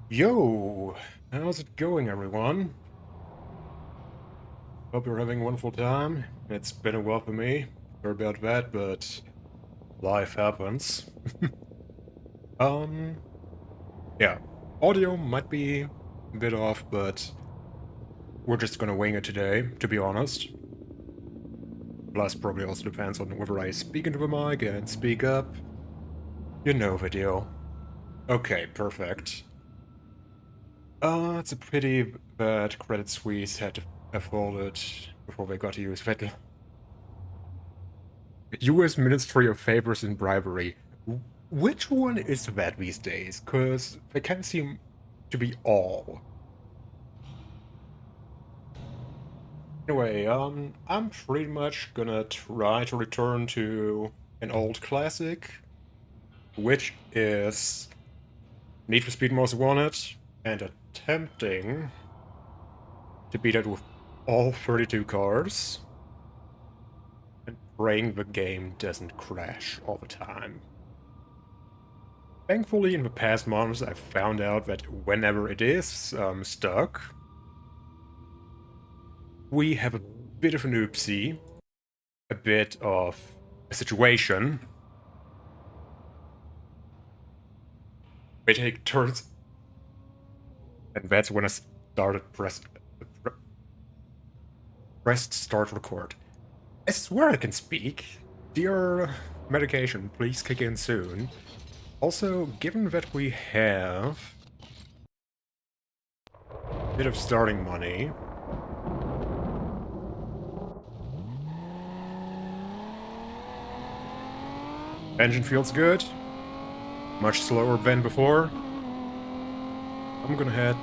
Yo, how's it going, everyone? Hope you're having a wonderful time. It's been a while for me. Sorry about that, but life happens. Um, yeah, audio might be a bit off, but we're just gonna wing it today, to be honest. Plus, probably also depends on whether I speak into the mic and speak up. You know the deal. Okay, perfect. It's a pity that Credit Suisse had to have folded before they got to use that U.S. Ministry of Favors and Bribery. Which one is that these days? Because they kind of seem to be all. Anyway, I'm pretty much gonna try to return to an old classic, which is Need for Speed Most Wanted, and attempting to beat it with all 32 cars, and praying the game doesn't crash all the time. Thankfully, in the past months, I've found out that whenever it is stuck, we have a bit of an oopsie, a bit of a situation. We take turns, and that's when I started pressed start record. I swear I can speak. Dear medication, please kick in soon. Also, given that we have a bit of starting money, engine feels good, much slower than before. I'm gonna head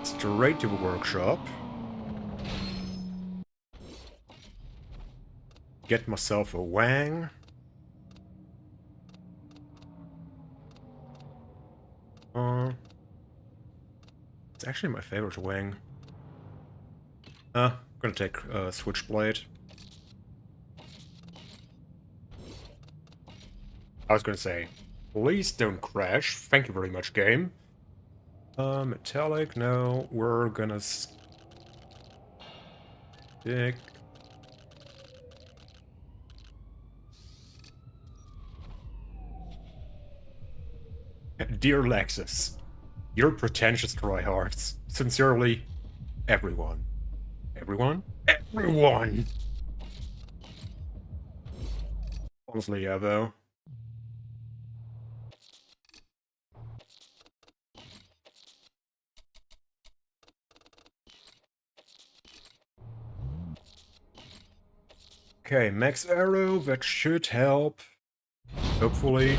straight to the workshop, get myself a wang. It's actually my favorite wing. Gonna take Switchblade. I was gonna say, please don't crash. Thank you very much, game. Metallic, no. We're gonna stick. Dear Lexus, you're pretentious tryhards. Sincerely, everyone. Everyone? Everyone! Honestly, yeah, though. Okay, max arrow, that should help. Hopefully.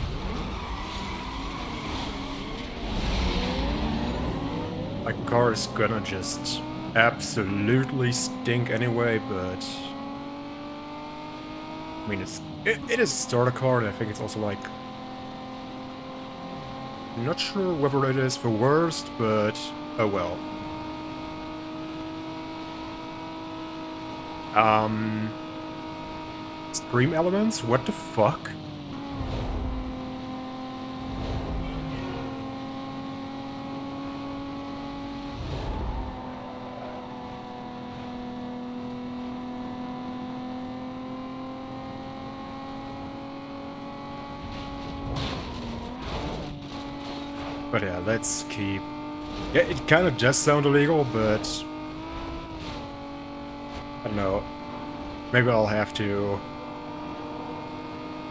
My car is gonna just absolutely stink anyway, but I mean, it is a starter car, and I think it's also like, I'm not sure whether it is the worst, but oh well. Stream elements? What the fuck? But yeah, let's keep... Yeah, it kind of does sound illegal, but... I don't know. Maybe I'll have to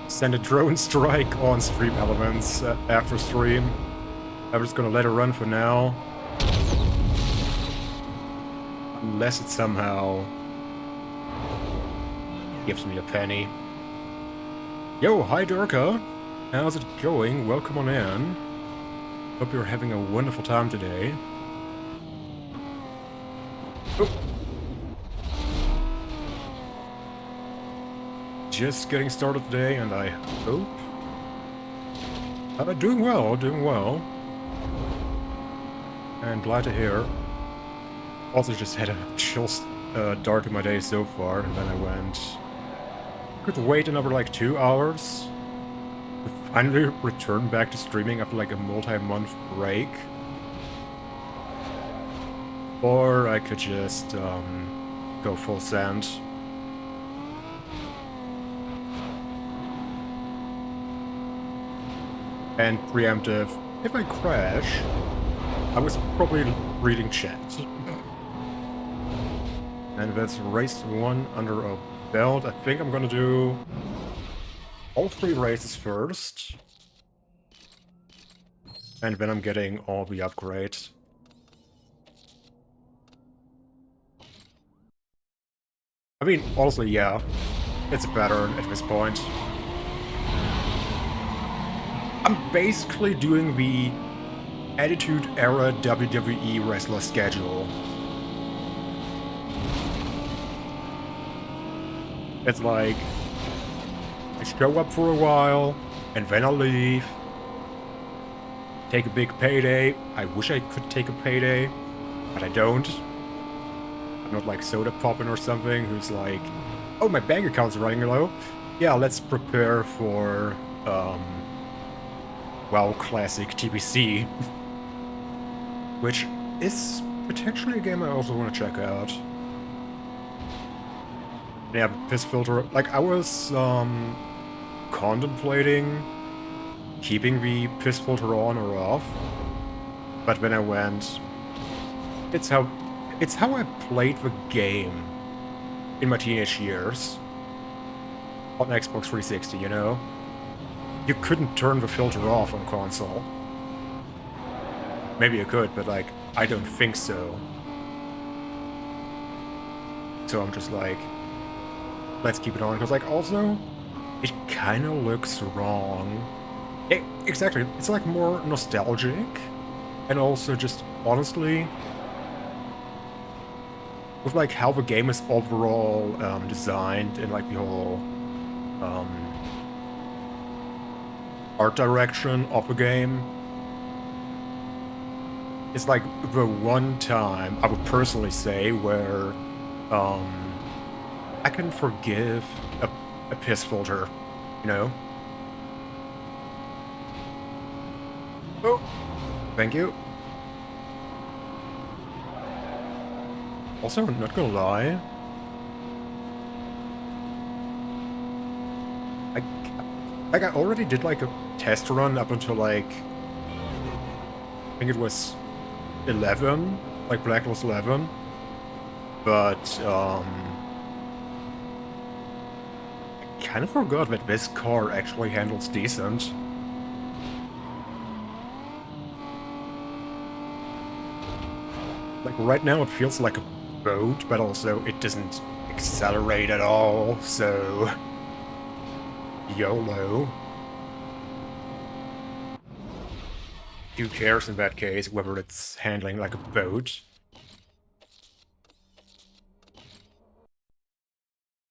send a drone strike on stream elements after stream. I'm just gonna let it run for now. Unless it somehow gives me a penny. Yo, hi Durka! How's it going? Welcome on in. Hope you're having a wonderful time today. Oh. Just getting started today, and I hope... doing well, doing well. And glad to hear. Also just had a chill start to my day so far, and then I went... Could wait another like 2 hours to finally return back to streaming after like a multi-month break. Or I could just go full send. And preemptive, if I crash, I was probably reading chat. And that's race 1 under a belt. I think I'm gonna do all 3 races first. And then I'm getting all the upgrades. I mean, honestly, yeah. It's a pattern at this point. I'm basically doing the Attitude Era WWE wrestler schedule. It's like, I show up for a while, and then I leave. Take a big payday. I wish I could take a payday, but I don't. I'm not like Soda Poppin' or something who's like, oh, my bank account's running low. Yeah, let's prepare for, well, classic TBC. Which is potentially a game I also want to check out. Yeah, piss filter. Like, I was, contemplating keeping the piss filter on or off. But when I went, it's how I played the game in my teenage years on Xbox 360, you know? You couldn't turn the filter off on console. Maybe you could, but like, I don't think so. So I'm just like, let's keep it on, because like, also, it kind of looks wrong. Exactly, it's like more nostalgic, and also just, honestly, with like how the game is overall designed and like the whole art direction of the game. It's like the one time I would personally say where I can forgive a piss filter, you know? Oh, thank you. Also, I'm not gonna lie. I already did like a test run up until like, I think it was 11, like Black Ops 11. But, I kind of forgot that this car actually handles decent. Like, right now it feels like a boat, but also it doesn't accelerate at all, so... YOLO. Who cares in that case, whether it's handling like a boat?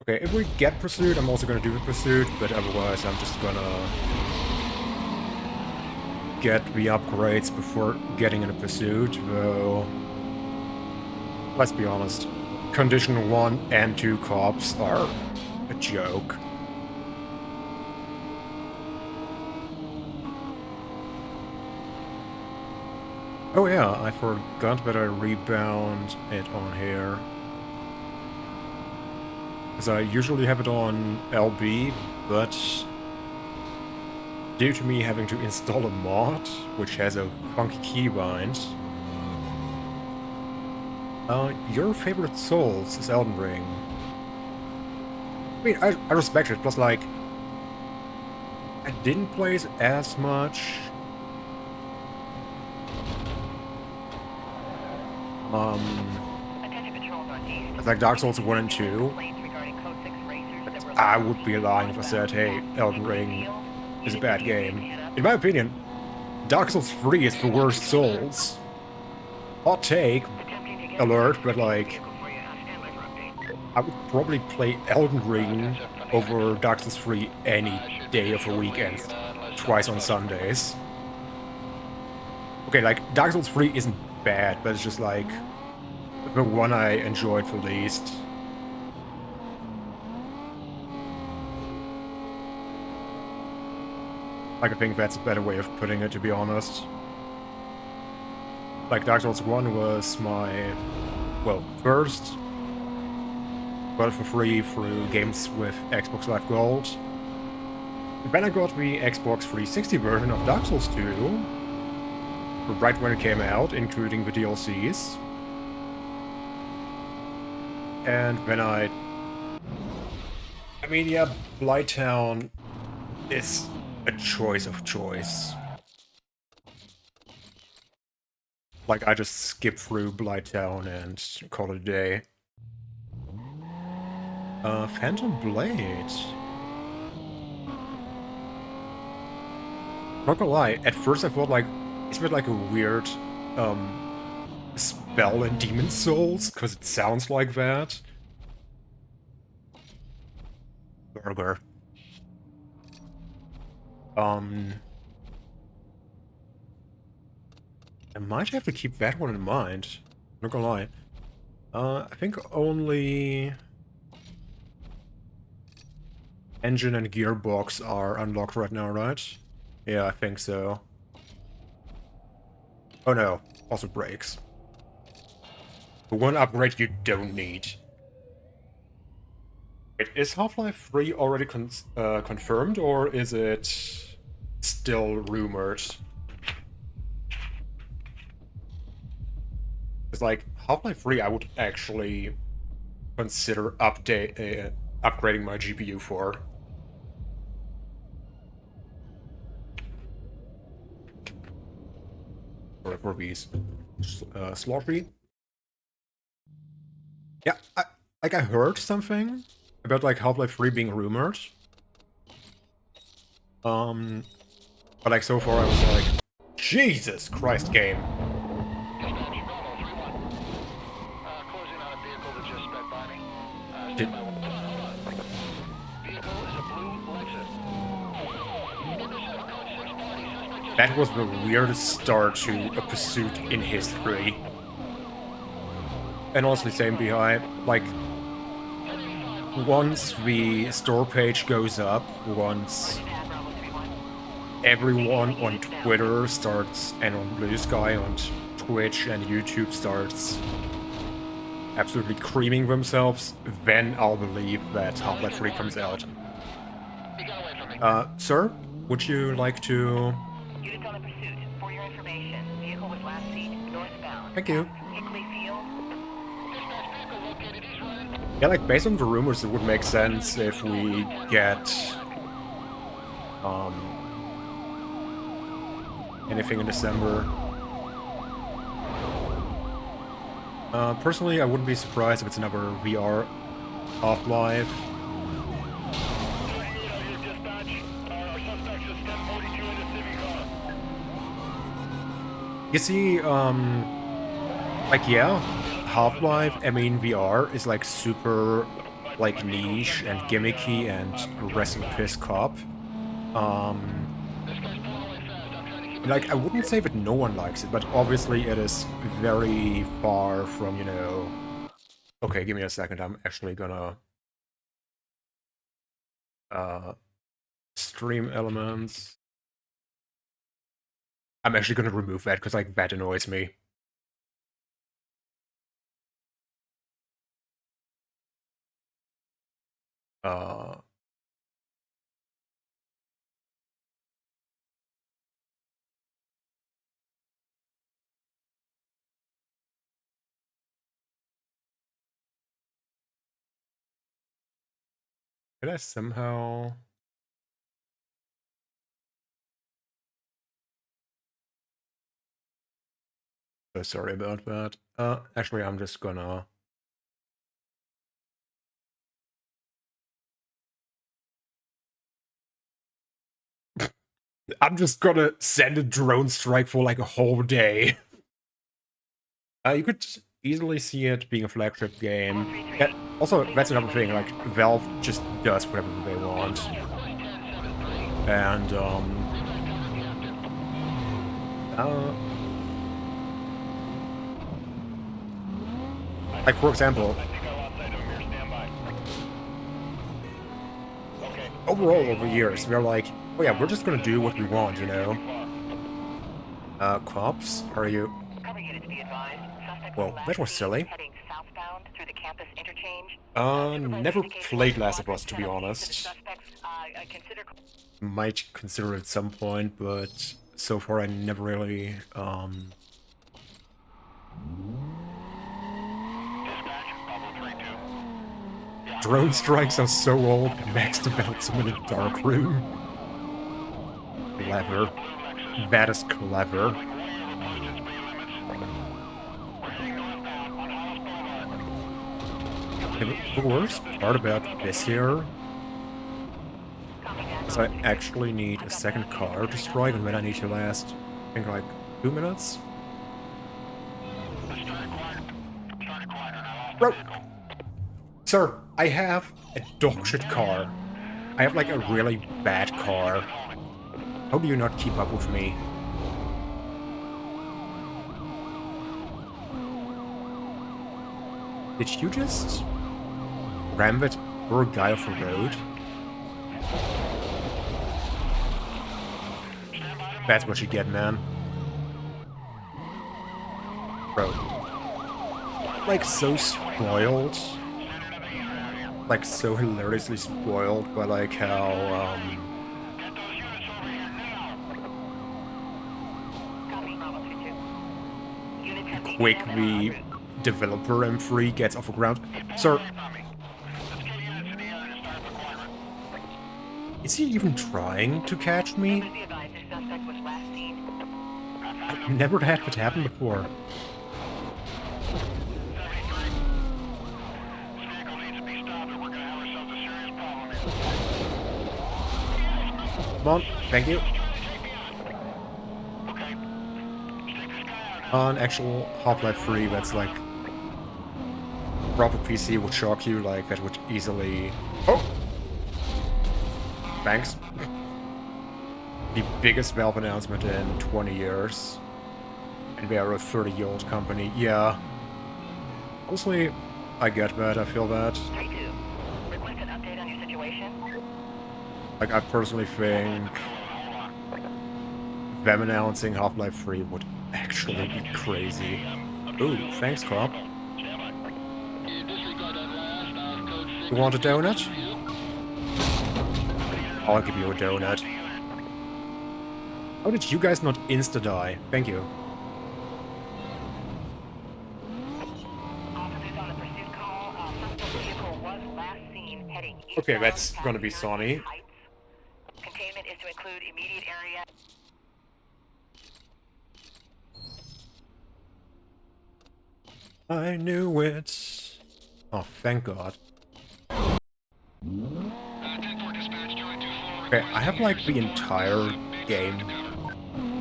Okay, if we get Pursuit, I'm also gonna do the Pursuit, but otherwise I'm just gonna get the upgrades before getting in a Pursuit, though... Let's be honest, Condition 1 and 2 cops are a joke. Oh yeah, I forgot that I rebound it on here. Because I usually have it on LB, but due to me having to install a mod, which has a funky keybind, your favorite Souls is Elden Ring. I mean, I respect it, plus like, I didn't play it as much. It's like Dark Souls 1 and 2. But I would be lying if I said, hey, Elden Ring is a bad game. In my opinion, Dark Souls 3 is the worst Souls. Hot take, alert, but like, I would probably play Elden Ring over Dark Souls 3 any day of the weekend, twice on Sundays. Okay, like, Dark Souls 3 isn't bad, but it's just like, the one I enjoyed the least. Like, I think that's a better way of putting it, to be honest. like Dark Souls 1 was my, well, first got it for free through games with Xbox Live Gold. Then I got the Xbox 360 version of Dark Souls 2, right when it came out, including the DLCs. And then I mean, yeah, Blighttown is a choice of choice. Like, I just skip through Blighttown and call it a day. Phantom Blade. Not gonna lie, at first I thought, like, is it like a weird, spell in Demon Souls? Because it sounds like that. Burger. I might have to keep that one in mind. Not gonna lie. I think only engine and gearbox are unlocked right now, right? Yeah, I think so. Oh no, also brakes. The one upgrade you don't need. Wait, is Half-Life 3 already confirmed, or is it still rumored? It's like, Half-Life 3 I would actually consider upgrading my GPU for. For these slotty. Yeah, I heard something about like Half-Life 3 being rumored. But like so far I was like, Jesus Christ, game. Did... That was the weirdest start to a pursuit in history. And honestly, same behind, like, once the store page goes up, once everyone on Twitter starts, and on Blue Sky, on Twitch and YouTube starts absolutely creaming themselves, then I'll believe that Half-Life 3 comes out. Sir, would you like to... Units on a pursuit. For your information, vehicle was last seen northbound. Thank you. Hickley Field. Yeah, like, based on the rumors, it would make sense if we get... anything in December. Personally, I wouldn't be surprised if it's another VR Half-Life. You see, like, yeah, Half-Life, I mean, VR is, like, super, like, niche and gimmicky and rest in piss cop. Like, I wouldn't say that no one likes it, but obviously it is very far from, you know... Okay, give me a second, I'm actually gonna... stream elements... I'm actually gonna remove that, because, like, that annoys me. Could I somehow... So sorry about that. Actually, I'm just gonna... I'm just gonna send a drone strike for like a whole day. You could easily see it being a flagship game. Yeah, also, that's another thing, like, Valve just does whatever they want. And, like, for example, overall over years, they're like, oh yeah, we're just gonna do what we want, you know? Cops, are you... Cover units Be advised, suspect Well, last that was seen silly. heading southbound through the campus interchange. Never Supervisor indicates played one Last of quadrant Us, to be penalties to the honest. suspects. Consider. Might consider it at some point, but so far I never really, Drone strikes are so old, Max developed them in a dark room. Clever. That is clever. The worst part about this here is I actually need a second car to strike, and then I need to last, I think, like 2 minutes. Bro! Sir, I have a dogshit car. I have, like, a really bad car. How do you not keep up with me? Did you just ram that poor guy off the road? That's what you get, man. Bro. Like, so spoiled. Like, so hilariously spoiled by, like, how, quick the developer M3 gets off the ground. Sir. Is he even trying to catch me? I've never had that happen before. Come on, thank you. On actual Half-Life 3, that's like... proper PC would shock you, like, that would easily... Oh! Thanks. The biggest Valve announcement in 20 years. And we are a 30-year-old company. Yeah. Honestly, I get that, I feel that. Request an update on your situation. Like, I personally think... them announcing Half-Life 3 would actually be crazy. Ooh, thanks, Cop. You want a donut? I'll give you a donut. How did you guys not insta-die? Thank you. Okay, that's gonna be Sonny. Containment is to include immediate area. I knew it. Oh, thank God. Okay, I have like the entire game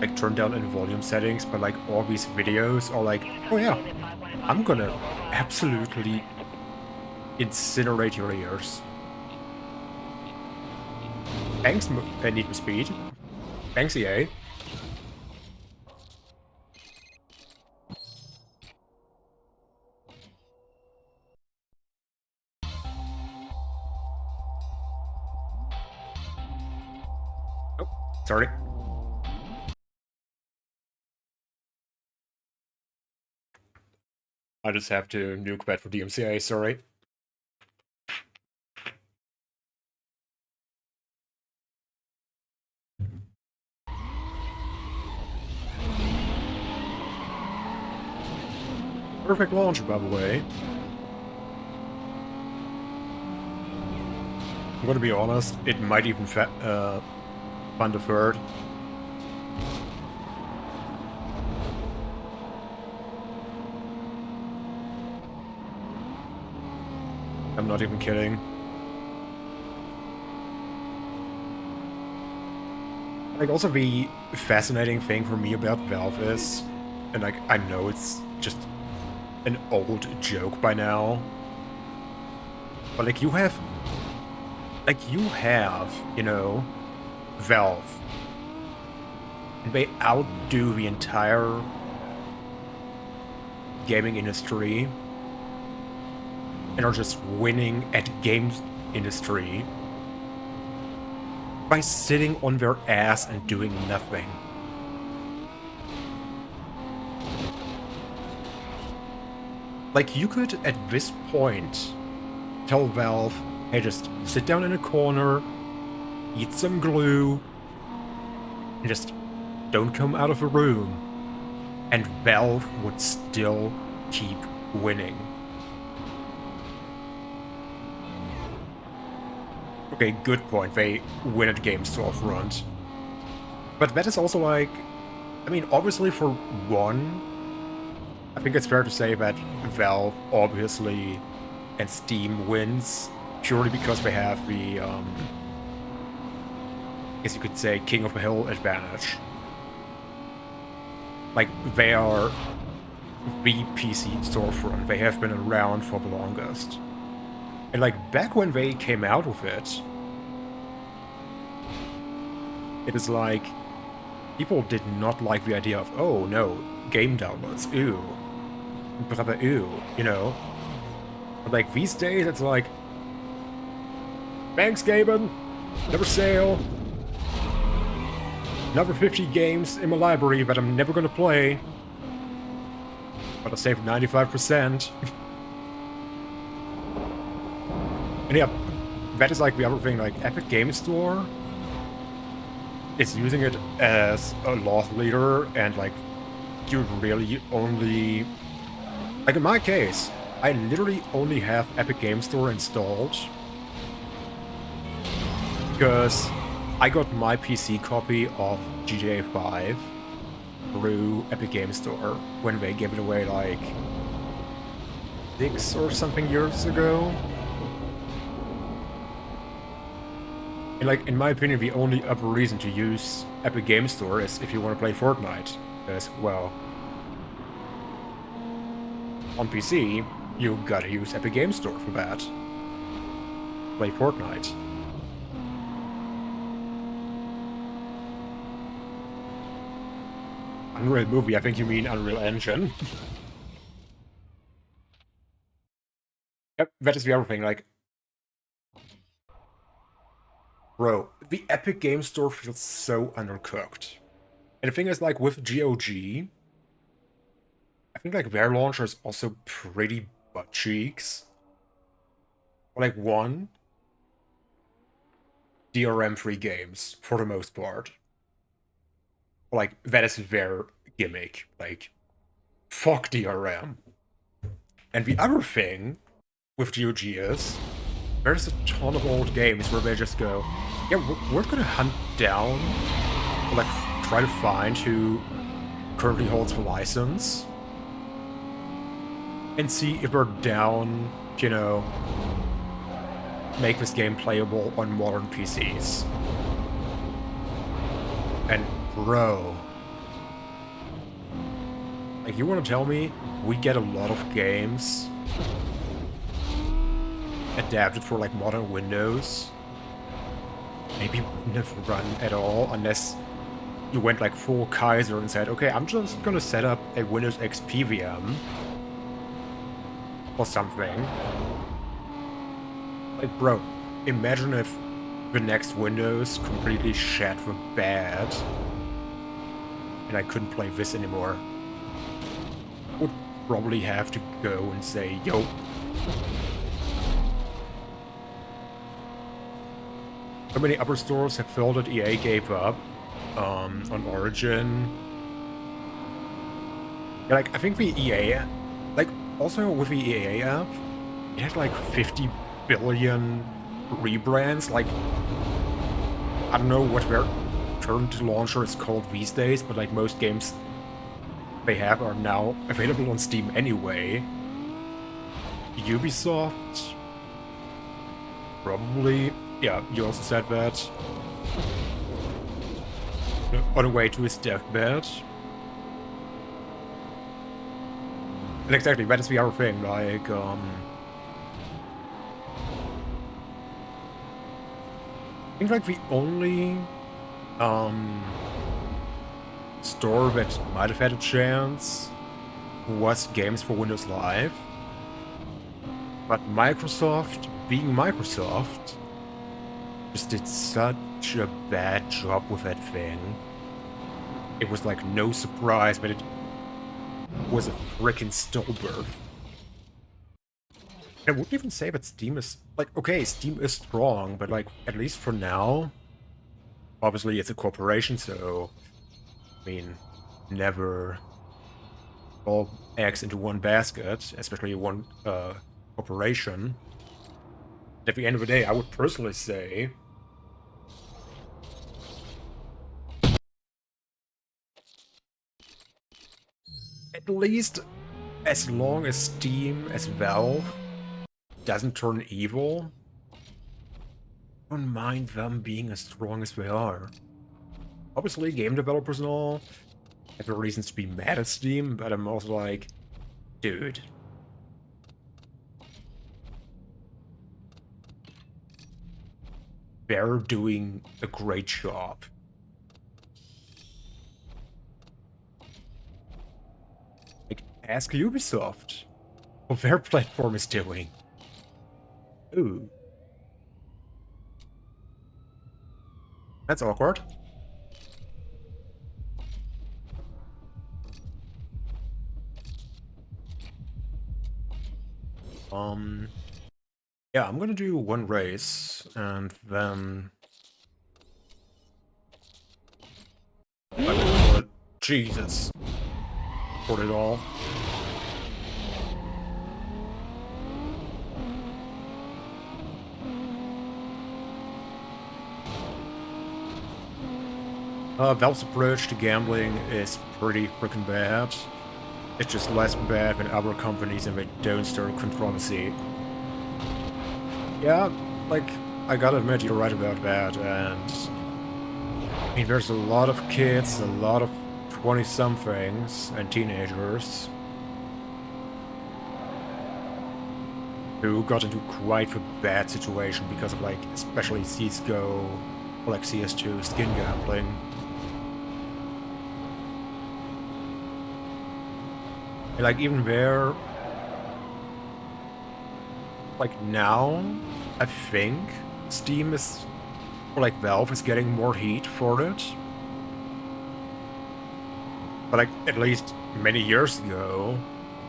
like turned down in volume settings, but like all these videos are like, oh yeah, I'm gonna absolutely incinerate your ears. Thanks, Need for Speed. Thanks, EA. Oh, sorry. I just have to nuke that for DMCA, sorry. Perfect launch, by the way. I'm gonna be honest, it might even fund a third. I'm not even kidding. Like, also the fascinating thing for me about Valve is, and like, I know it's just an old joke by now, but like, you have, you know, Valve, and they outdo the entire gaming industry, and are just winning at games industry by sitting on their ass and doing nothing. Like, you could, at this point, tell Valve, hey, just sit down in a corner, eat some glue, and just don't come out of the room. And Valve would still keep winning. Okay, good point. They win at game storefront. But that is also like... I mean, obviously for one, I think it's fair to say that Valve obviously and Steam wins purely because they have the, I guess you could say, King of the Hill advantage. Like, they are the PC storefront. They have been around for the longest. And like, back when they came out with it, it is like, people did not like the idea of, oh no, game downloads, ew. Brother, ew, you know? But like, these days, it's like, thanks, Gaben, another sale, another 50 games in my library that I'm never gonna play, but I'll save 95%. And yeah, that is like the other thing, like, Epic Game Store is using it as a loss leader, and like, you really only... Like, in my case, I literally only have Epic Game Store installed because I got my PC copy of GTA 5 through Epic Game Store when they gave it away like 6 or something years ago. And like, in my opinion, the only other reason to use Epic Game Store is if you want to play Fortnite. Because, well, on PC, you gotta use Epic Game Store for that. Play Fortnite. Unreal Movie, I think you mean Unreal Engine. Yep, that is the other thing, like... Bro, the Epic Game Store feels so undercooked. And the thing is, like, with GOG, I think, like, their launcher is also pretty butt cheeks. Like, one, DRM-free games, for the most part. Like, that is their gimmick. Like, fuck DRM. And the other thing with GOG is, there's a ton of old games where they just go, yeah, we're gonna hunt down, or like, try to find who currently holds the license, and see if they're down, you know, make this game playable on modern PCs. And bro, like, you want to tell me we get a lot of games adapted for like modern Windows? Maybe wouldn't have run at all unless you went like full Kaiser and said, okay, I'm just gonna set up a Windows XP VM or something. Like, bro, imagine if the next Windows completely shat for bad and I couldn't play this anymore. I would probably have to go and say, yo. So many other stores have felt that EA gave up on Origin. Yeah, like, I think the EA, like, also with the EA app, it had like 50 billion rebrands. Like, I don't know what their current launcher is called these days, but like most games they have are now available on Steam anyway. Ubisoft, probably. Yeah, you also said that. On the way to his deathbed. And exactly, that is the other thing, like, I think, like, the only, store that might have had a chance was Games for Windows Live. But Microsoft, being Microsoft, just did such a bad job with that thing. It was like no surprise, but it was a frickin' stillbirth. I wouldn't even say that Steam is, like, okay, Steam is strong, but, like, at least for now, obviously it's a corporation, so, I mean, never all eggs into one basket, especially one corporation. At the end of the day, I would personally say at least as long as Steam, as Valve, doesn't turn evil, I don't mind them being as strong as they are. Obviously, game developers and all have their reasons to be mad at Steam, but I'm also like, dude. They're doing a great job. Like, ask Ubisoft what their platform is doing. Ooh. That's awkward. Yeah, I'm gonna do one race, and then I will call it Jesus. For it all. Valve's approach to gambling is pretty freaking bad. It's just less bad than other companies and they don't stir controversy. Yeah, like, I gotta admit you're right about that, and I mean, there's a lot of kids, a lot of 20-somethings and teenagers who got into quite a bad situation because of, like, especially CSGO or like CS2 skin gambling. And, like, even there, like, now, I think Steam is, or like Valve is getting more heat for it. But, like, at least many years ago,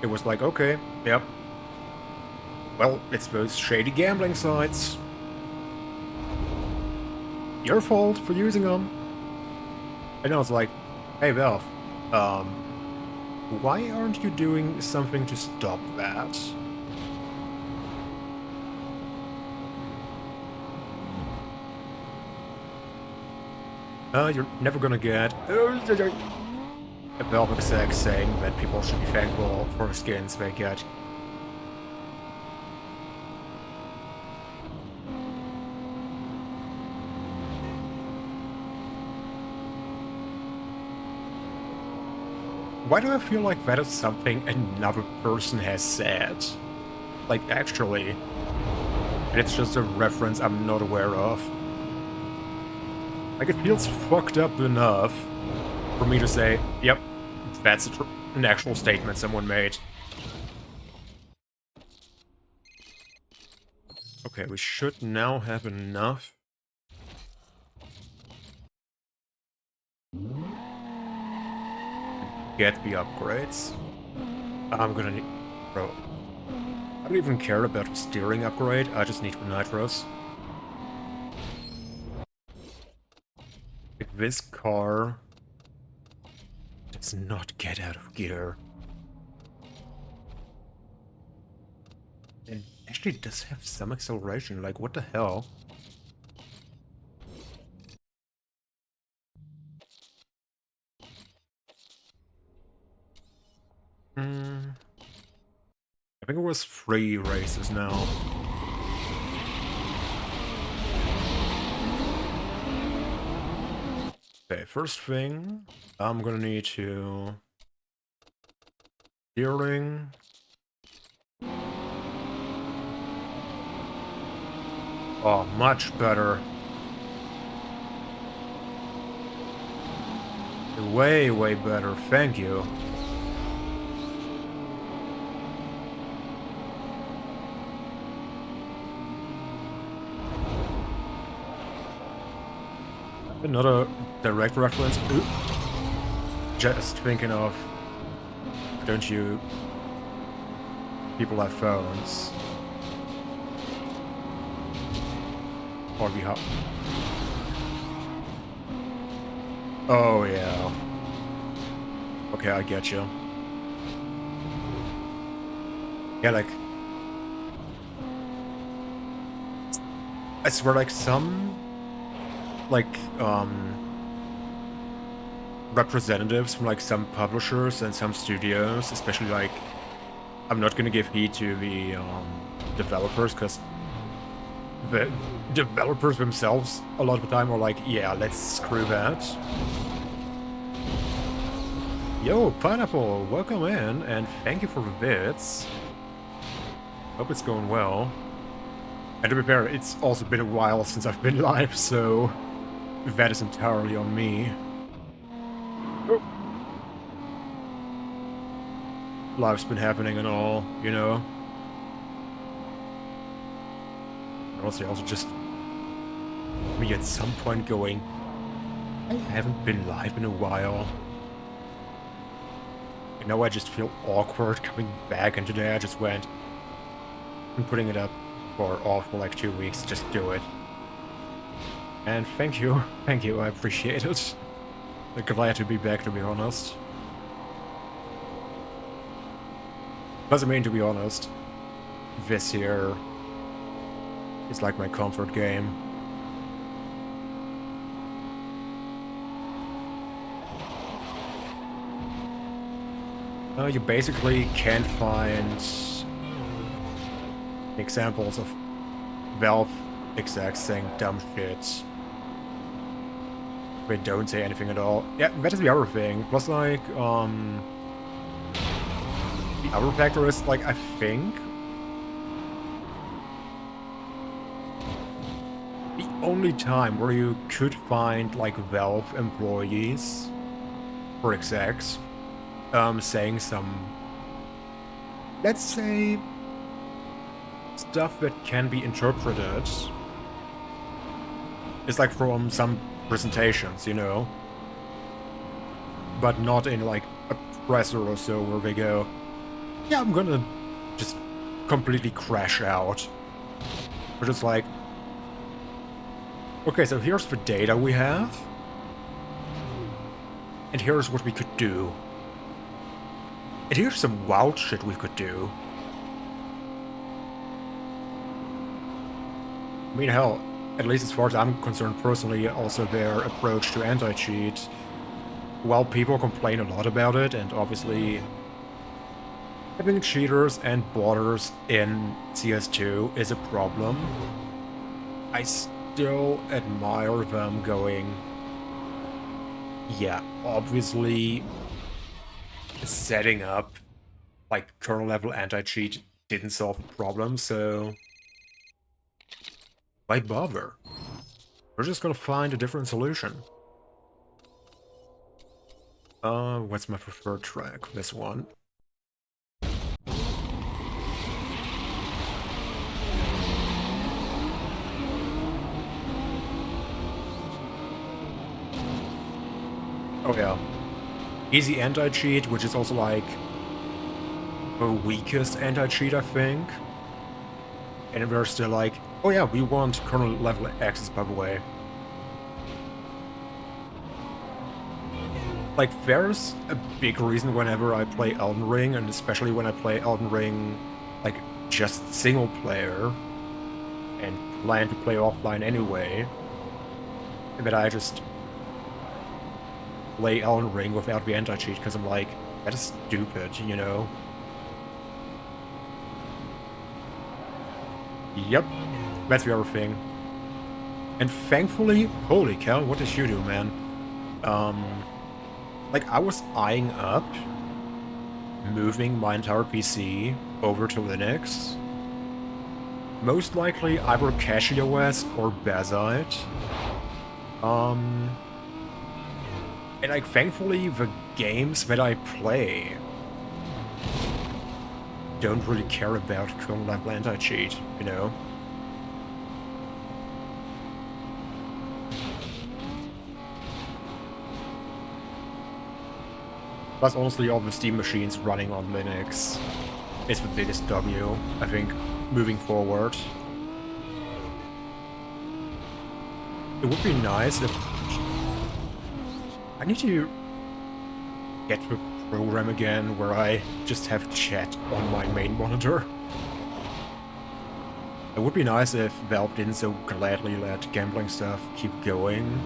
it was like, okay, yep. Well, it's those shady gambling sites. Your fault for using them. And I was like, hey Valve, why aren't you doing something to stop that? You're never gonna get a Valve exec saying that people should be thankful for the skins they get. Why do I feel like that is something another person has said? Like, actually. And it's just a reference I'm not aware of. Like, it feels fucked up enough for me to say, yep, that's an actual statement someone made. Okay, we should now have enough. Get the upgrades. I'm gonna need... Bro. I don't even care about the steering upgrade, I just need the nitros. Like, this car does not get out of gear. And actually does have some acceleration, like, what the hell? I think it was 3 races now. Okay, first thing, I'm gonna need to... Steering... Oh, much better. Way, way better, thank you. Another direct reference. Ooh. Just thinking of... Don't you... People have phones. Or we have... Oh, yeah. Okay, I get you. Yeah, like... I swear, like, some... Like, representatives from, like, some publishers and some studios, especially, like... I'm not gonna give heed to the, developers, because... The developers themselves, a lot of the time, are like, yeah, let's screw that. Yo, Pineapple, welcome in, and thank you for the bits. Hope it's going well. And to be fair, it's also been a while since I've been live, so that is entirely on me. Oh. Life's been happening and all, you know? And also just me at some point going, I haven't been live in a while. You know, I just feel awkward coming back, and today I just went, I'm putting it up off for like 2 weeks, just do it. And thank you, I appreciate it. I'm glad to be back, to be honest. Plus, I mean, to be honest, this here is like my comfort game. You basically can't find examples of Valve execs saying dumb shit. They don't say anything at all. Yeah, that is the other thing. Plus, like, the other factor is, like, I think the only time where you could find, like, Valve employees or execs saying some, let's say, stuff that can be interpreted is like from some presentations, you know, but not in like a presser or so where they go, yeah, I'm gonna just completely crash out. But it's like, okay, so here's the data we have, and here's what we could do. And here's some wild shit we could do. I mean, hell, at least as far as I'm concerned personally, also their approach to anti-cheat, while people complain a lot about it, and obviously having cheaters and botters in CS2 is a problem, I still admire them going, yeah, obviously setting up like kernel level anti-cheat didn't solve the problem, so why bother? We're just gonna find a different solution. What's my preferred track? This one. Oh yeah. Easy anti-cheat, which is also like the weakest anti-cheat, I think. And we're still like, oh yeah, we want kernel level access, by the way. Like, there's a big reason whenever I play Elden Ring, and especially when I play Elden Ring, like, just single player, and plan to play offline anyway, that I just play Elden Ring without the anti-cheat, because I'm like, that is stupid, you know? Yep, that's the other thing. And thankfully, holy cow, what did you do, man? Like, I was eyeing up moving my entire PC over to Linux. Most likely either CachyOS or Bazite. And like, thankfully, the games that I play don't really care about kernel level anti-cheat, you know? Plus, honestly, all the Steam machines running on Linux is the biggest W, I think, moving forward. It would be nice if... I need to get to a program again where I just have chat on my main monitor. It would be nice if Valve didn't so gladly let gambling stuff keep going.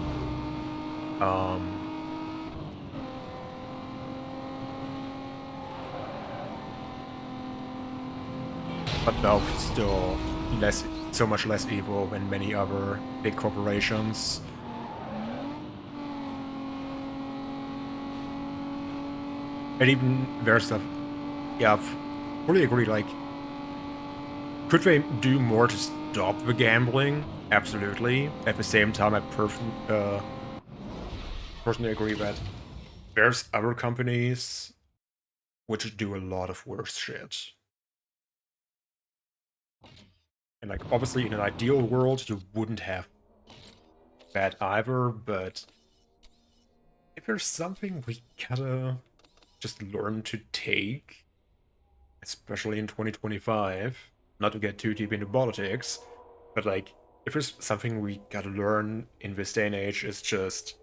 But Valve's still so much less evil than many other big corporations. And even their stuff, yeah, I fully agree, like, could they do more to stop the gambling? Absolutely. At the same time, I personally agree that there's other companies which do a lot of worse shit. And, like, obviously, in an ideal world, you wouldn't have that either, but if there's something we gotta just learn to take, especially in 2025, not to get too deep into politics, but, like, if there's something we gotta learn in this day and age, is just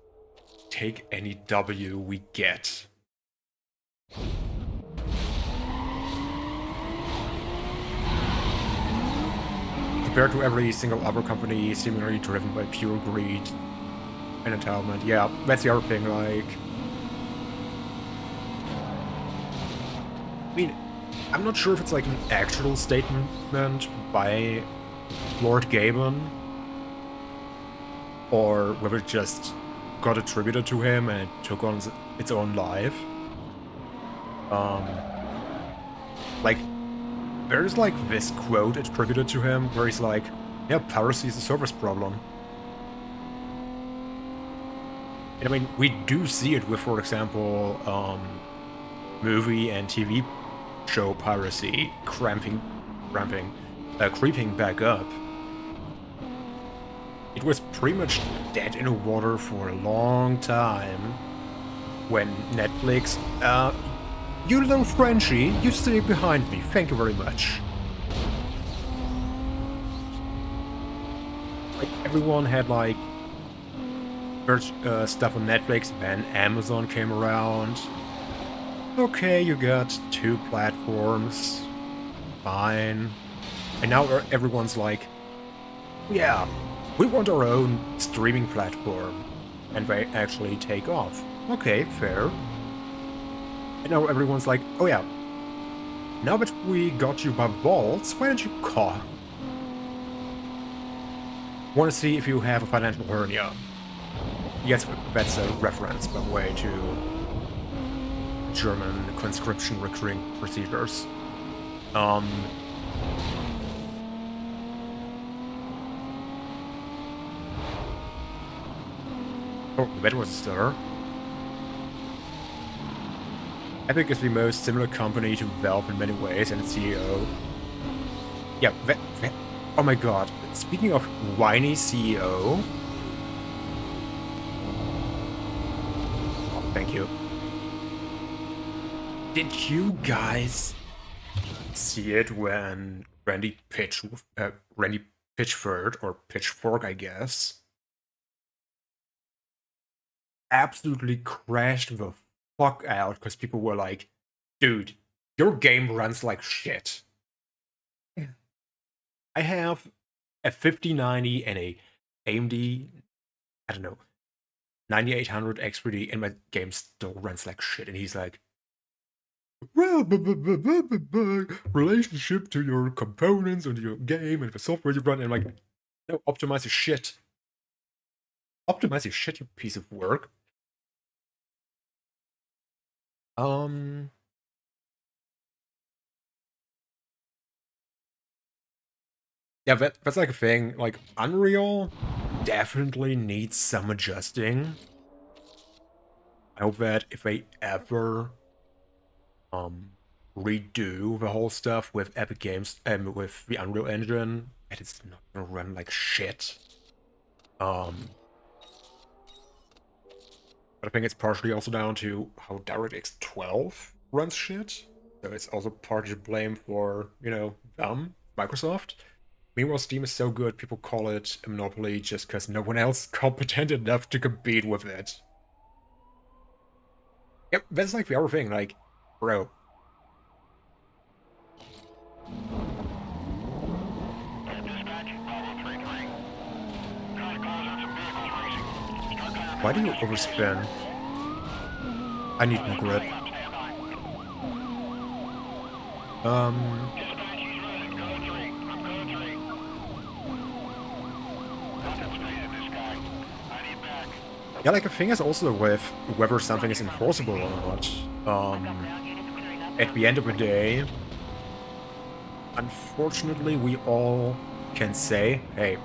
take any W we get. Compared to every single other company seemingly driven by pure greed and entitlement. Yeah, that's the other thing, like... I mean, I'm not sure if it's like an actual statement by Lord Gaben, or whether it just got attributed to him and it took on its own life. Like, there's like this quote attributed to him where he's like, yeah, piracy is a service problem. And I mean, we do see it with, for example, movie and TV show piracy creeping back up. It was pretty much dead in the water for a long time when Netflix, you little Frenchie, you stay behind me, thank you very much. Like, everyone had, like, stuff on Netflix, then Amazon came around. Okay, you got 2 platforms, fine. And now everyone's like, yeah, we want our own streaming platform. And they actually take off. Okay, fair. And now everyone's like, oh yeah, now that we got you by balls, why don't you call? Want to see if you have a financial hernia? Yes, that's a reference, by the way, to German conscription recruiting procedures. Oh, that was a stutter. Epic is the most similar company to Valve in many ways, and its CEO. Yeah, oh my god. Speaking of whiny CEO. Oh, thank you. Did you guys see it when Randy Pitchford, or Pitchfork, I guess, absolutely crashed the fuck out because people were like, dude, your game runs like shit. Yeah. I have a 5090 and a AMD, I don't know, 9800 XPD, and my game still runs like shit. And he's like, well, relationship to your components and your game and the software you run. And I'm like, no, optimize your shit. Optimize your shit, you piece of work. Yeah, that's like a thing. Like, Unreal definitely needs some adjusting. I hope that if they ever redo the whole stuff with Epic Games and with the Unreal Engine, that it's not gonna run like shit. But I think it's partially also down to how DirectX 12 runs shit. So it's also partly to blame for, you know, Microsoft. Meanwhile, Steam is so good, people call it a monopoly just because no one else competent enough to compete with it. Yep, that's like the other thing, like, bro. Why do you overspin? I need more grip. Um... Yeah, like, the thing is also with whether something is enforceable or not. At the end of the day, unfortunately, we all can say, hey,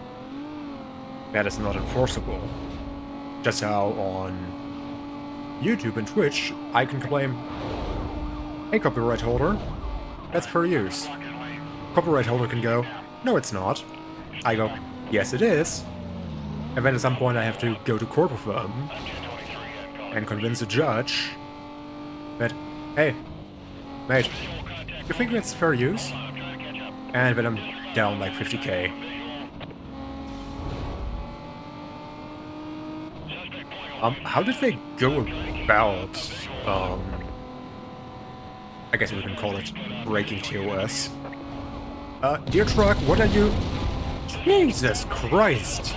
that is not enforceable. Just how on YouTube and Twitch, I can claim, hey, copyright holder, that's fair use. Copyright holder can go, no, it's not. I go, yes, it is. And then at some point I have to go to court with them and convince a judge that, hey, mate, you think that's fair use? And then I'm down like 50k. How did they go about, I guess we can call it breaking TOS? Dear truck, what are you... Jesus Christ!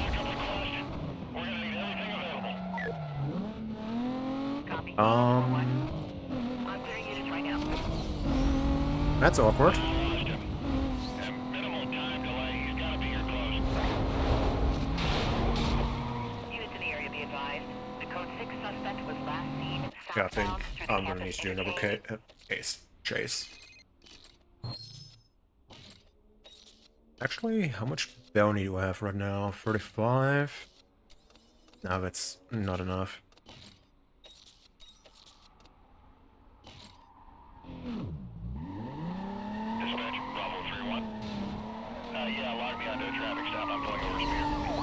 That's awkward. Yeah, I think I'm gonna need to do another case chase. Actually, how much bounty do I have right now? 35? No, that's not enough.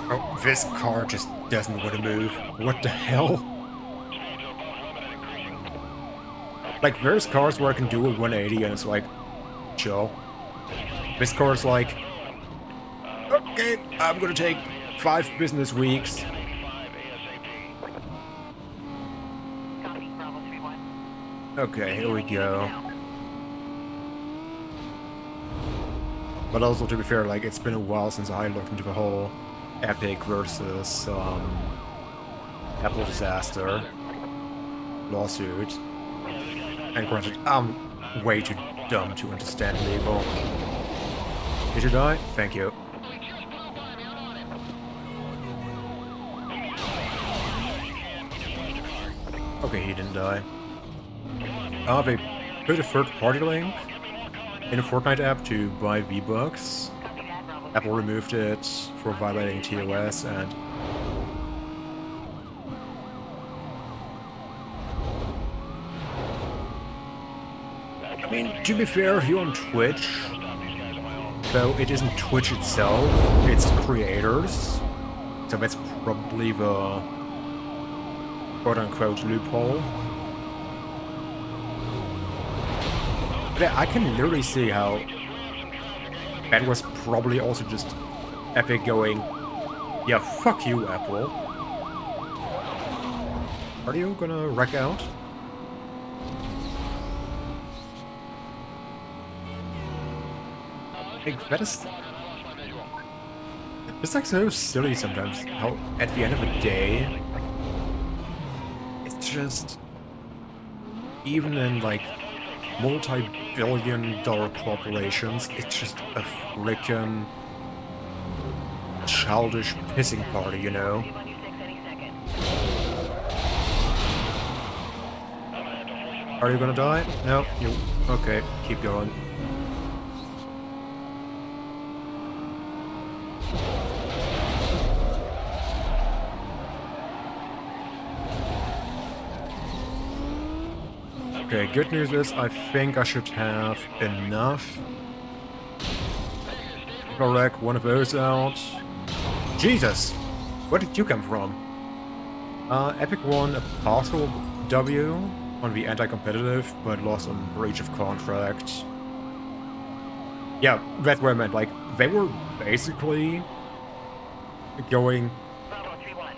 Oh, this car just doesn't want to move. What the hell? Like, there's cars where I can do a 180 and it's like, chill. This car is like, okay, I'm gonna take 5 business weeks. Okay, here we go. But also, to be fair, like, it's been a while since I looked into the whole Epic versus Apple disaster lawsuit. And granted, I'm way too dumb to understand legal. Did you die? Thank you. Okay, he didn't die. They put a third-party link in a Fortnite app to buy V-Bucks. Apple removed it for violating TOS, and I mean, to be fair, here on Twitch, though it isn't Twitch itself, it's creators, so that's probably the quote-unquote loophole. But yeah, I can literally see how that was probably also just Epic going, yeah, fuck you, Apple. Are you gonna wreck out? Like, that is... It's like so silly sometimes, how at the end of the day, it's just... Even in, like, multi-billion-dollar corporations, it's just a frickin' childish pissing party, you know? Are you gonna die? No, you... Okay, keep going. Okay, good news is I think I should have enough. Correct, one of those out. Jesus! Where did you come from? Epic won a partial W on the anti-competitive, but lost on breach of contract. Yeah, that's what I meant. Like, they were basically going, Bravo 3-1.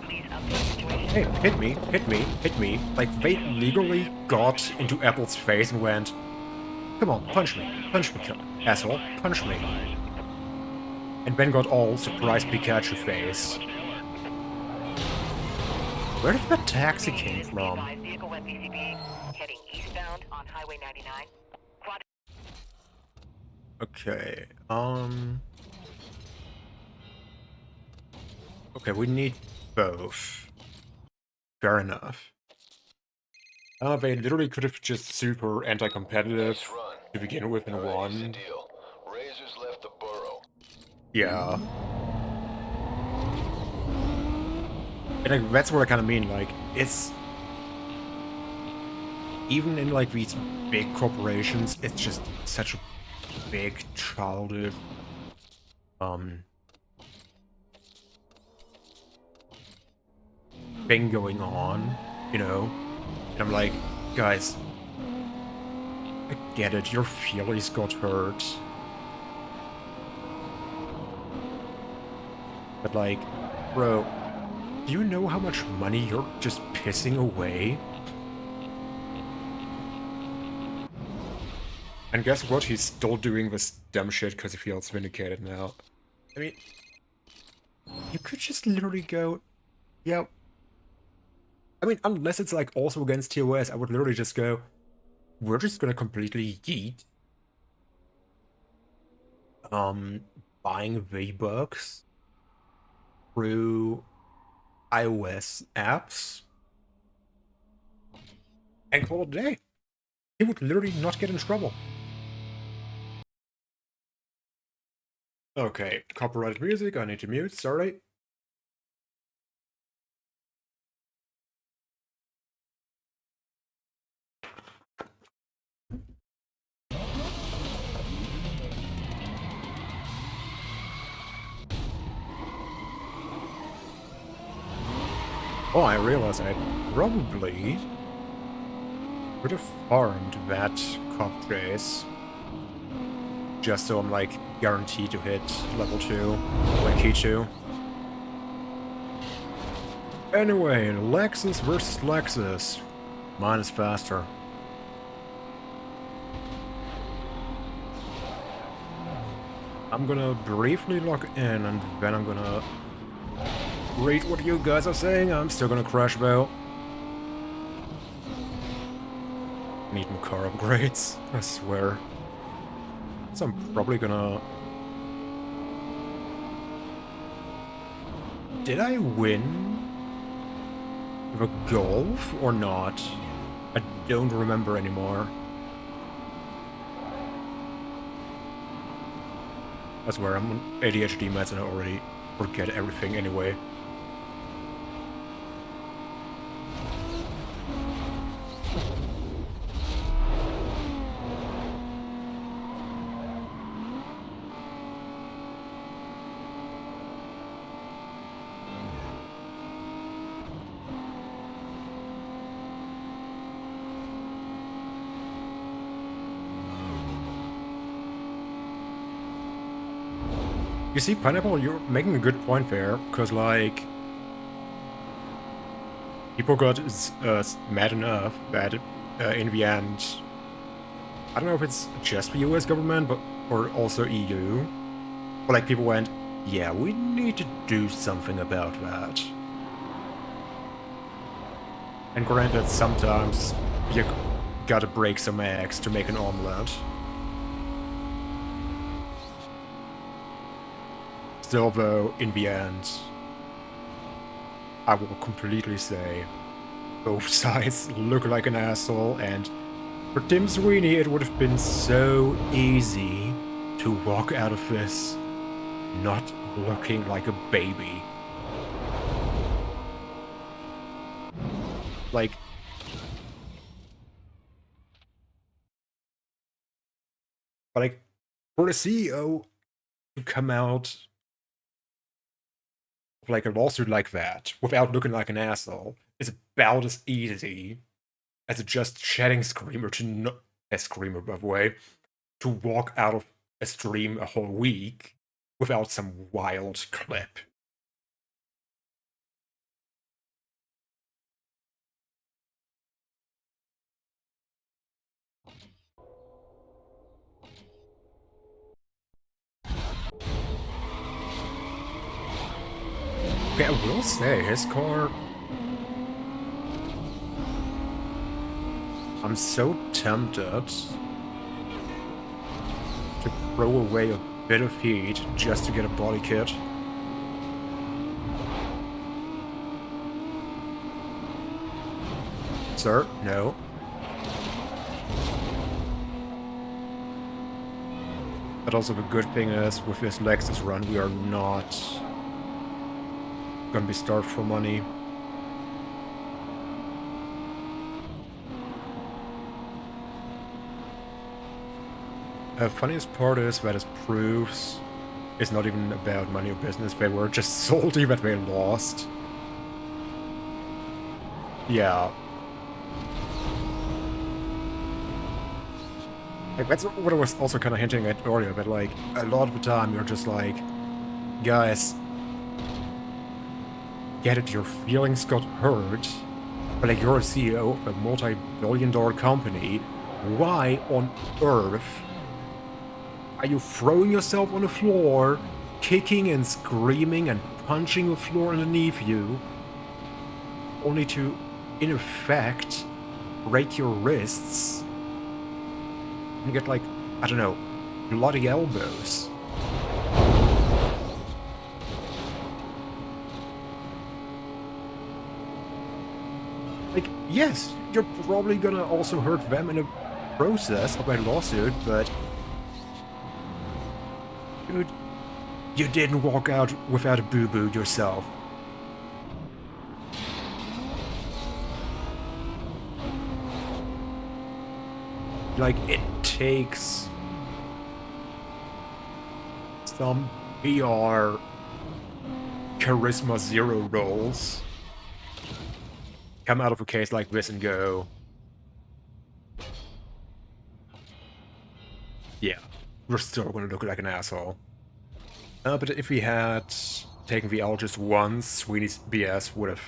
Please update situation. hey, hit me, hit me, hit me. Like, they legally got into Apple's face and went, come on, punch me, asshole, punch me. And Ben got all surprise Pikachu face. Where did that taxi came Aviation, be from? advised, vehicle went PCB, heading eastbound on Highway 99. Quad Okay, okay, we need both. Fair enough. They literally could have just super anti-competitive Nice run. to begin with and Alright, here's the won. deal. Razor's left the burrow. Yeah. And like, that's what I kind of mean, like, it's... Even in, like, these big corporations, it's just such a big, childish, um... thing going on, you know? And I'm like, guys, I get it, your feelings got hurt. But like, bro, do you know how much money you're just pissing away? And guess what? He's still doing this dumb shit because he feels vindicated now. I mean, you could just literally go, yeah. I mean, unless it's like also against TOS, I would literally just go, we're just gonna completely yeet um buying V-Bucks through iOS apps and call it a day. He would literally not get in trouble. Okay, copyrighted music, I need to mute, sorry. Oh, I realize I probably could have farmed that cop chase. Just so I'm, like, guaranteed to hit level 2 when key 2. Anyway, Lexus versus Lexus. Mine is faster. I'm gonna briefly log in and then I'm gonna read what you guys are saying. I'm still gonna crash though. Need more car upgrades, I swear. So I'm probably gonna... Did I win the Golf or not? I don't remember anymore. I swear, I'm on ADHD meds and I already forget everything anyway. You see, Pineapple, you're making a good point there, because, like, people got mad enough that in the end, I don't know if it's just the US government, but or also EU, but like people went, yeah, we need to do something about that. And granted, sometimes you gotta break some eggs to make an omelette. Still, though, in the end, I will completely say both sides look like an asshole, and for Tim Sweeney, it would have been so easy to walk out of this not looking like a baby. Like, for the CEO to come out with like a lawsuit like that without looking like an asshole is about as easy as a just shedding screamer to no, a screamer by the way, to walk out of stream a whole week without some wild clip. Okay, I will say, his car... I'm so tempted to throw away a bit of heat just to get a body kit. Sir, no. But also the good thing is, with this Lexus run, we are not gonna be starved for money. The funniest part is that his proofs is not even about money or business, they were just salty that they lost. Yeah. Like, that's what I was also kind of hinting at earlier, that like, a lot of the time you're just like, guys, get it, your feelings got hurt, but like, you're a CEO of a multi-billion-dollar company, why on earth are you throwing yourself on the floor, kicking and screaming and punching the floor underneath you, only to, in effect, break your wrists and get, like, I don't know, bloody elbows? Like, yes, you're probably gonna also hurt them in the process of a lawsuit, but... dude, you didn't walk out without a boo-boo yourself. Like, it takes some PR charisma zero rolls come out of a case like this and go, yeah, we're still gonna look like an asshole. But if we had taken the L just once, Sweeney's BS would have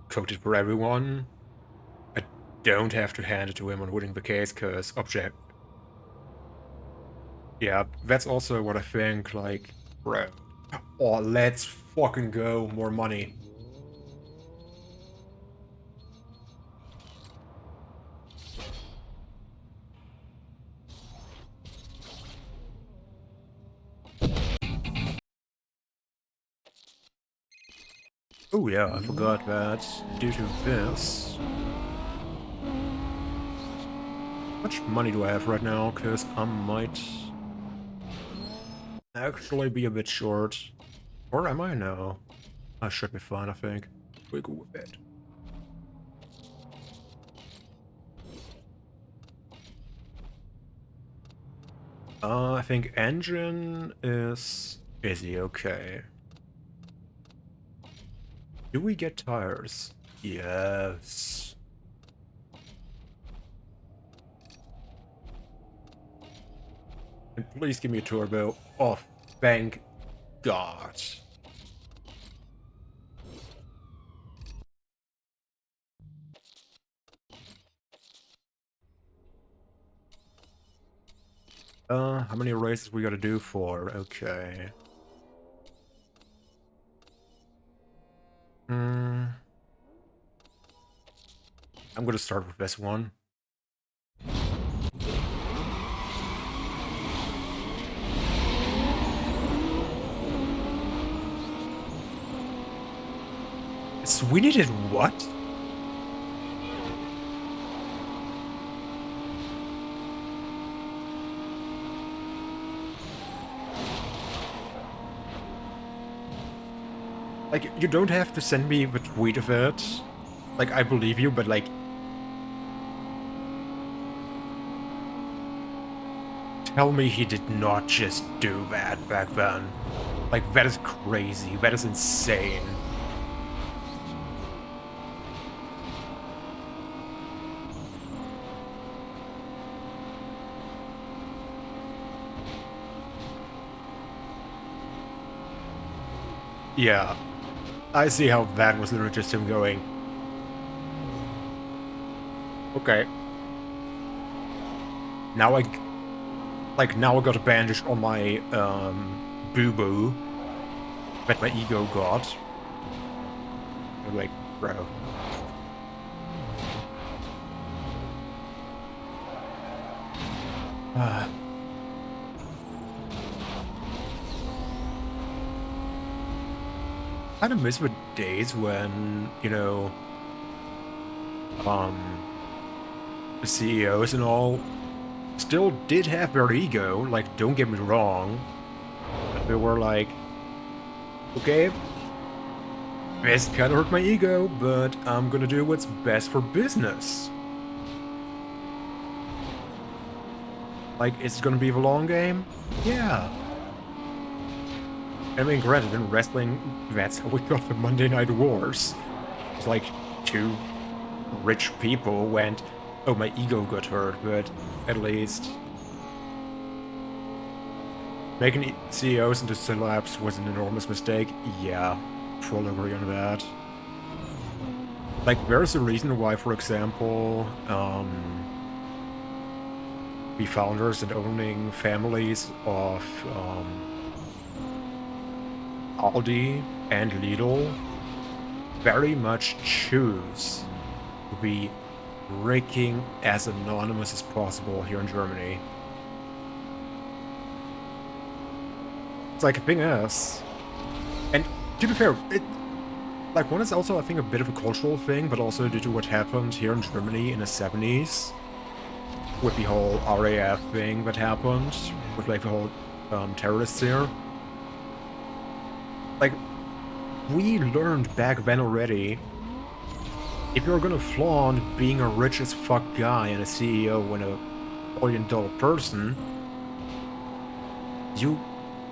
cooked it for everyone. I don't have to hand it to him on winning the case, because object... yeah, that's also what I think, like, bro. Oh, let's fucking go, more money. Oh yeah, I forgot that due to this... how much money do I have right now? Because I might actually be a bit short. Or am I? No. I should be fine, I think. We go with it. I think engine is busy, okay. Do we get tires? Yes. And please give me a turbo. Oh, thank God. How many races we gotta do for? Okay. I'm gonna start with this one. Sweeney did what? Like, you don't have to send me the tweet of it. Like, I believe you, but like... tell me he did not just do that back then. Like, that is crazy. That is insane. Yeah, I see how that was literally just him going, okay, now now I got a bandage on my, boo-boo that my ego got. I'm like, bro. Kind of miss the days when, you know, the CEOs and all still did have their ego, like, don't get me wrong, but they were like, okay, this kinda hurt my ego, but I'm gonna do what's best for business. Like, it's gonna be the long game? Yeah. I mean, granted, in wrestling, that's how we got the Monday Night Wars. It's like, two rich people went, oh, my ego got hurt, but at least making CEOs into celebs was an enormous mistake. Yeah, full agree on that. Like, there's a reason why, for example, the founders and owning families of Aldi and Lidl very much choose to be freaking as anonymous as possible here in Germany. It's like, the thing is, and to be fair, one is also, I think, a bit of a cultural thing, but also due to what happened here in Germany in the 70s, with the whole RAF thing that happened, with, like, the whole terrorists here. Like, we learned back then already, if you're gonna flaunt being a rich as fuck guy and a CEO and a billion-dollar person,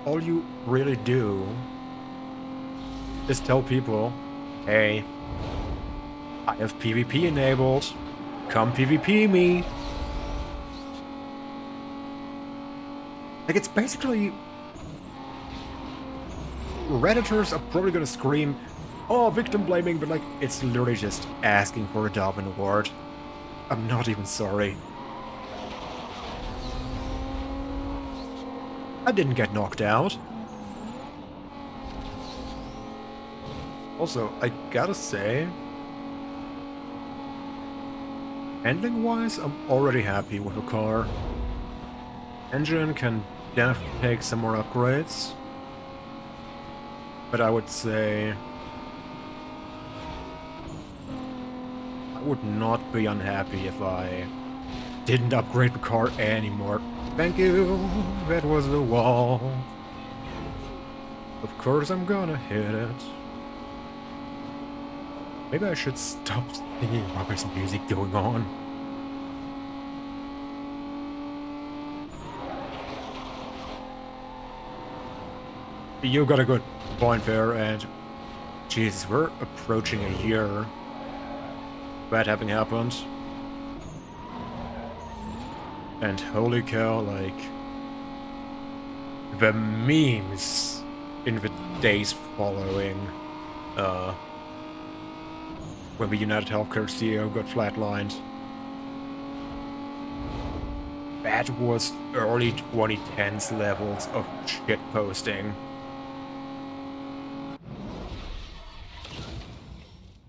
all you really do is tell people, hey, I have PvP enabled, come PvP me. Like, it's basically... Redditors are probably gonna scream, oh, victim blaming, but like, it's literally just asking for a Darwin Award. I'm not even sorry. I didn't get knocked out. Also, I gotta say, handling-wise, I'm already happy with the car. Engine can definitely take some more upgrades. But I would say I would not be unhappy if I didn't upgrade the car anymore. Thank you, that was the wall. Of course I'm gonna hit it. Maybe I should stop thinking about this music going on. You got a good point there, and Jesus, we're approaching a year that having happened. And holy cow, like, the memes in the days following, when the United Healthcare CEO got flatlined. That was early 2010s levels of shitposting.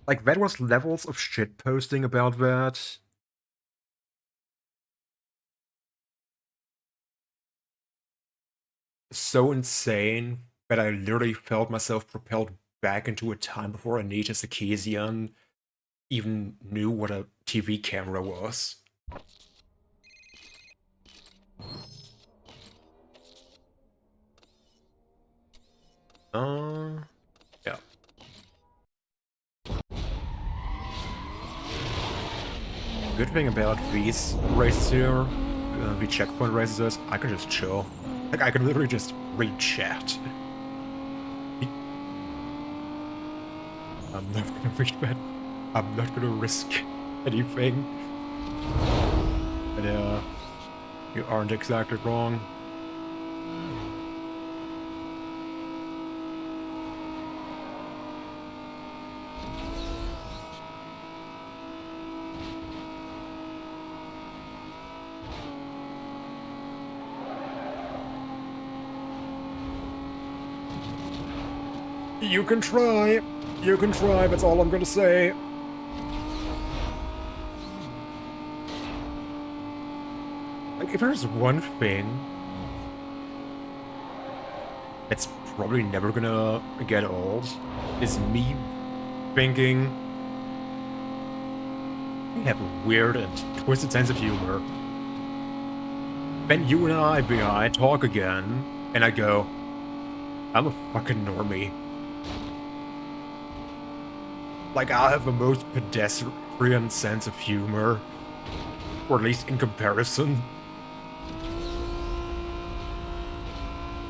Like, that was levels of shitposting about that. So insane that I literally felt myself propelled back into a time before Anita Sarkeesian even knew what a TV camera was. Yeah. Good thing about these races here, the checkpoint races, is I can just chill. Like, I can literally just read chat. I'm not gonna read that. I'm not gonna risk anything. And you aren't exactly wrong. You can try. You can try, that's all I'm gonna say. Like, if there's one thing that's probably never gonna get old, is me thinking I have a weird and twisted sense of humor. Then you and I talk again, and I go, I'm a fucking normie. Like, I have the most pedestrian sense of humor. Or at least in comparison.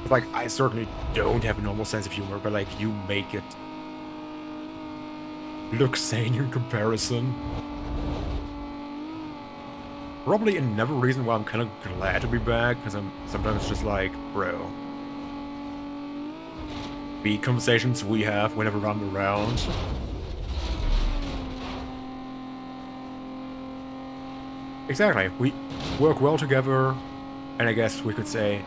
Like, I certainly don't have a normal sense of humor, but like, you make it look sane in comparison. Probably another reason why I'm kind of glad to be back, because I'm sometimes just like, bro. The conversations we have whenever I'm around. Exactly, we work well together, and I guess we could say,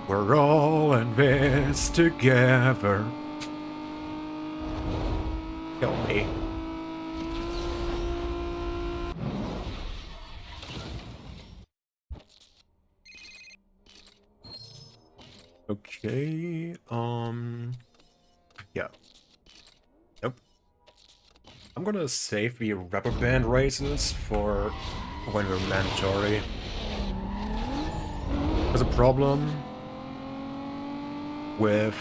we're all in this together. Kill me. Okay, yeah. Nope. I'm gonna save the rubber band races for when they're mandatory. There's a problem with,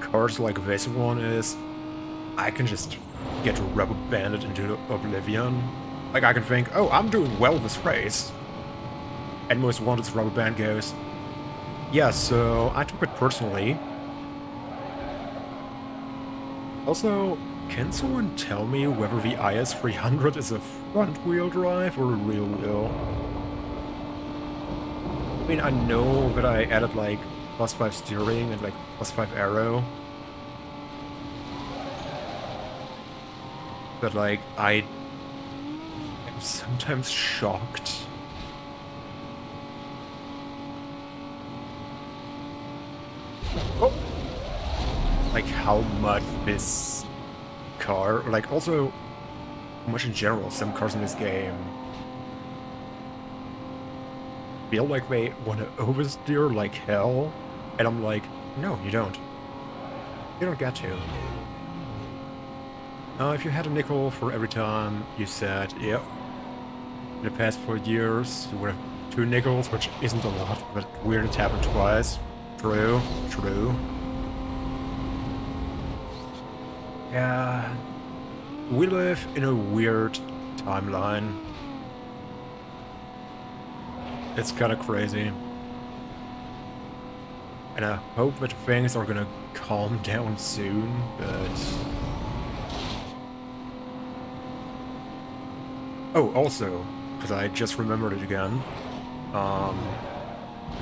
cars like this one is, I can just get rubber banded into oblivion. Like, I can think, oh, I'm doing well this race. And most wanted's rubber band goes, yeah, so I took it personally. Also, can someone tell me whether the IS-300 is a front-wheel drive or a rear wheel? I mean, I know that I added, like, +5 steering and, like, +5 aero. But, like, I am sometimes shocked. Oh! Like, how much this car, like, also, how much in general, some cars in this game feel like they want to oversteer like hell, and I'm like, no, you don't. You don't get to. If you had a nickel for every time you said, yep, in the past 4 years, you would have 2 nickels, which isn't a lot, but weird it's happened twice. True, true. Yeah, we live in a weird timeline. It's kind of crazy. And I hope that things are gonna calm down soon, but... Oh, also, because I just remembered it again,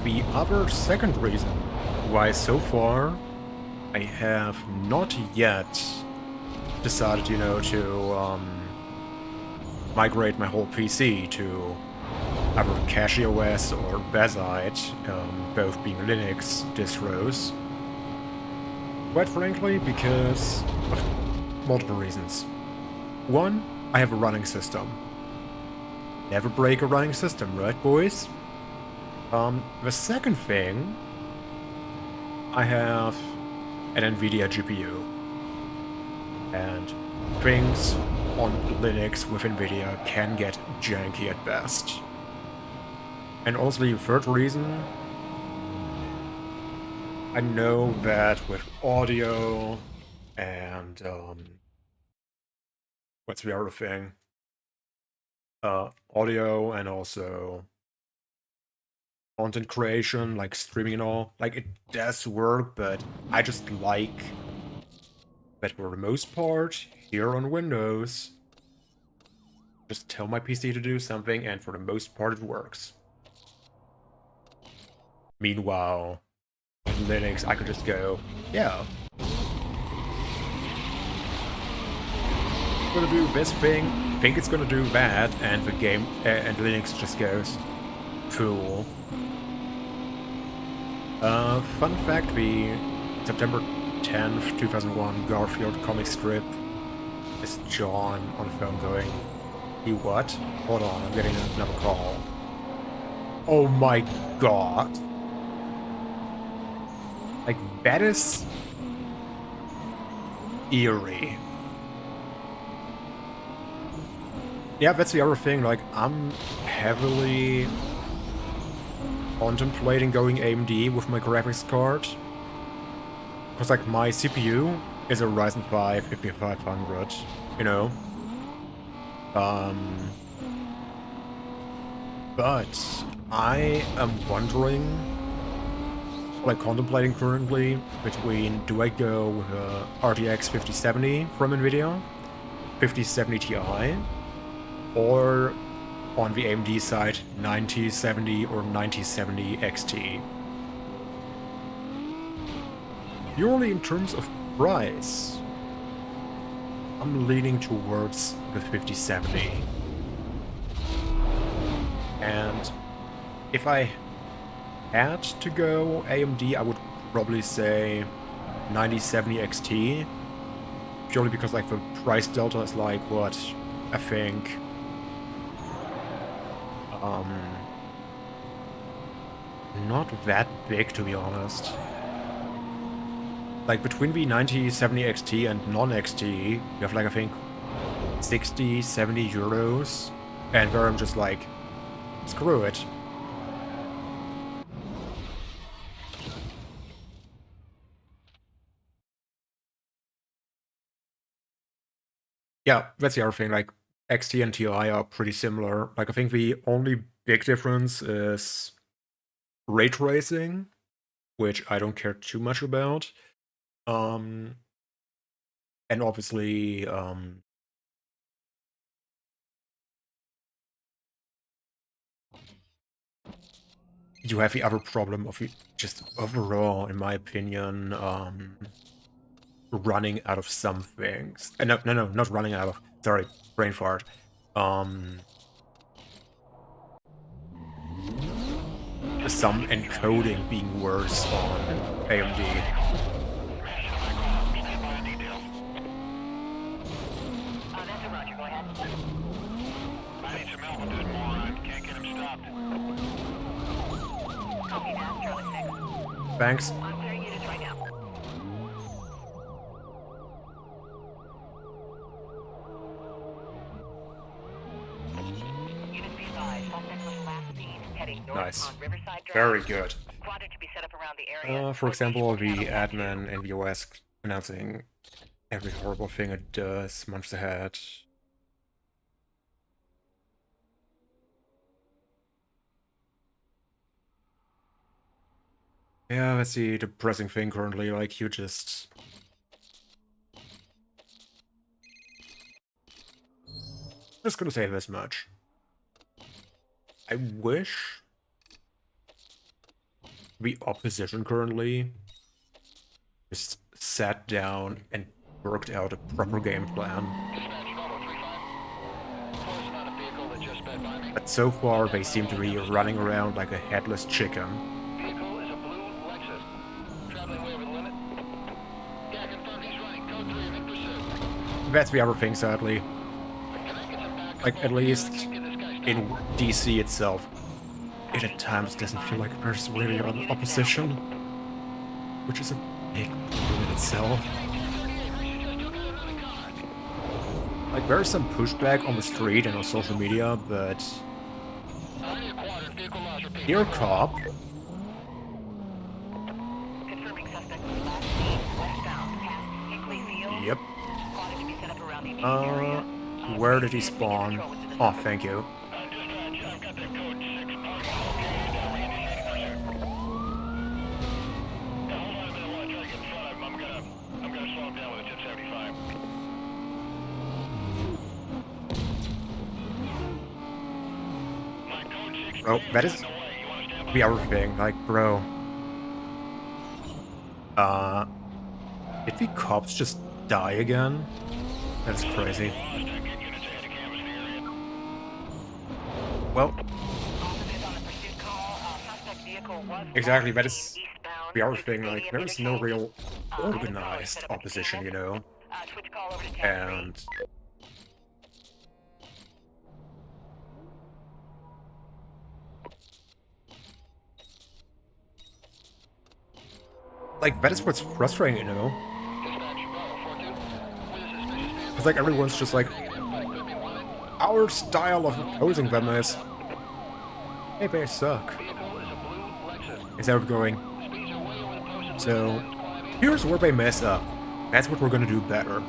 the other second reason why so far I have not yet decided, you know, to migrate my whole PC to either CachyOS or Bazite, both being Linux distros. Quite frankly, because of multiple reasons. One, I have a running system. Never break a running system, right, boys? The second thing, I have an NVIDIA GPU. And things on Linux with NVIDIA can get janky at best. And also the third reason, I know that with audio and, what's the other thing? Audio and also content creation, like streaming and all, like it does work, but I just like that for the most part, here on Windows, just tell my PC to do something and for the most part it works. Meanwhile, in Linux, I could just go, yeah, I'm gonna do this thing, think it's gonna do that, and the game, and Linux just goes, cool. Fun fact, the September 10th, 2001 Garfield comic strip is John on the phone going, "You what? Hold on, I'm getting another call." Oh my god. Like, that is eerie. Yeah, that's the other thing, like, I'm heavily contemplating going AMD with my graphics card. Because, like, my CPU is a Ryzen 5 5500, you know? But I am wondering, like, contemplating currently between, do I go with a RTX 5070 from NVIDIA, 5070 Ti, or on the AMD side, 9070 or 9070 XT. Purely in terms of price, I'm leaning towards the 5070. And if I had to go AMD, I would probably say 9070 XT. Purely because, like, the price delta is like, what, I think, not that big, to be honest. Like, between the 9070 XT and non-XT, you have, like, I think 60, 70 euros, and where I'm just like, screw it. Yeah, that's the other thing, like, XT and TI are pretty similar. Like, I think the only big difference is ray tracing, which I don't care too much about. And obviously, you have the other problem of just overall, in my opinion, running out of some things. No, not running out of. Sorry, brain fart. Some encoding being worse on AMD. That's a Roger, go ahead. I need some help with this moron. Can't get him stopped. Copy that, Charlie 6. Thanks. I'm clearing units right now. Units be advised, suspect was last seen heading north Nice. on Riverside Drive. Very good. Quadrant to be set up around the area. For example, the Location admin in the OS announcing every horrible thing it does months ahead. Yeah, that's the depressing thing currently, like, you just... Just gonna say this much. I wish the opposition currently just sat down and worked out a proper game plan. But so far, they seem to be running around like a headless chicken. Vehicle is a blue Lexus. Traveling way over the limit. Yeah, confirm he's running. Code 3 and in pursuit. That's the other thing, sadly. Can I get some backup? Like, at least Get this guy stopped. in DC itself, it at times doesn't feel like there's really an opposition, which is a big problem in itself. Like, there's some pushback on the street and on social media, but dear cop, Confirming suspect was last seen westbound past Hinkley Field. yep. Quadrant to be set up around the immediate area. Where did he spawn? Oh, thank you. Dispatch, I've got that code 6 party located. Reinitiating pursuit. Now, hold on a minute while I try to get in front of him. I'm gonna slow him down with a 1075. My code 6 Oh, that is on the way. You wanna stand by? the other thing. Like, bro. Did the cops just die again? That's crazy. Well, Officers on the pursuit call. Suspect vehicle was exactly, that last is seen eastbound be everything, like, there's no real organized opposition, you know? Switch call over to tab And like, that is what's frustrating, you know? It's like everyone's just like, our style of opposing them is, hey, they suck. Instead of going, so, here's where they mess up. That's what we're gonna do better.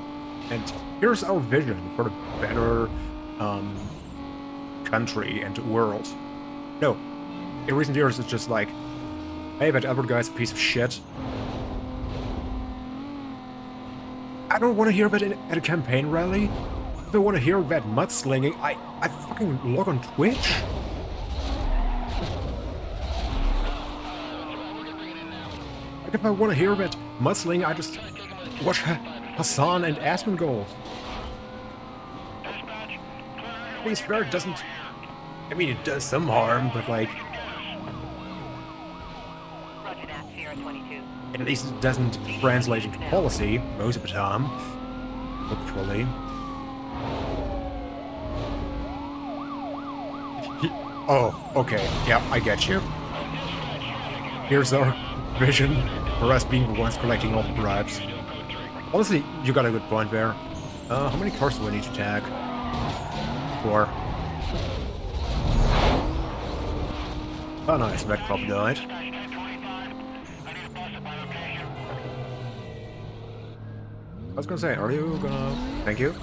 And here's our vision for the better, country and world. No. In recent years, it's just like, hey, that other guy's a piece of shit. I don't want to hear that at a campaign rally. If I want to hear that mudslinging, I fucking log on Twitch. Like, if I want to hear that mudslinging, I just watch Hassan and Asmongold. At least there doesn't... I mean, it does some harm, but like... Roger that, Sierra 22. At least it doesn't translate into policy most of the time. Hopefully. Oh, okay. Yeah, I get you. Here's our vision for us being the ones collecting all the bribes. Honestly, you got a good point there. How many cars do I need to tag? 4. Oh, nice. That cop died. I was gonna say, are you gonna... Thank you.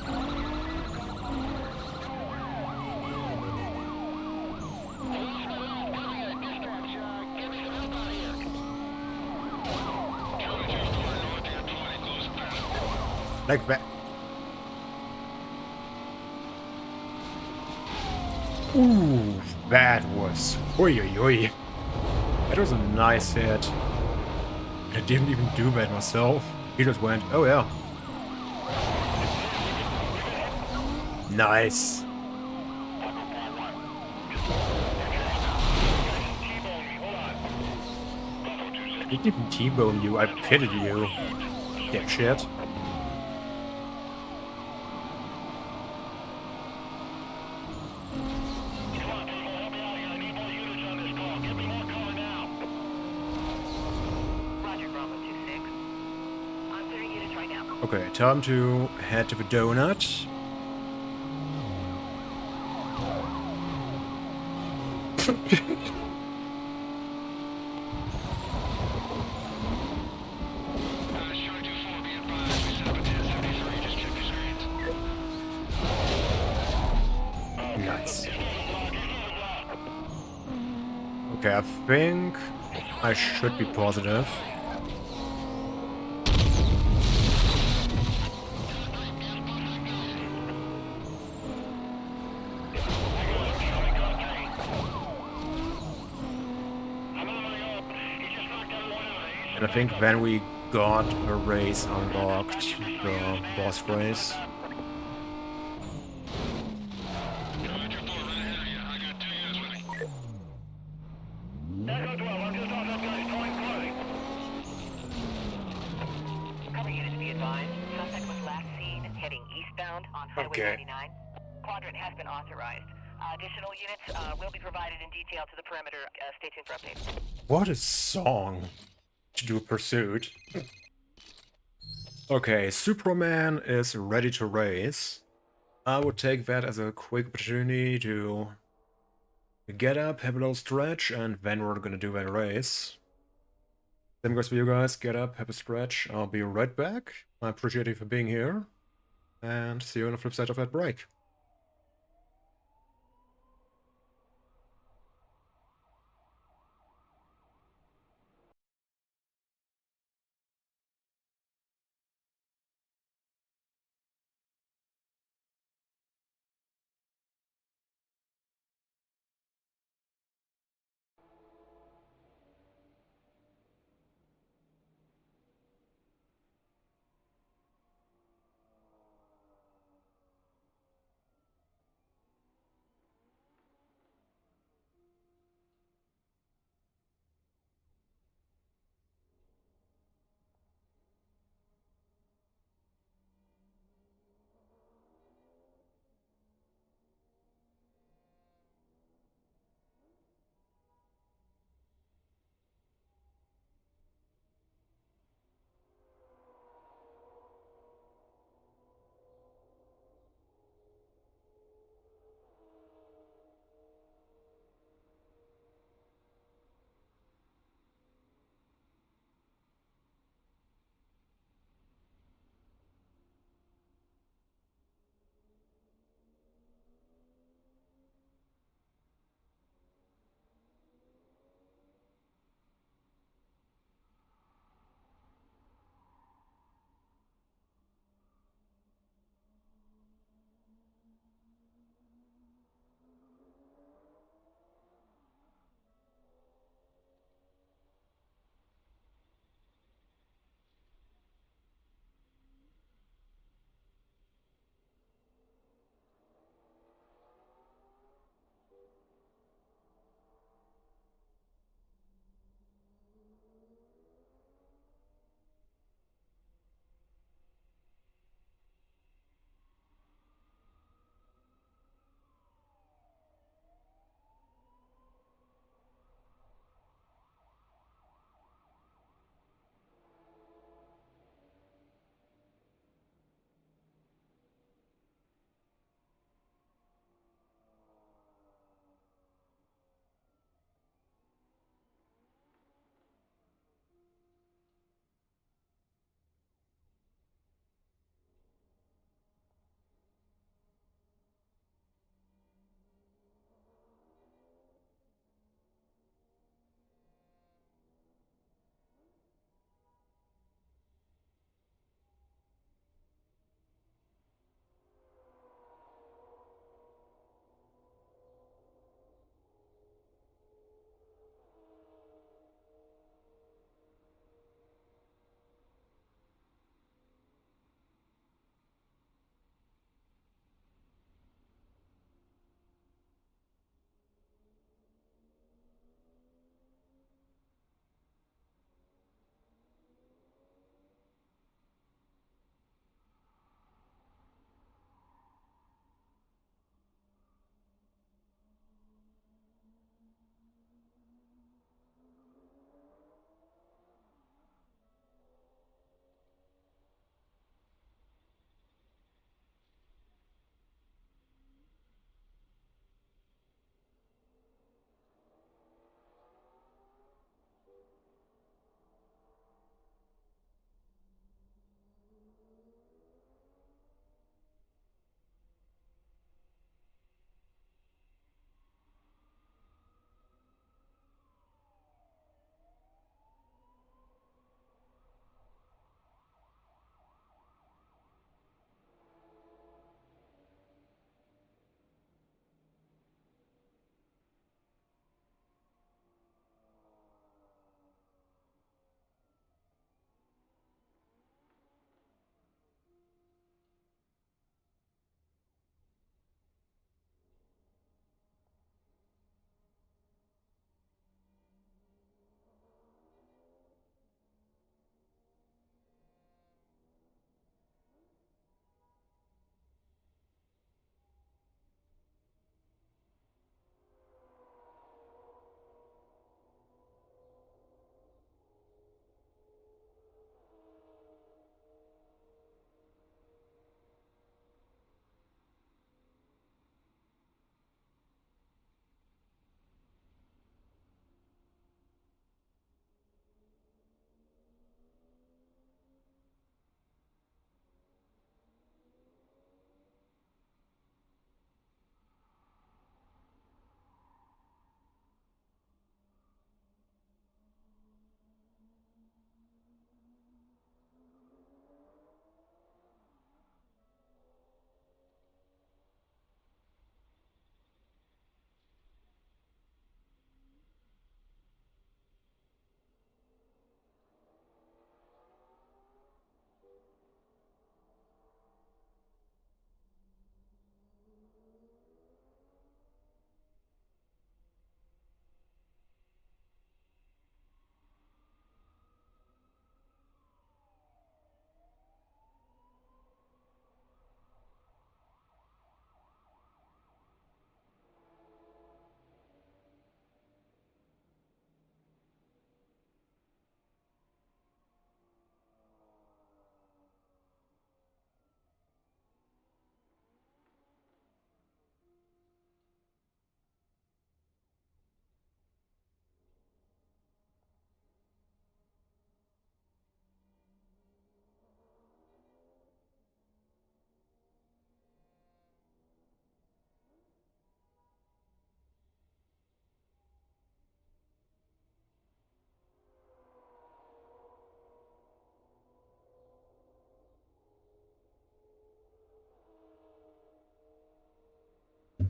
Like that. Ooh, that was... Oi, oi, oi. That was a nice hit. I didn't even do that myself. He just went, oh yeah. Nice. I didn't even T-bone you, I pitted you. Dipshit. Okay, time to head to the donut. Nice. Okay, I think I should be positive. And I think then we got the race unlocked, the boss race. Okay. Quadrant has been authorized. Additional units will be provided in detail to the perimeter. Stay tuned for updates. What a song to do a pursuit. Okay, Superman is ready to race. I would take that as a quick opportunity to get up, have a little stretch, and then we're gonna do that race. Same goes for you guys. Get up, have a stretch. I'll be right back. I appreciate you for being here. And see you on the flip side of that break.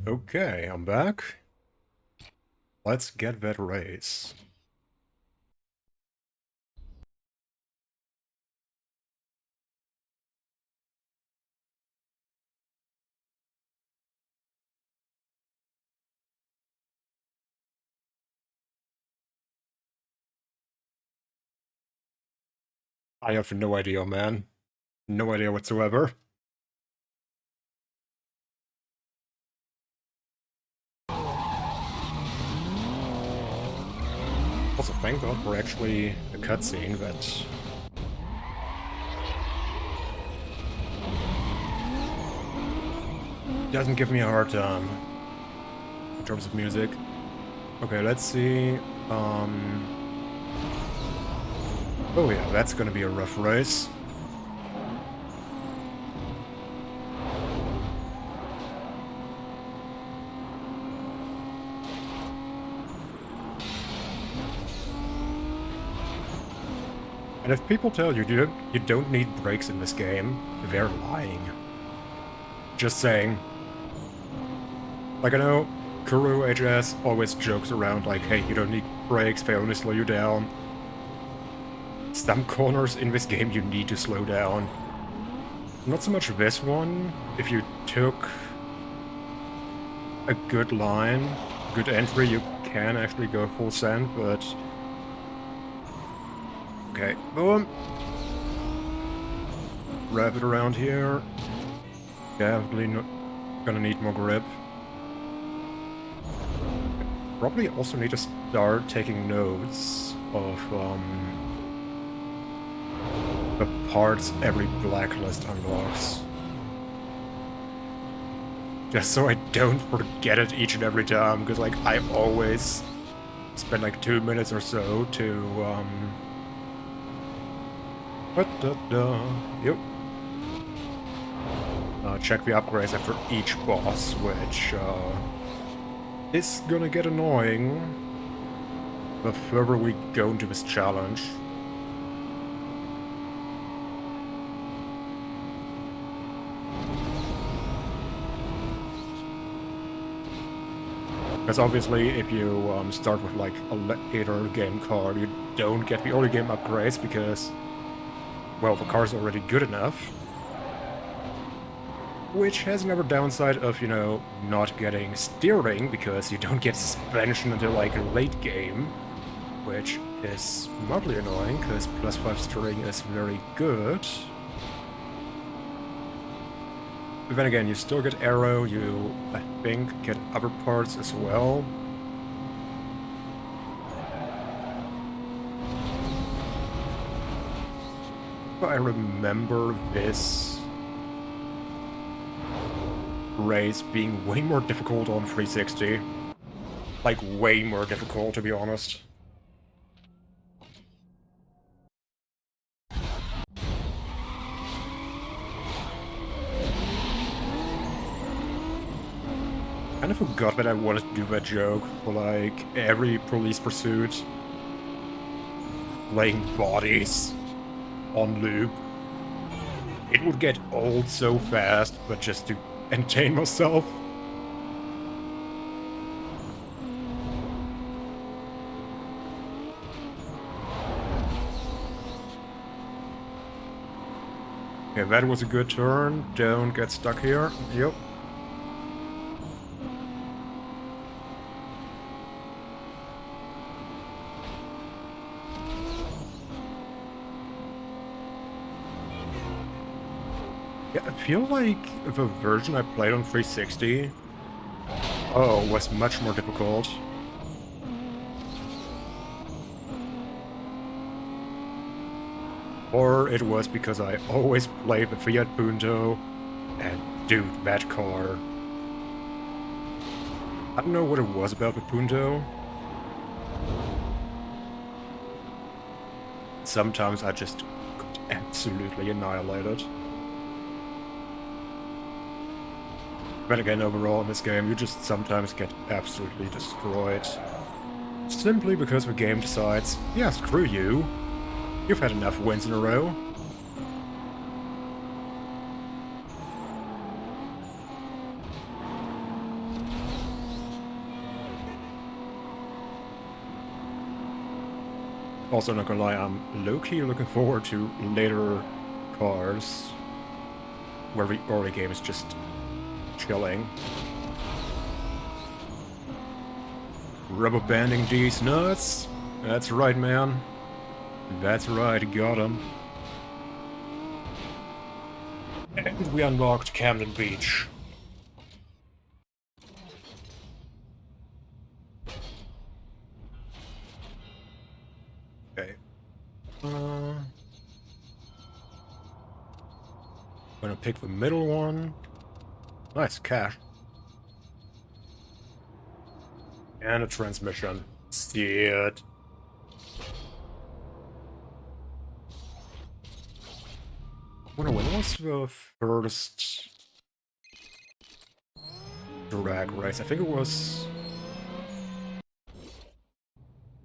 Okay, I'm back. Let's get that race. I have no idea, man. No idea whatsoever. Also, thank God for actually a cutscene that doesn't give me a hard time in terms of music. Okay, let's see. Oh yeah, that's gonna be a rough race. And if people tell you you don't need brakes in this game, they're lying. Just saying. Like, I know Kuru HS always jokes around like, hey, you don't need brakes, they only slow you down. Some corners in this game you need to slow down. Not so much this one. If you took a good line, good entry, you can actually go full send, but... Okay, boom! Wrap it around here. Definitely not gonna need more grip. Probably also need to start taking notes of the parts every blacklist unlocks. Just so I don't forget it each and every time, because like I always spend like 2 minutes or so to yep. Check the upgrades after each boss, which is gonna get annoying the further we go into this challenge. Because obviously, if you start with like a later game car, you don't get the early game upgrades because, well, the car's already good enough. Which has another downside of, you know, not getting steering, because you don't get suspension until like late game, which is mildly annoying, because +5 steering is very good. But then again, you still get aero, you, I think, get other parts as well. But I remember this race being way more difficult on 360. Like, way more difficult, to be honest. I kind of forgot that I wanted to do that joke for, like, every police pursuit. Laying bodies on loop. It would get old so fast, but just to entertain myself. Okay, that was a good turn. Don't get stuck here. Yep. Yeah, I feel like the version I played on 360 was much more difficult. Or it was because I always played the Fiat Punto, and dude, that car. I don't know what it was about the Punto. Sometimes I just got absolutely annihilated. But again, overall in this game, you just sometimes get absolutely destroyed. Simply because the game decides, yeah, screw you. You've had enough wins in a row. Also, not gonna lie, I'm low-key looking forward to later cars where the early game is just chilling. Rubber banding these nuts. That's right, man. That's right, got him. And we unlocked Camden Beach. Okay. Gonna pick the middle one. Nice cash. And a transmission. See it. When was the first drag race? I think it was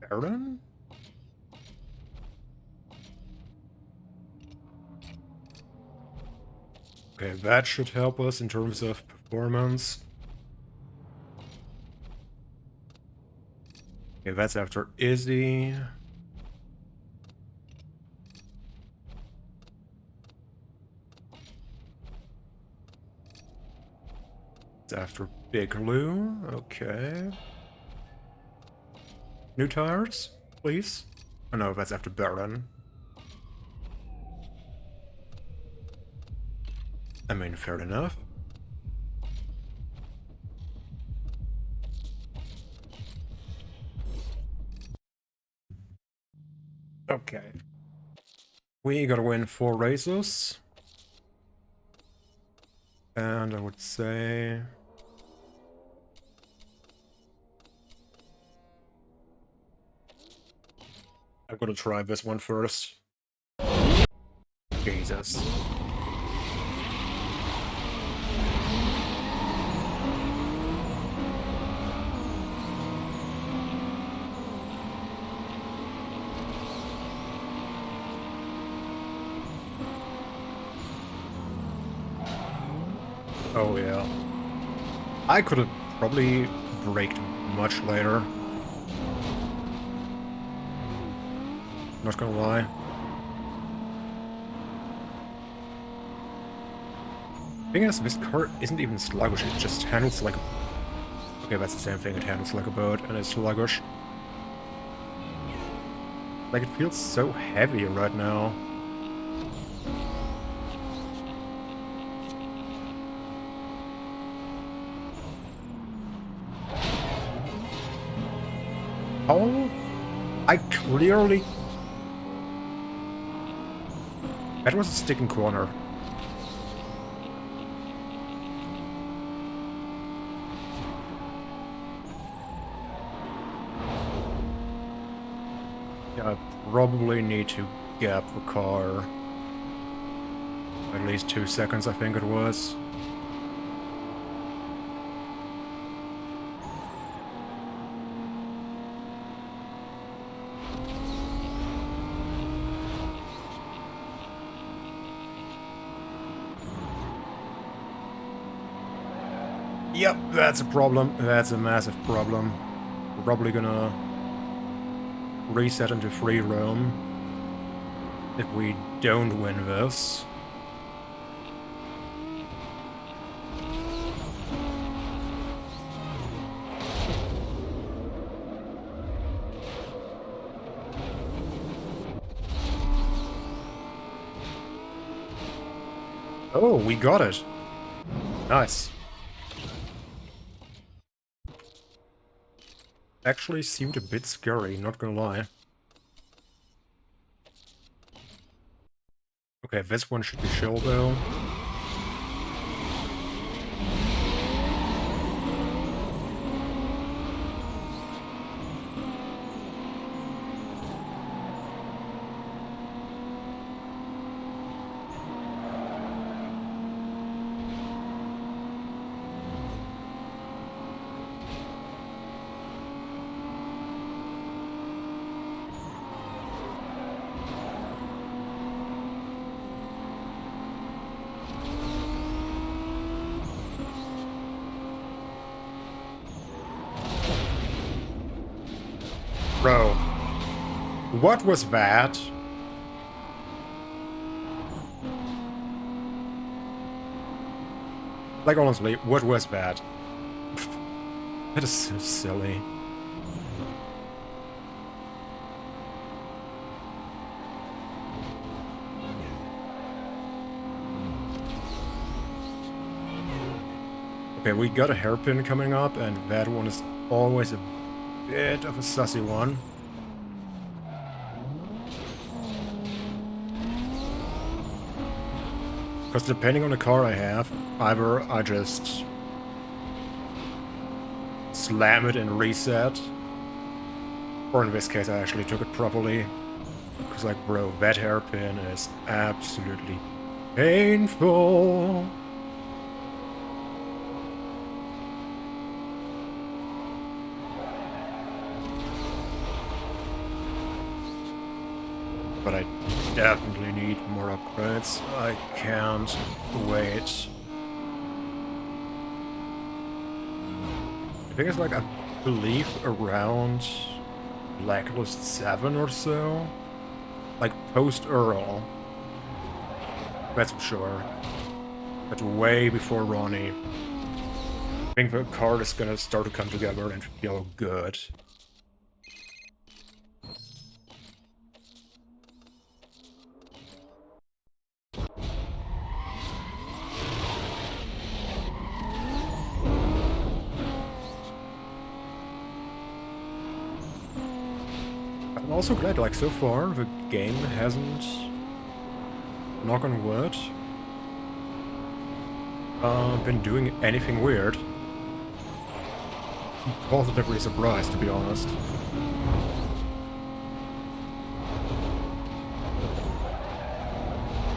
Baron? Okay, that should help us in terms of performance. Okay, that's after Izzy. It's after Big Lou. Okay. New tires, please. Oh no, that's after Baron. I mean, fair enough. Okay. We gotta win 4 races. And I would say... I'm gonna try this one first. Jesus. Oh yeah. I could have probably braked much later. Not gonna lie. Thing is, this car isn't even sluggish, it just handles like a... Okay, that's the same thing, it handles like a boat, and it's sluggish. Like, it feels so heavy right now. Oh, I clearly... That was a sticking corner. Yeah, I probably need to gap the car. At least 2 seconds, I think it was. Yep, that's a problem. That's a massive problem. We're probably gonna reset into free roam if we don't win this. Oh, we got it. Nice. Actually seemed a bit scary, not gonna lie. Okay, this one should be chill though. Bro. What was that? Like, honestly, what was that? That is so silly. Okay, we got a hairpin coming up, and that one is always a bit of a sussy one. Because depending on the car I have, either I just slam it and reset, or in this case I actually took it properly. Because, like, bro, that hairpin is absolutely painful. But I definitely need more upgrades. I can't wait. I think it's like, I believe around Blacklist 7 or so. Like, post-Earl. That's for sure. But way before Ronnie. I think the card is gonna start to come together and feel good. I'm also glad, like, so far, the game hasn't, knock on wood, been doing anything weird. I'm positively surprised, to be honest.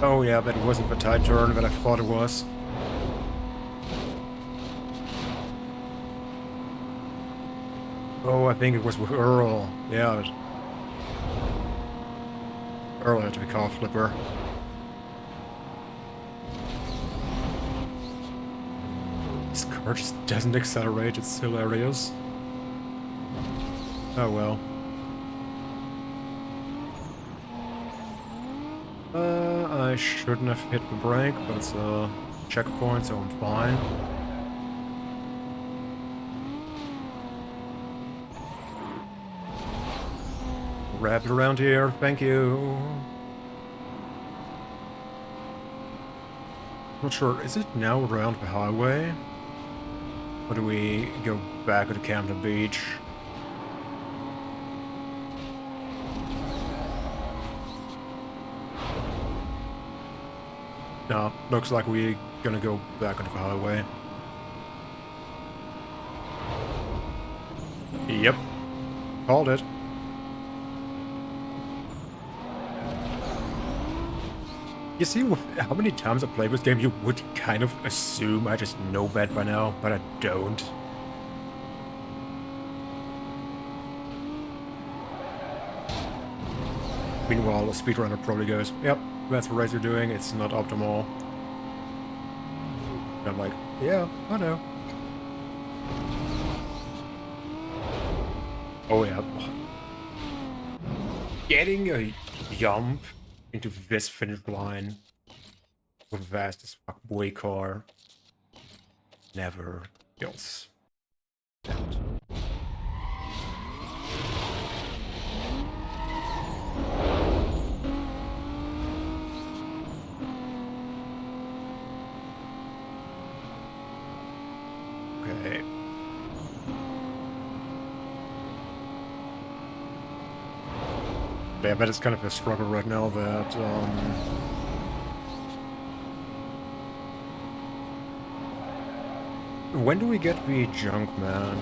Oh yeah, that wasn't the tight turn that I thought it was. Oh, I think it was with Earl. Yeah, Earl had to be car flipper. This car just doesn't accelerate, it's hilarious. Oh well. I shouldn't have hit the brake, but it's a checkpoint, so I'm fine. Wrap it around here, thank you. Not sure, is it now around the highway? Or do we go back to Camden Beach? No, looks like we're gonna go back on the highway. Yep. Called it. You see, with how many times I play this game, you would kind of assume I just know that by now, but I don't. Meanwhile, a speedrunner probably goes, yep, that's what race you're doing, it's not optimal. And I'm like, yeah, I know. Oh yeah. Getting a jump into this finish line with a fast as fuck boy car never feels that. Okay. Yeah, but it's kind of a struggle right now that, when do we get the Junkman?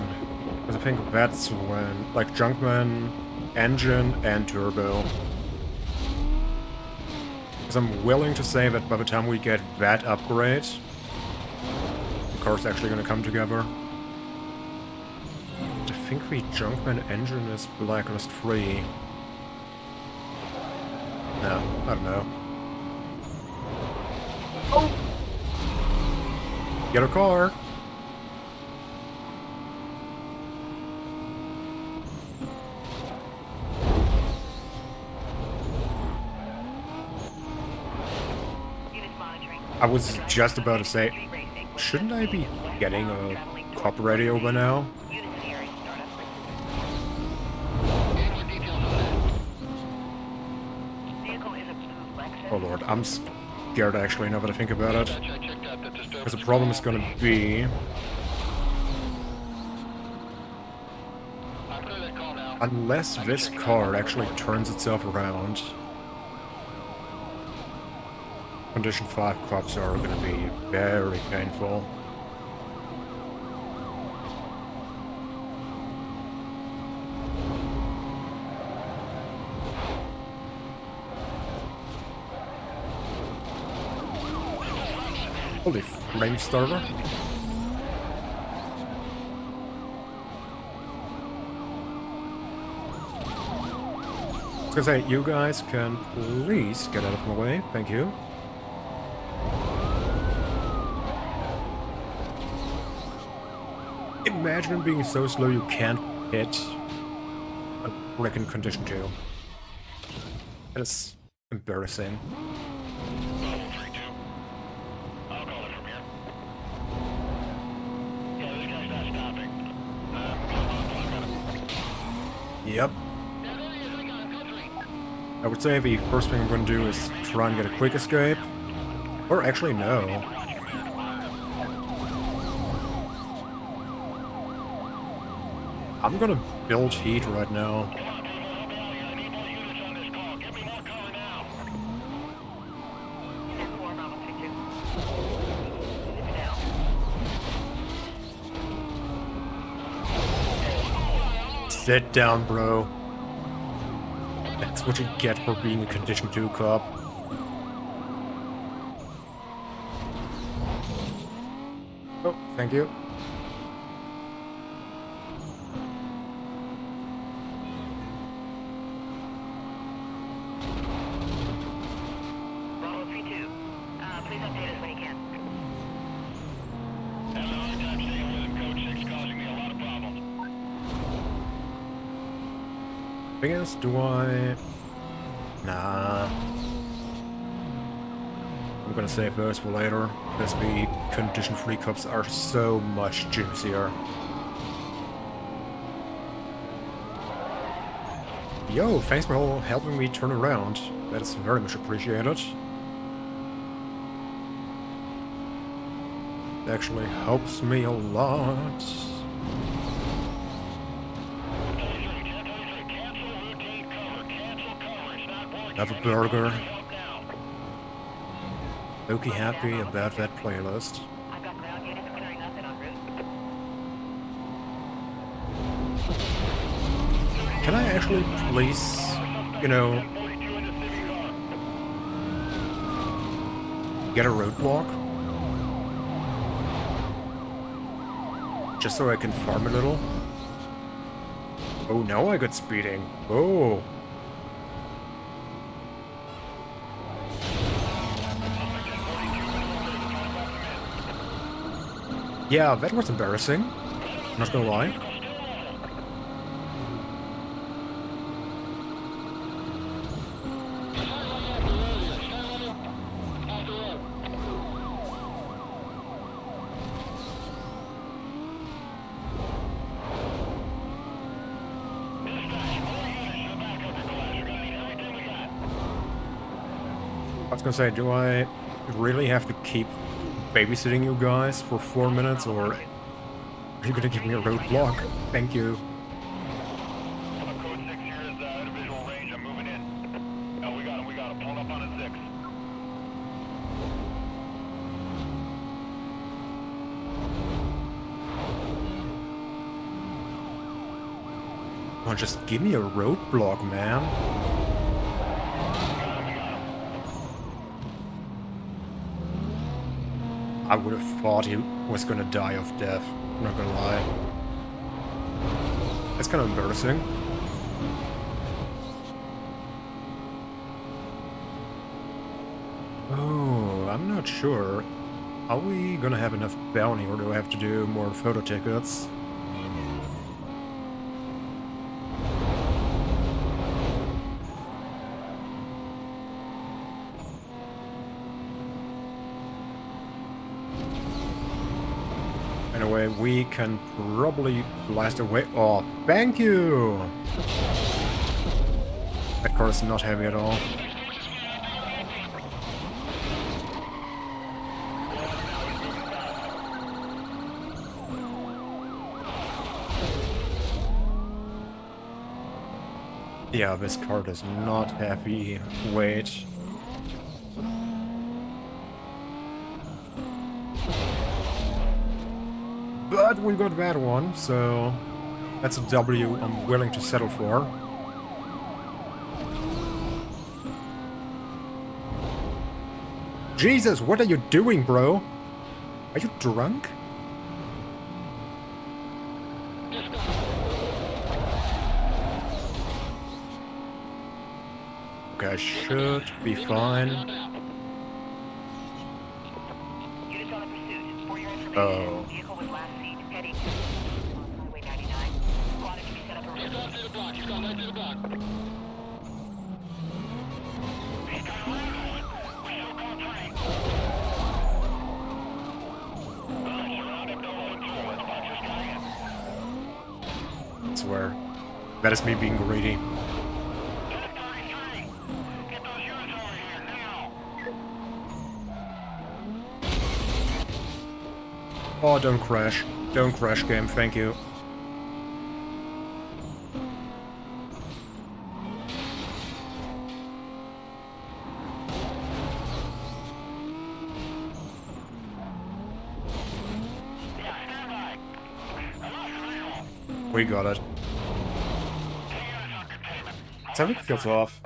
Because I think that's when, like, Junkman, engine, and turbo. Because I'm willing to say that by the time we get that upgrade, the car's actually going to come together. I think the Junkman engine is Blacklist 3. No, I don't know. Oh! Get a car! I was just about to say, shouldn't I be getting a cop radio by now? Any more details on that? Vehicle is a blue Lexus. Oh lord, I'm scared actually now that I think about it. Dispatch, I checked out the disturbance. Because the problem is gonna be, I'm clear that call now. unless this car actually turns itself around, Condition 5 cops are gonna be very painful. Holy flame starter. I was gonna say, you guys can please get out of my way, thank you. Imagine being so slow you can't hit a brick in condition 2. That is embarrassing. Level 3-2. I'll call it from here. Yeah, this guy's not stopping. Yep. Yeah, there he is. I got him. Code 3. I would say the first thing I'm going to do is try and get a quick escape. Or actually, no. I'm gonna build heat right now. Come on, people. Help me out here. I need more units on this call. Give me more cover now. 10-4, Bravo 32. It's down. Sit down, bro. That's what you get for being a Condition 2 cop. Oh, thank you. Bravo 32. Please update us when you can. Having a hard time staying with him, Code 6, causing me a lot of problems. Thing is, do I... Nah. I'm gonna save those for later, because the Condition 3 cups are so much juicier. Yo, thanks for helping me turn around. That's very much appreciated. It actually helps me a lot. Have a burger. Loki happy about that playlist. I've got ground units clearing up and en route. Can I actually please, you know, get a roadblock? Just so I can farm a little? Oh, now I got speeding. Oh. Yeah, that was embarrassing. Not gonna lie. I was gonna say, do I really have to keep babysitting you guys for 4 minutes, or are you gonna give me a roadblock? Thank you. Code 6 here is out of visual range. I'm moving in. Oh, we got him. Pulling up on a 6. Oh, just give me a roadblock, man. I would have thought he was gonna die of death, not gonna lie. That's kind of embarrassing. Oh, I'm not sure. Are we gonna have enough bounty, or do I have to do more photo tickets? way, we can probably blast away. Oh, thank you! That car is not heavy at all. Yeah, this car does not heavy weight. But we got that one, so that's a W I'm willing to settle for. Jesus, what are you doing, bro? Are you drunk? Okay, I should be fine. Units on the pursuit. For your information, Oh. vehicle was last seen heading on Highway 99. Squad to be set up a He's gone through the block. He's gone right through the block. I swear. That is me being greedy. Get those units over here now. Oh, don't crash. Don't crash, game, thank you. We got it. Something feels off.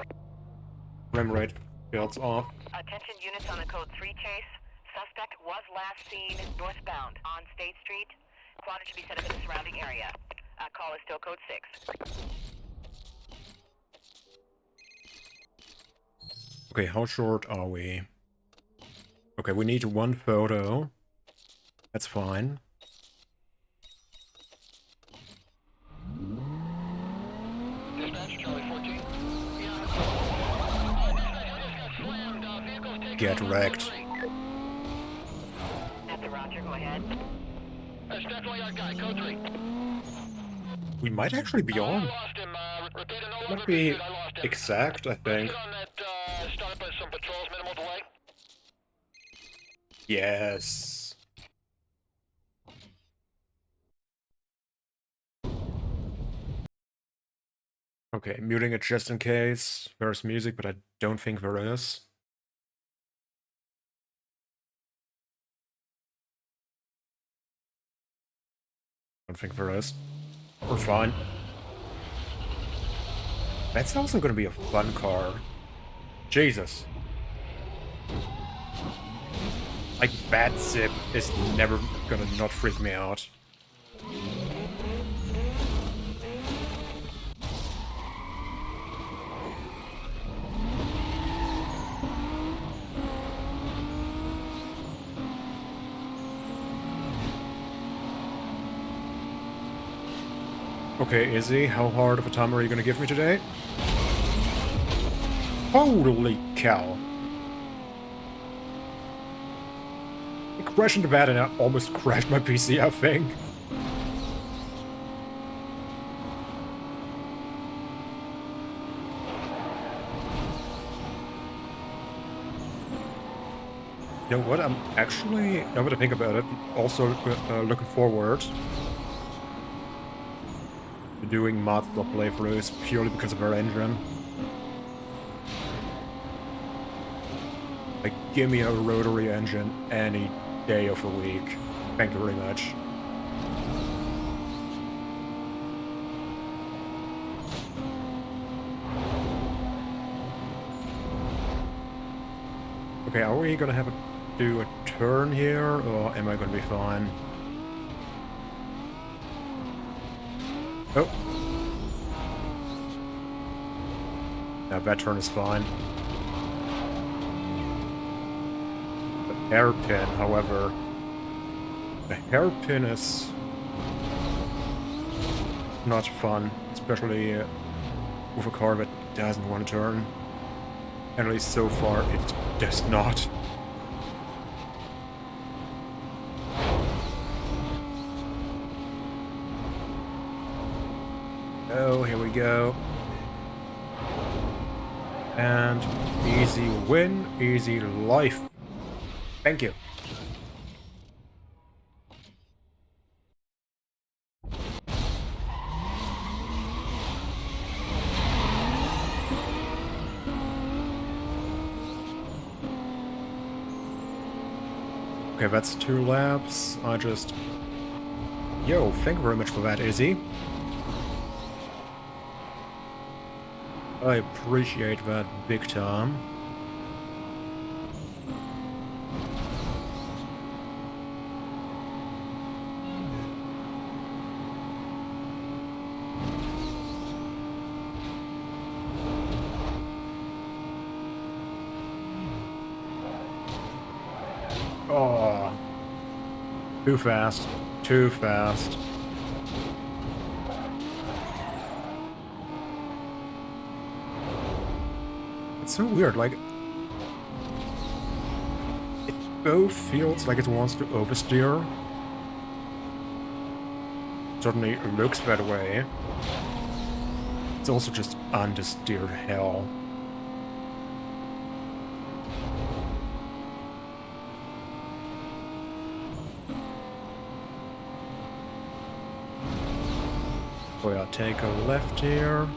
Frame rate feels off. Attention units on the code 3 chase. Suspect was last seen northbound on State Street. Squad should be set up in the surrounding area. Call is still code 6. Okay, how short are we? Okay, we need one photo. That's fine. Dispatch, Charlie 14. Get wrecked. At the Roger, go ahead. That's definitely our guy, code 3. We might actually be I on. lost him. Repeat, no Might longer be pursued. I lost him. exact, I think. Get on that, start up some patrols, minimal delay. Yes. Okay, muting it just in case. There's music, but I don't think there is. Don't think there is. We're fine. That's also gonna be a fun car. Jesus. Like, that zip is never gonna not freak me out. Okay, Izzy, how hard of a time are you gonna give me today? Holy cow. I crashed into that and I almost crashed my PC, I think. You know what, I'm actually, now that I think about it, also looking forward to doing mod playthroughs purely because of our engine. Like, give me a rotary engine any day of the week. Thank you very much. Okay, are we gonna have to do a turn here, or am I gonna be fine? Oh. Now that turn is fine. The hairpin, however... The hairpin is... not fun, especially with a car that doesn't want to turn. At least so far, it does not. go, here we go. And easy win, easy life. Thank you. Okay, that's 2 laps. Yo, thank you very much for that, Izzy. I appreciate that big time. Oh, too fast. Too fast. It's so weird, like... It both feels like it wants to oversteer. Certainly looks that way. It's also just understeered hell. We'll take a left here.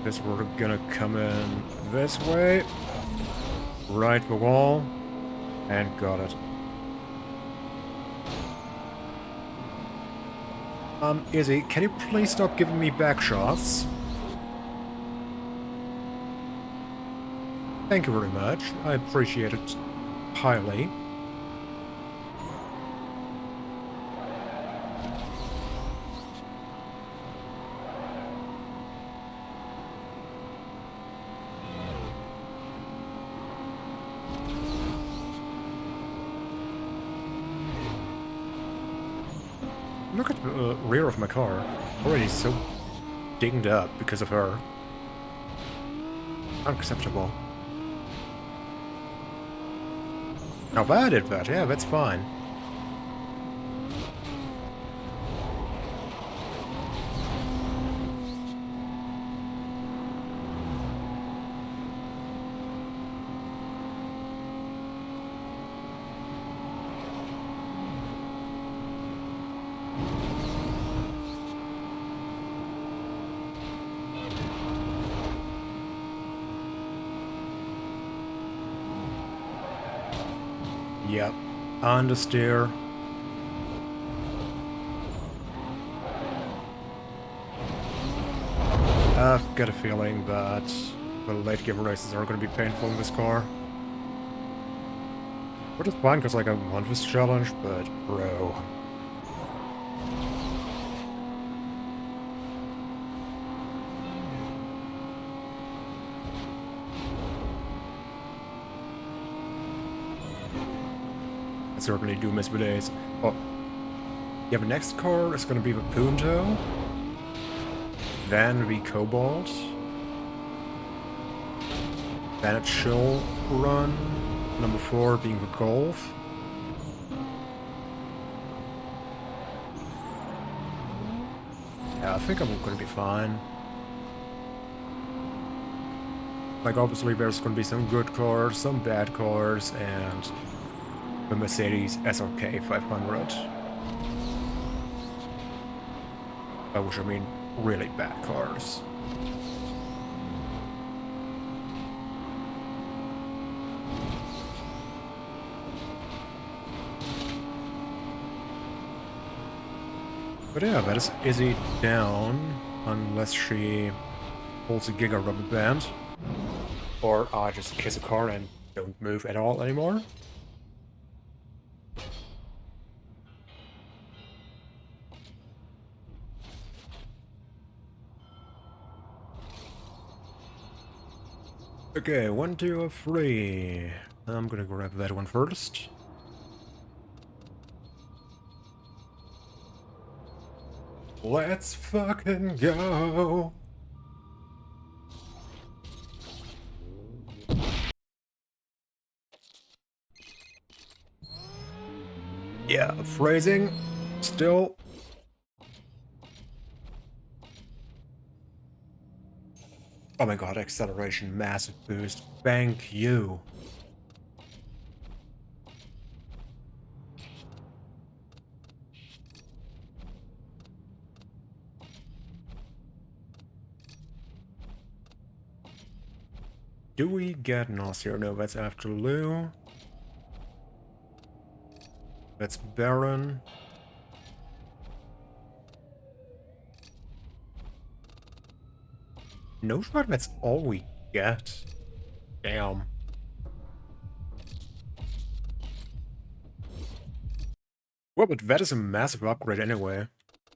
Guess we're gonna come in this way. Right the wall. And got it. Izzy, can you please stop giving me back shots? Thank you very much. I appreciate it highly. Look at the rear of my car. Already so dinged up because of her. Unacceptable. Now if I did that, yeah, that's fine. Yep, understeer. I've got a feeling that the late game races are going to be painful in this car. Which is fine because like I want this challenge, but bro. I certainly do miss the days. Oh, yeah, the next car is going to be the Punto. Then the Cobalt. Then it shall run. Number 4 being the Golf. Yeah, I think I'm going to be fine. Like, obviously there's going to be some good cars, some bad cars, and the Mercedes SRK 500. Which I mean, really bad cars. But yeah, that is Izzy down, unless she pulls a Giga Rubber Band. Or I just kiss a car and don't move at all anymore. Okay, 1, 2, 3. I'm gonna grab that one first. Let's fucking go! Yeah, phrasing. Still. Oh my god, acceleration, massive boost. Thank you. Do we get Nausea? No, that's after Lou. That's Baron. No shot, that's all we get. Damn. Well, but that is a massive upgrade anyway.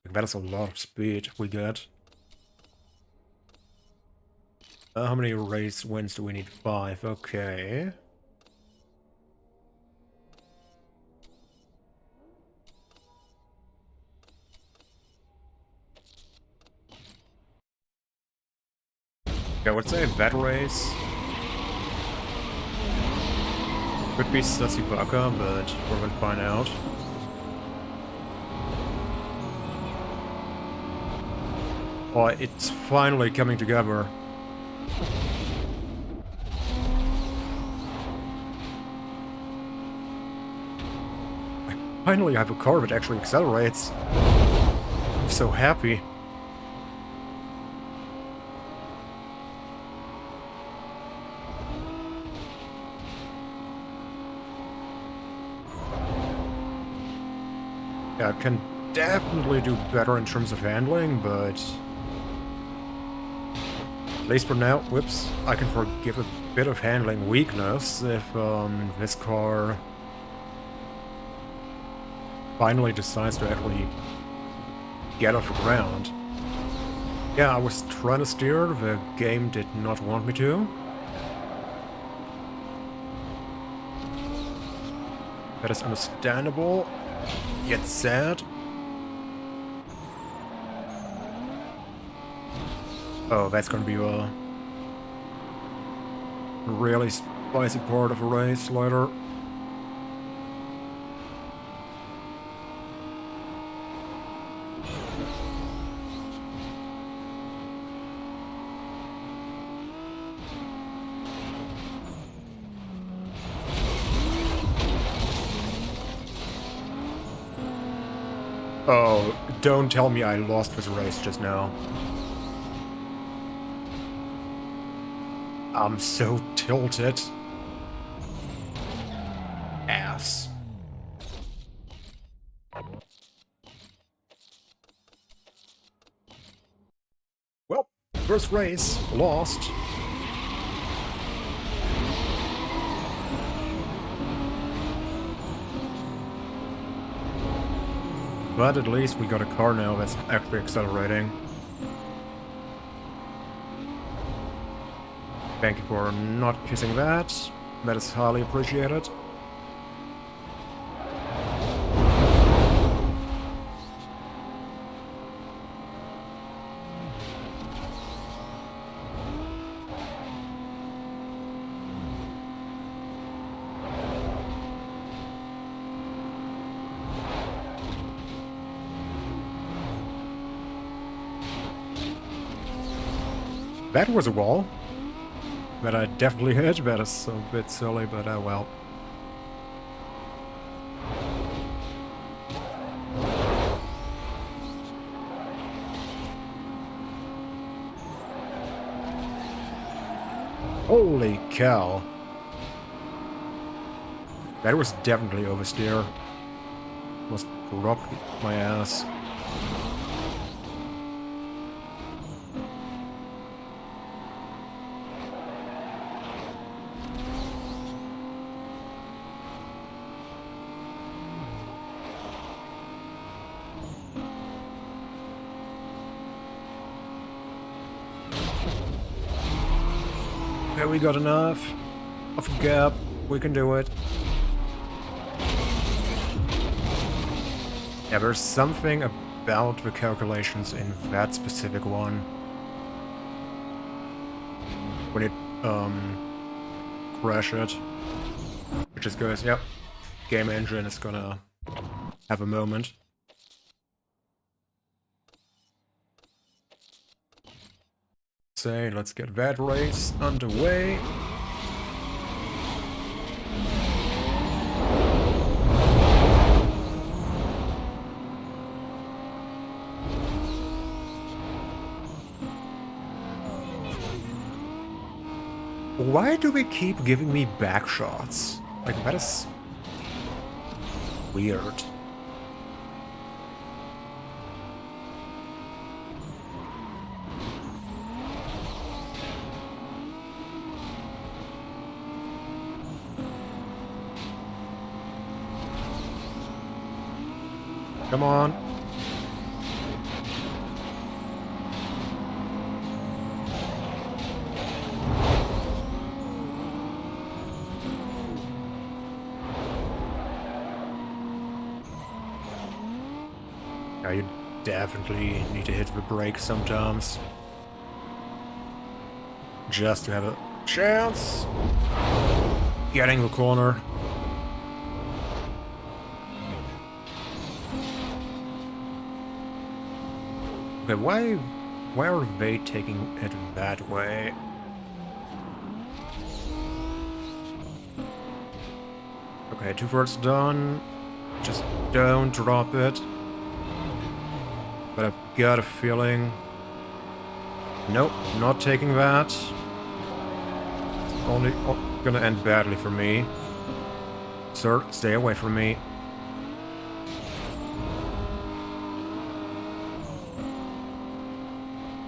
Like, that is a lot of speed we get. How many race wins do we need? 5, okay. Yeah, I would say that race could be Sussy Baka, but we're gonna find out. Oh, it's finally coming together. I finally have a car that actually accelerates. I'm so happy. Yeah, I can definitely do better in terms of handling, but at least for now, whoops, I can forgive a bit of handling weakness if this car finally decides to actually get off the ground. Yeah, I was trying to steer, the game did not want me to. That is understandable, yet sad. Oh, that's gonna be a really spicy part of a race later. Oh, don't tell me I lost this race just now. I'm so tilted. Ass. Well, first race, lost. But at least we got a car now that's actually accelerating. Thank you for not kissing that. That is highly appreciated. That was a wall. That I definitely hit. That is a bit silly, but well. Holy cow. That was definitely oversteer. Must rock my ass. Okay, we got enough of a gap. We can do it. Yeah, there's something about the calculations in that specific one. When it, crash it. Which just goes, yep, game engine is gonna have a moment. say, let's get that race underway. Why do we keep giving me back shots? Like, that is weird. Come on. Yeah, you definitely need to hit the brake sometimes. Just to have a chance. Getting the corner. Okay, why are they taking it that way? Okay, 2/3 done. Just don't drop it. But I've got a feeling... Nope, not taking that. It's only gonna end badly for me. Sir, stay away from me.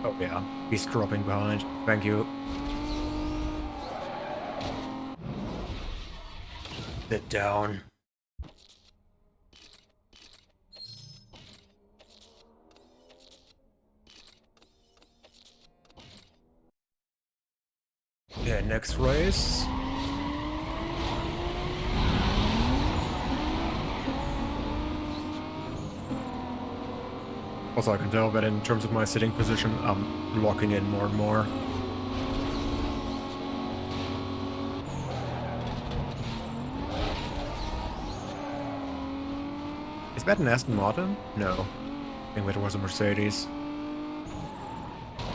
Oh yeah, he's dropping behind. Thank you. Sit down. Yeah, next race. Also, I can tell that in terms of my sitting position, I'm locking in more and more. Is that an Aston Martin? No. I think that was a Mercedes.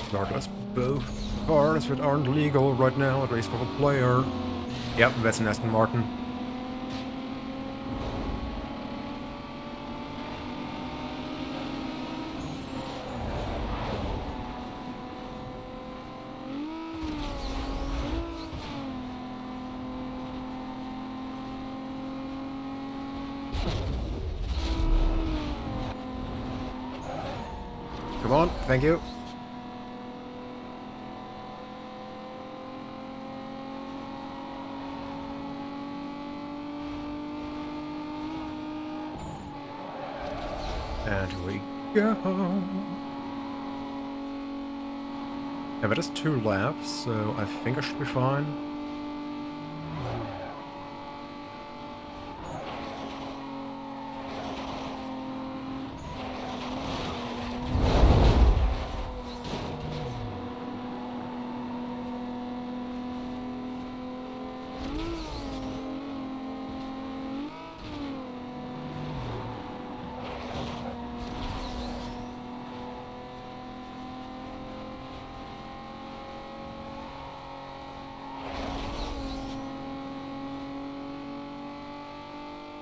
Regardless, both cars that aren't legal right now, at least for the player. Yep, that's an Aston Martin. Come on, thank you. And here we go. Yeah, that is 2 laps, so I think I should be fine.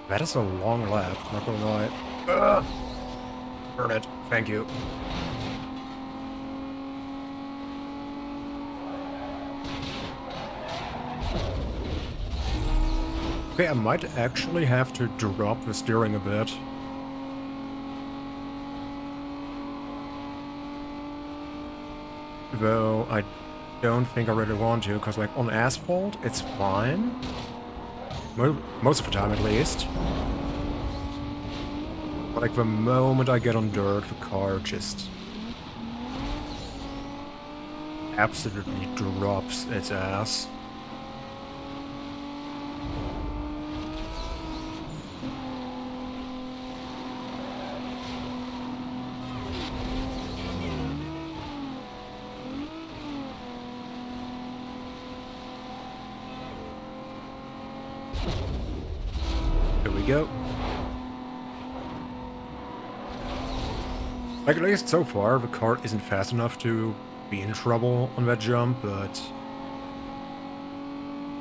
That is a long lap, not gonna lie. Ugh. Burn it, thank you. Okay, I might actually have to drop the steering a bit. Though I don't think I really want to, because like on asphalt, it's fine. Most of the time, at least. But like the moment I get on dirt, the car just absolutely drops its ass. Here we go. Like, at least so far, the car isn't fast enough to be in trouble on that jump, but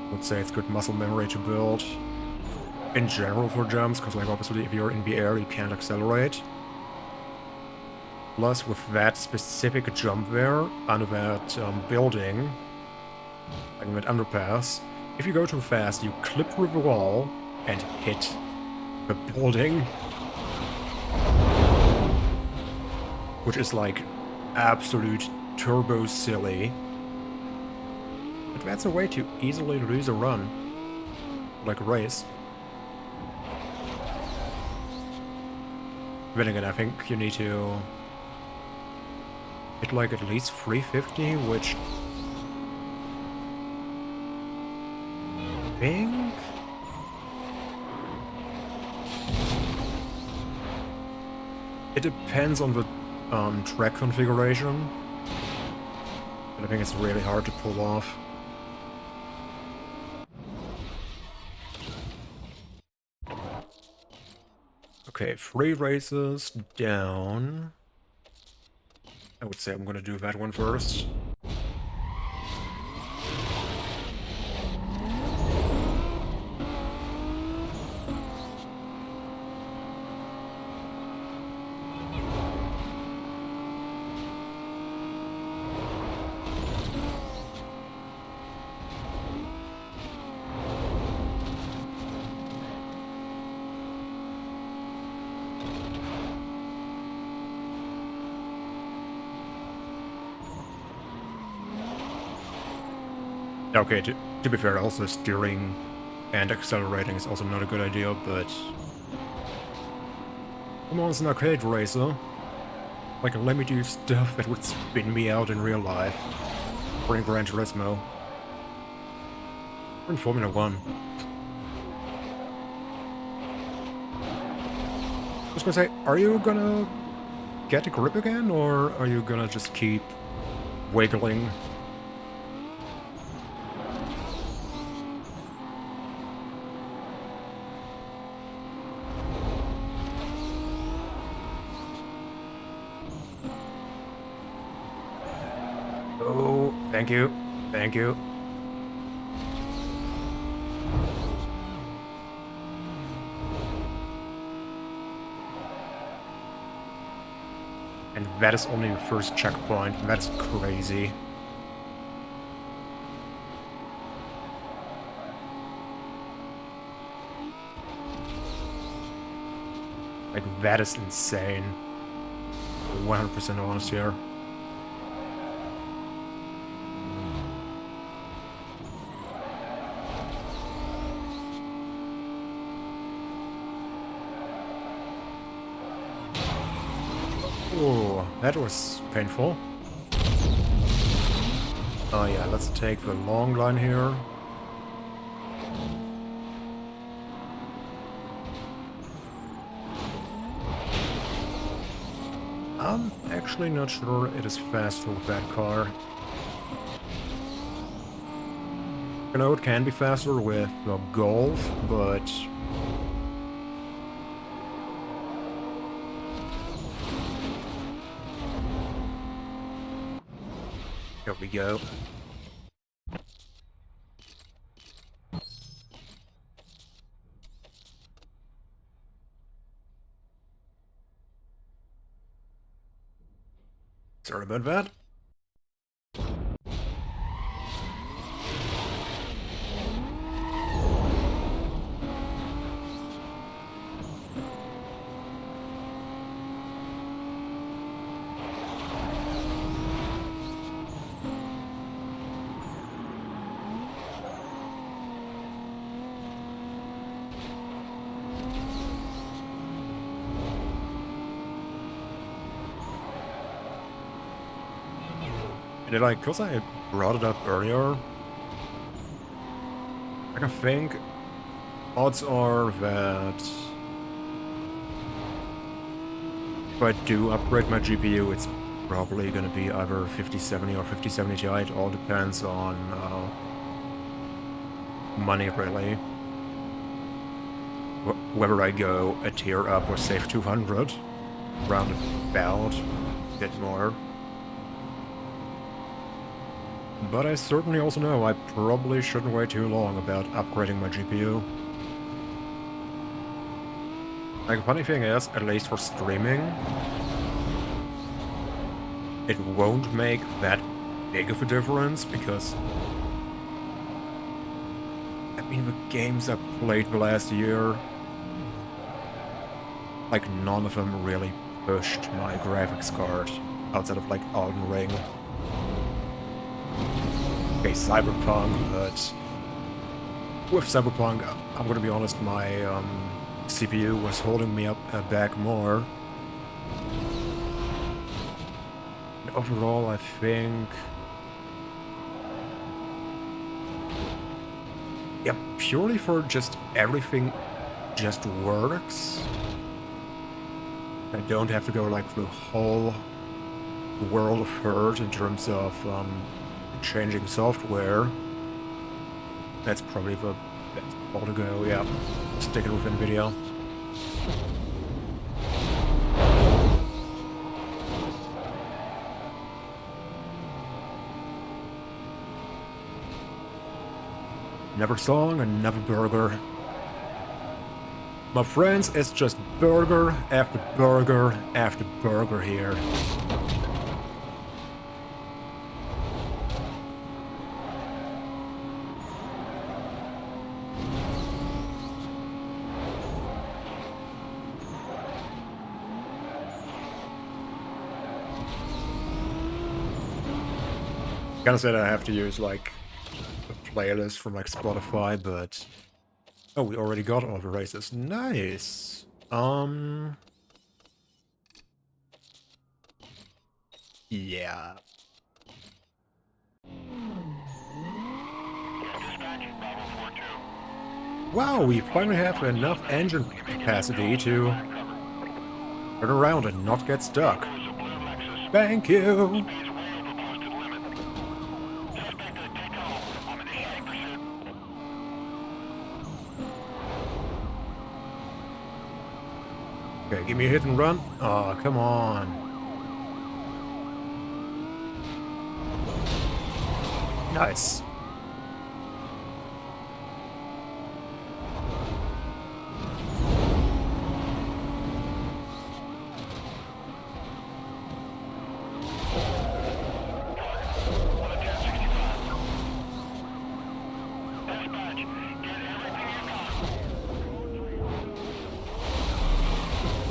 I would say it's good muscle memory to build in general for jumps, because like obviously if you're in the air you can't accelerate. Plus with that specific jump there, under that building, like that underpass, if you go too fast you clip through the wall and hit the building. Which is like absolute turbo silly. But that's a way to easily lose a run. Like a race. Then again, I think you need to hit like at least 350, which I think it depends on the track configuration. But I think it's really hard to pull off. Okay, 3 races down. I would say I'm gonna do that one first. Okay, to be fair, also steering and accelerating is also not a good idea, but... Come on, it's an arcade racer. Like, let me do stuff that would spin me out in real life. Or in Gran Turismo. Or in Formula 1. I was gonna say, are you gonna get a grip again, or are you gonna just keep wiggling? Oh, thank you. Thank you. And that is only the first checkpoint. That's crazy. Like, that is insane. 100% honest here. Oh, that was painful. Oh yeah, let's take the long line here. I'm actually not sure it is faster with that car. You know, it can be faster with the Golf, but... Here we go. Sorry about that. Did I, because I brought it up earlier, like I think odds are that if I do upgrade my GPU, it's probably going to be either 5070 or 5070 Ti. It all depends on money, really. Whether I go a tier up or save 200, round about, a bit more. But I certainly also know I probably shouldn't wait too long about upgrading my GPU. Like, funny thing is, at least for streaming, it won't make that big of a difference, because I mean, the games I played the last year, like, none of them really pushed my graphics card, outside of, like, Elden Ring. Okay, Cyberpunk, but with Cyberpunk, I'm gonna be honest, my CPU was holding me up back more. And overall, I think... yeah, purely for just everything just works. I don't have to go, like, through the whole world of hurt in terms of changing software. That's probably the best call to go, yeah. Stick it with NVIDIA. Never song and never burger. My friends, it's just burger after burger after burger here. Kinda said I have to use, like, a playlist from, like, Spotify, but... oh, we already got all the races. Nice! Yeah. Wow, we finally have enough engine capacity to turn around and not get stuck. Thank you! Okay, give me a hit and run. Aw, come on. Nice.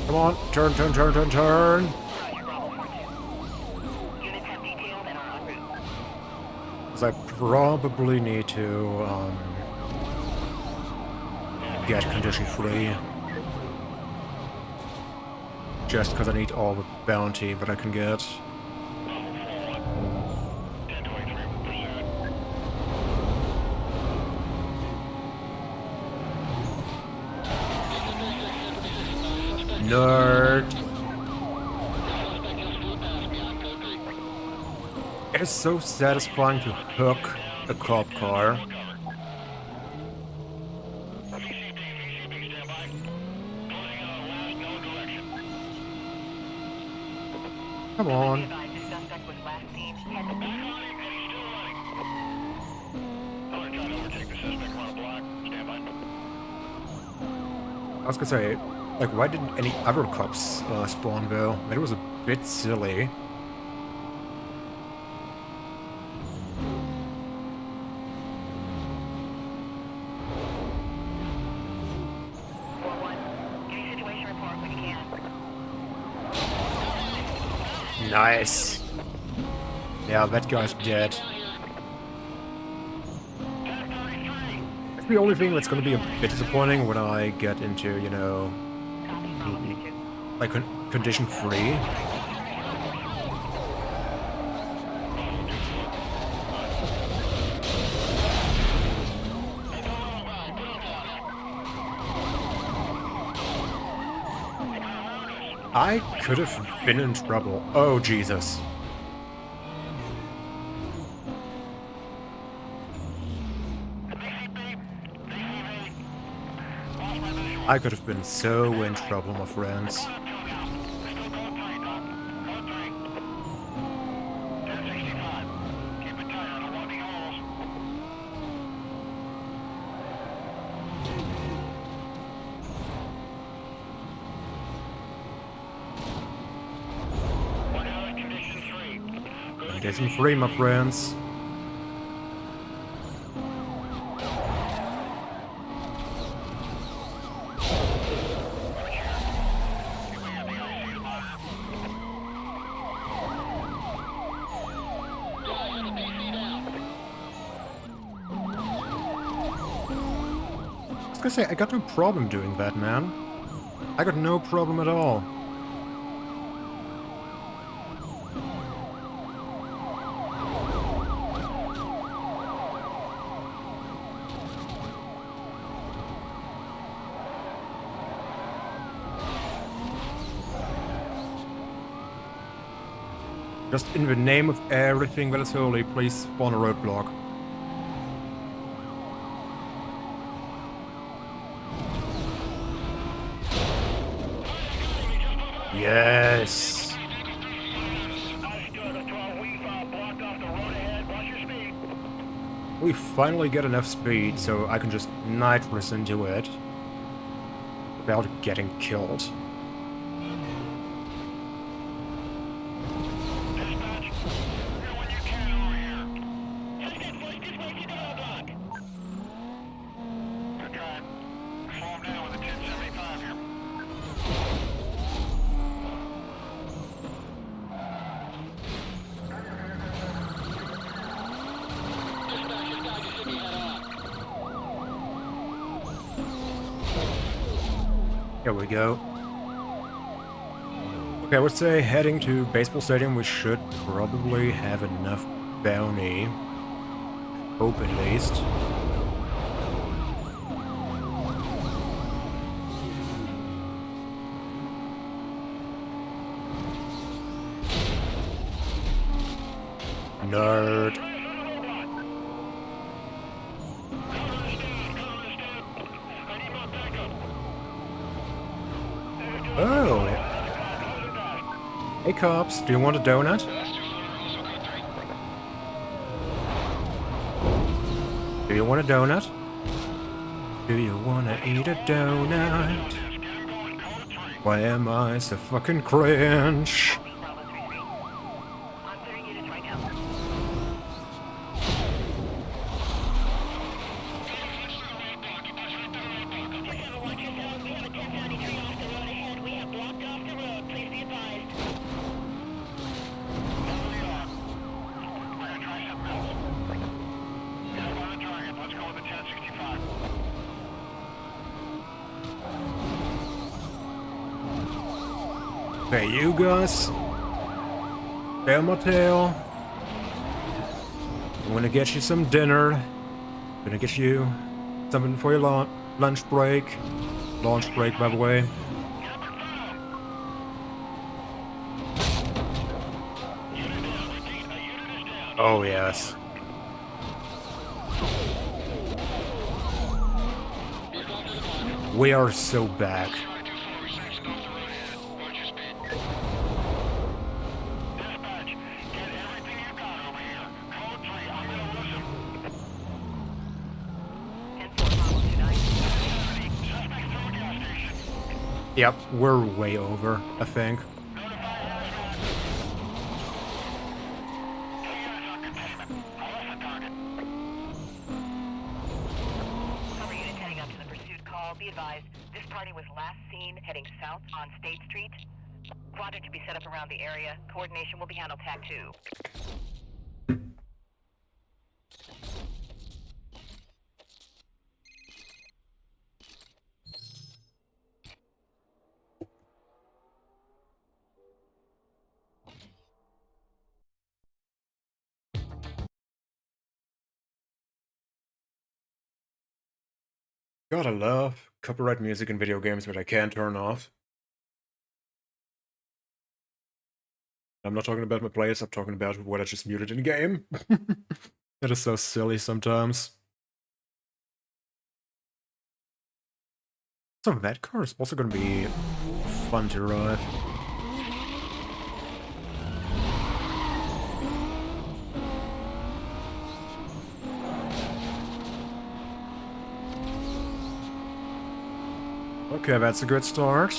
Come on, turn, turn, turn, turn, turn. Units have detailed and are en route. Because I probably need to, get condition free. Just because I need all the bounty that I can get. Nerd! It is so satisfying to hook a cop car. Come on. I was gonna say, like, why didn't any other cops spawn though? That was a bit silly. Nice. Yeah, that guy's dead. That's the only thing that's gonna be a bit disappointing when I get into, you know, like, condition free. I could have been in trouble. Oh, Jesus. I could have been so in trouble, my friends. Station 3, my friends. I was gonna say, I got no problem doing that, man. I got no problem at all. Just in the name of everything that is holy, please spawn a roadblock. Yes! We finally get enough speed so I can just nitrous into it without getting killed. Here we go. Okay, I would say heading to Baseball Stadium we should probably have enough bounty. Hope at least. Nerd. Oh. Hey cops, do you want a donut? Do you want a donut? Do you wanna eat a donut? Why am I so fucking cringe? Okay, you guys. Stay on my tail. I'm gonna get you some dinner. I'm gonna get you something for your lunch break. Launch break, by the way. Oh, yes. We are so back. Yep, we're way over, I think. Cover unit heading up to the pursuit call. Be advised, this party was last seen heading south on State Street. Quadrant to be set up around the area. Coordination will be handled TAC 2. Gotta love copyright music in video games that I can't turn off. I'm not talking about my players, I'm talking about what I just muted in game. That is so silly sometimes. So that car is also gonna be fun to drive. Okay, that's a good start.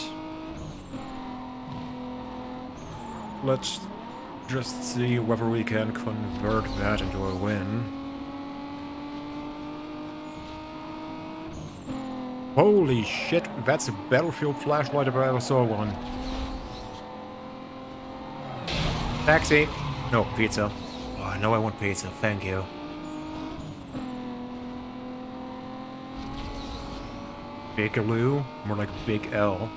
Let's just see whether we can convert that into a win. Holy shit, that's a battlefield flashlight if I ever saw one. Taxi! No, pizza. Oh, no, I want pizza, thank you. Big Lou? More like Big L.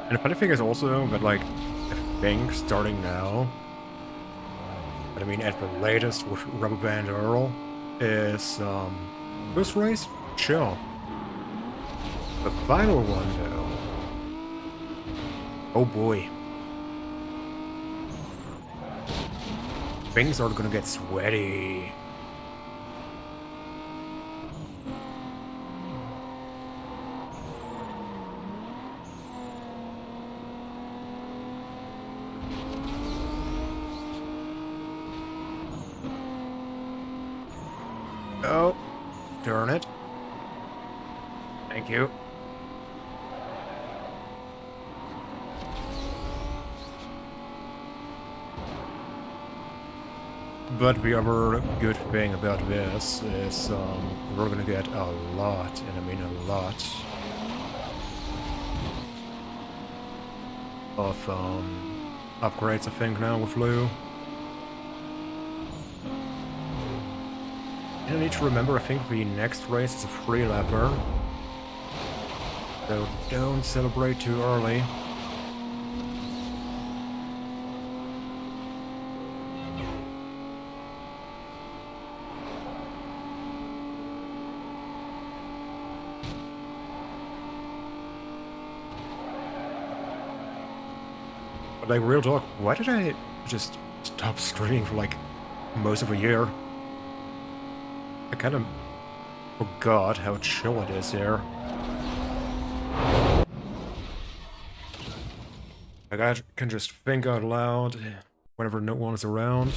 And the funny thing is also that, like, I think starting now, but I mean at the latest with Rubber Band Earl, is, this race? Chill. The final one, though. Oh boy. Things are gonna get sweaty. Oh, darn it. Thank you. But the other good thing about this is we're gonna get a lot, and I mean a lot, of upgrades, I think, now with Lou. And I need to remember, I think the next race is a free lapper. So don't celebrate too early. But like, real talk, why did I just stop streaming for like most of a year? I kind of forgot how chill it is here. Like, I can just think out loud whenever no one is around.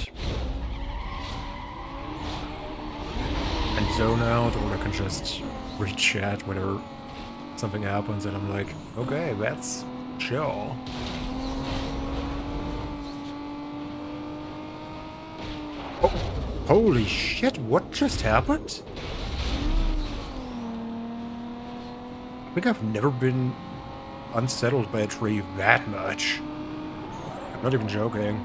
And zone out, or I can just re-chat whenever something happens and I'm like, okay, that's chill. Oh, holy shit, what just happened? I think I've never been unsettled by a tree that much. I'm not even joking.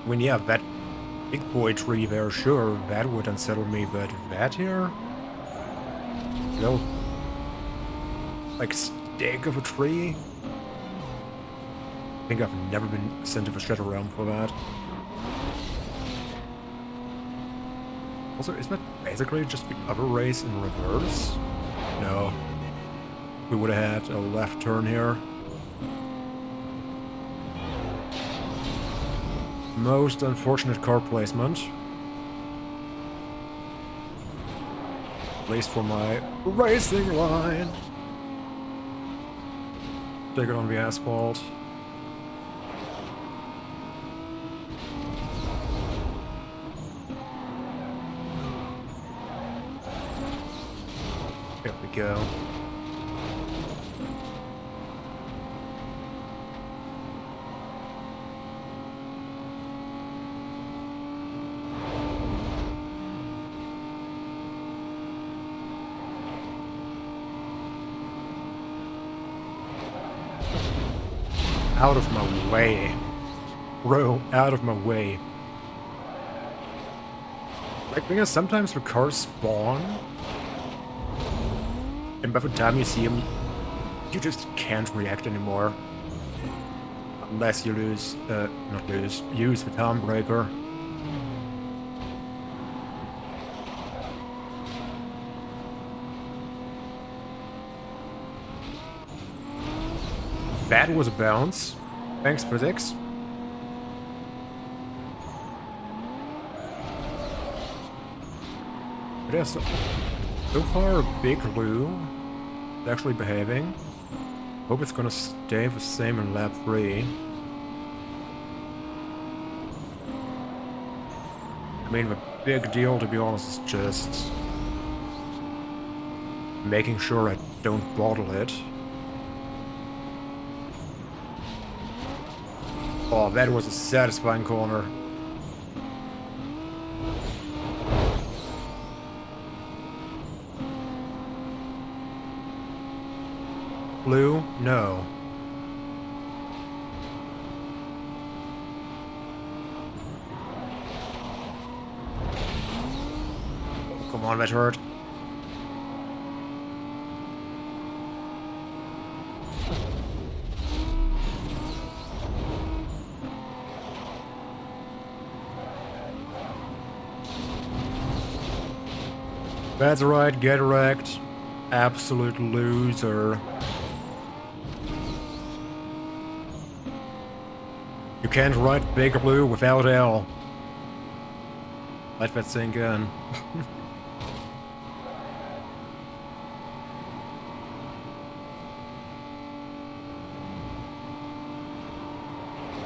I mean, yeah, that big boy tree there, sure, that would unsettle me, but that here? You know, like, stick of a tree? I think I've never been sent to the Shadow Realm for that. Also, isn't that basically just the other race in reverse? No. We would have had a left turn here. Most unfortunate car placement. At least for my racing line. Take it on the asphalt. There we go. Out of my way. Bro, out of my way. Like, because sometimes the cars spawn, and by the time you see them, you just can't react anymore. Unless you use the Town Breaker. That was a bounce. Thanks, physics. But yeah, so far a big Lou is actually behaving. Hope it's gonna stay the same in lap 3. I mean, the big deal, to be honest, is just making sure I don't bottle it. Oh, that was a satisfying corner. Blue? No. Come on, that hurt. That's right, get wrecked. Absolute loser. You can't write Big Blue without L. Let that sink in.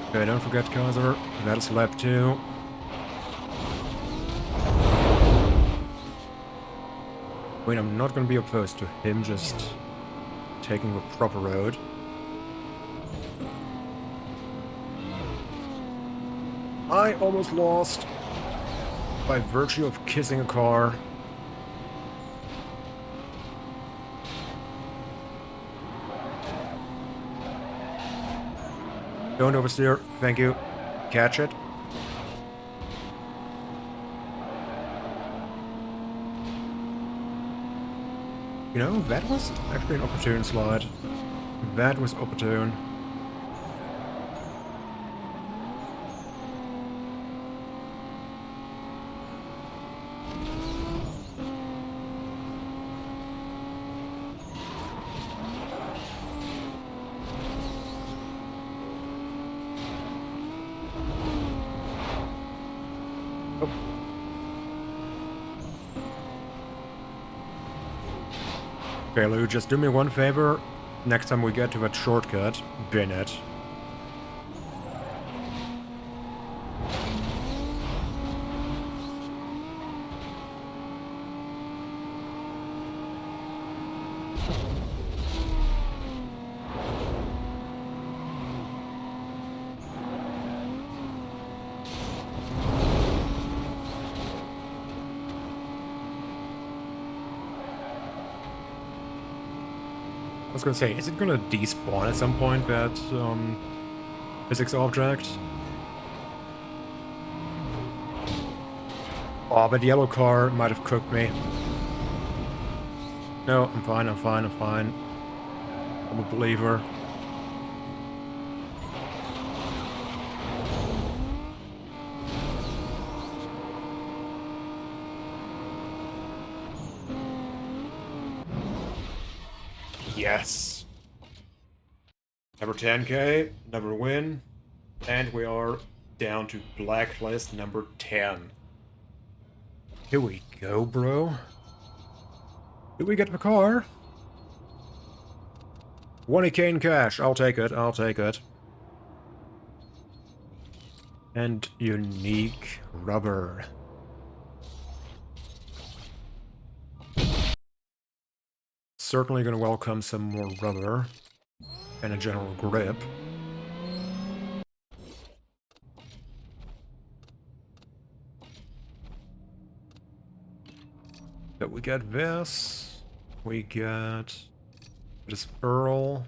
Okay, don't forget Kaiser. That is lap 2. I mean, I'm not gonna be opposed to him just taking the proper road. I almost lost by virtue of kissing a car. Don't oversteer, thank you. Catch it. You know, that was actually an opportune slide. That was opportune. Oh. Okay, Lou, just do me one favor. Next time we get to that shortcut, bin it. I was gonna say, is it gonna despawn at some point, that, physics object? Oh, but the yellow car might have cooked me. No, I'm fine, I'm fine, I'm fine. I'm a believer. Yes! Number 10k, another win, and we are down to blacklist number 10. Here we go, bro. Did we get the car? 20k in cash, I'll take it, I'll take it. And unique rubber. Certainly gonna welcome some more rubber. And a general grip. But we got this. We got this Earl.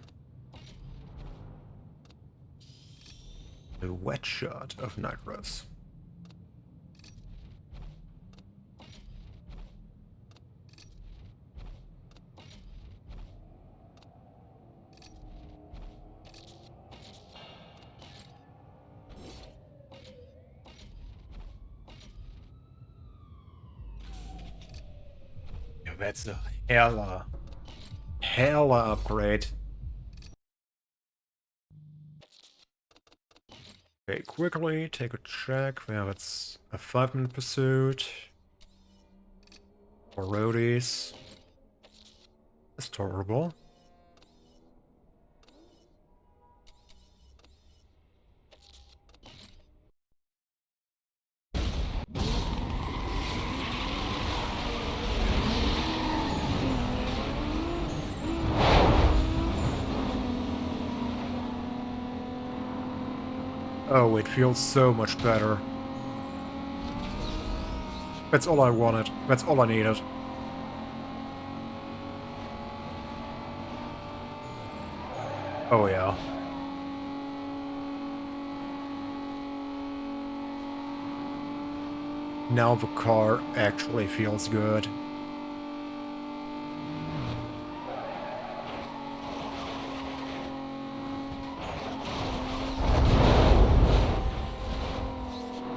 The wet shot of Nitros. Yeah, that's a hella upgrade. Okay, quickly take a check. Yeah, that's a 5-minute pursuit. Or roadies. That's tolerable. Oh, it feels so much better. That's all I wanted. That's all I needed. Oh yeah. Now the car actually feels good.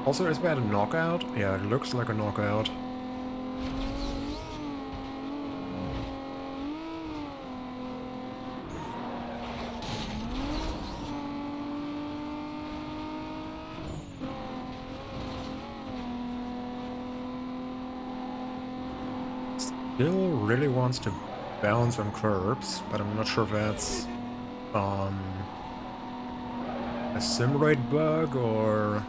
Also, is that a knockout? Yeah, it looks like a knockout. Still really wants to bounce on curbs, but I'm not sure if that's a sim rate bug or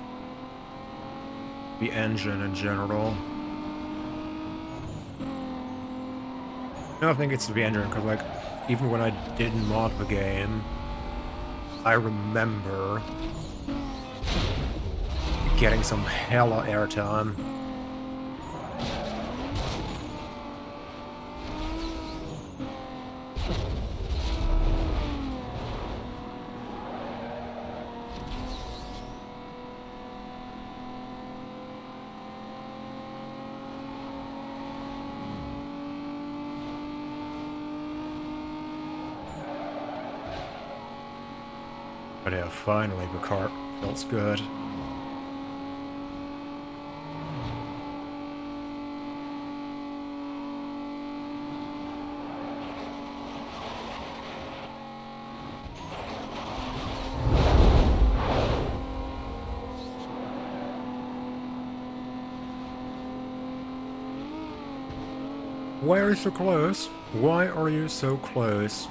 the engine in general. No, I think it's the engine, because like, even when I didn't mod the game, I remember getting some hella airtime. But yeah, finally the car feels good. Why are you so close? Why are you so close?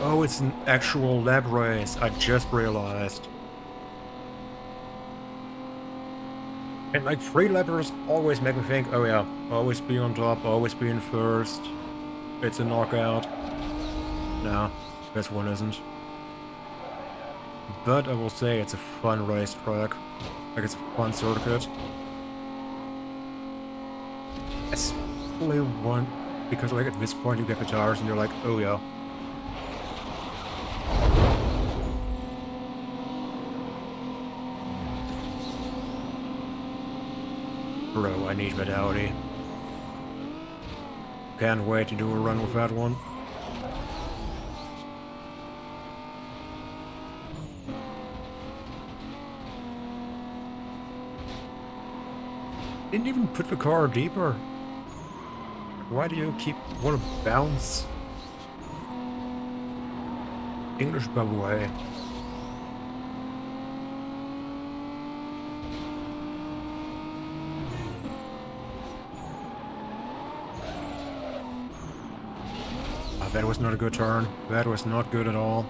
Oh, it's an actual lab race, I just realized. And like, free lappers always make me think, oh yeah, always be on top, always be in first. It's a knockout. No, this one isn't. But I will say it's a fun racetrack. Like, it's a fun circuit. Especially one, because like at this point you get the tires and you're like, oh yeah. Bro, I need Vitality. Can't wait to do a run with that one. Didn't even put the car deeper. Why do you keep want to bounce? English, by the way. That was not a good turn. That was not good at all.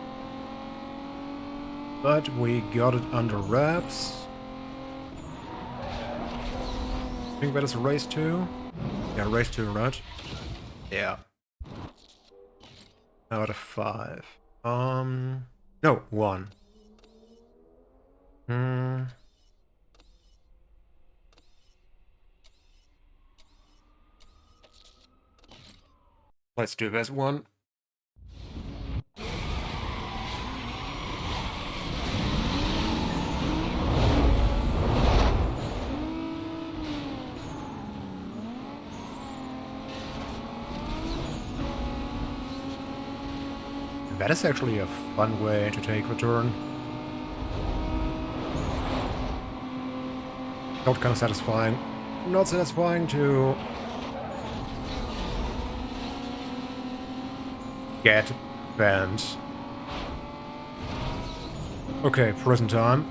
But we got it under wraps. I think that is race 2. Yeah, race 2, right? Yeah. Out of 5. No, 1. Let's do this one. That is actually a fun way to take the turn. Not kind of satisfying. Not satisfying to get banned. Okay, prison time.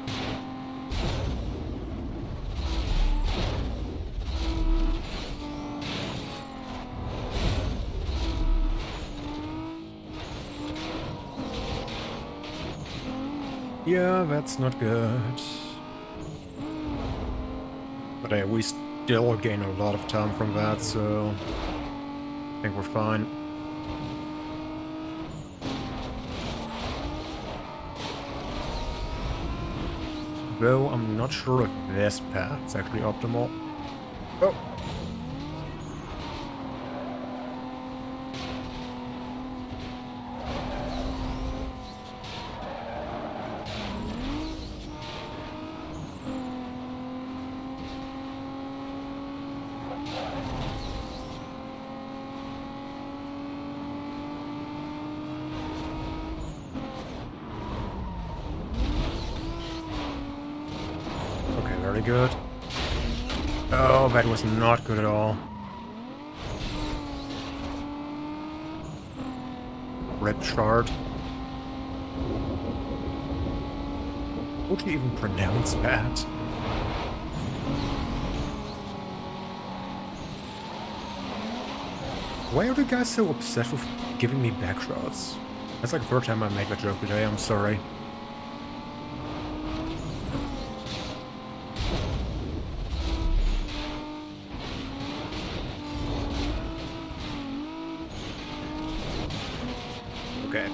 Yeah, that's not good. But hey, we still gain a lot of time from that, so I think we're fine. Though I'm not sure if this path is actually optimal. Oh! Okay, very good. Oh, that was not good at all. Red shard. How do you even pronounce that? Why are the guys so obsessed with giving me backshots? That's like the third time I made that joke today, I'm sorry. Okay.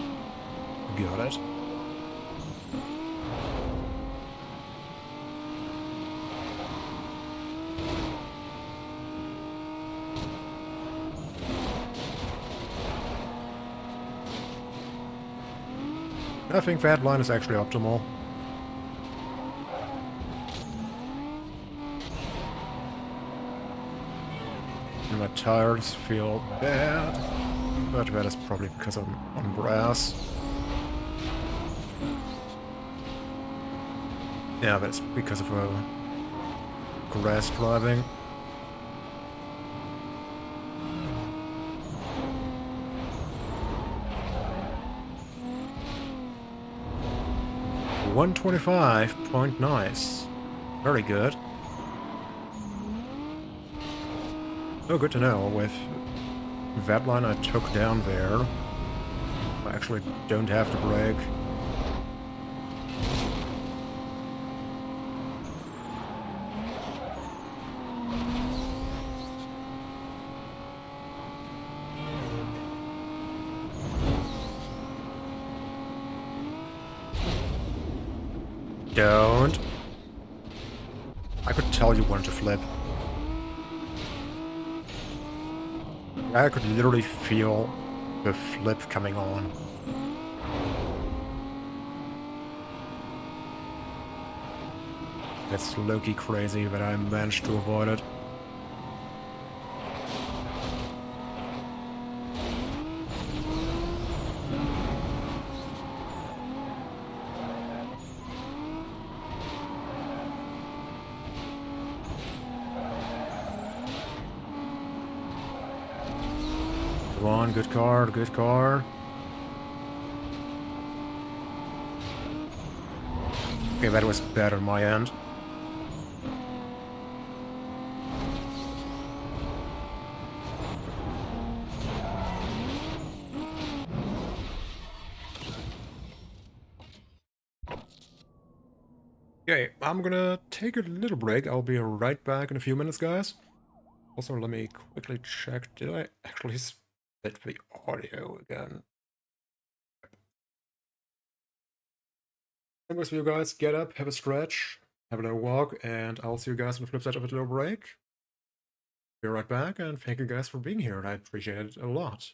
Got it. I think that line is actually optimal. And my tires feel bad, but that is probably because I'm on grass. Yeah, that's because of grass driving. $125 point nice. Very good. Oh, good to know. With that line I took down there, I actually don't have to brake. Don't. I could tell you wanted to flip. I could literally feel the flip coming on. That's low-key crazy, but I managed to avoid it. Come on, good car, good car. Okay, that was bad on my end. Okay, I'm gonna take a little break. I'll be right back in a few minutes, guys. Also, let me quickly check. Did I actually split the audio again? Anyways, you guys, get up, have a stretch, have a little walk, and I'll see you guys on the flip side of a little break. Be right back, and thank you guys for being here, and I appreciate it a lot.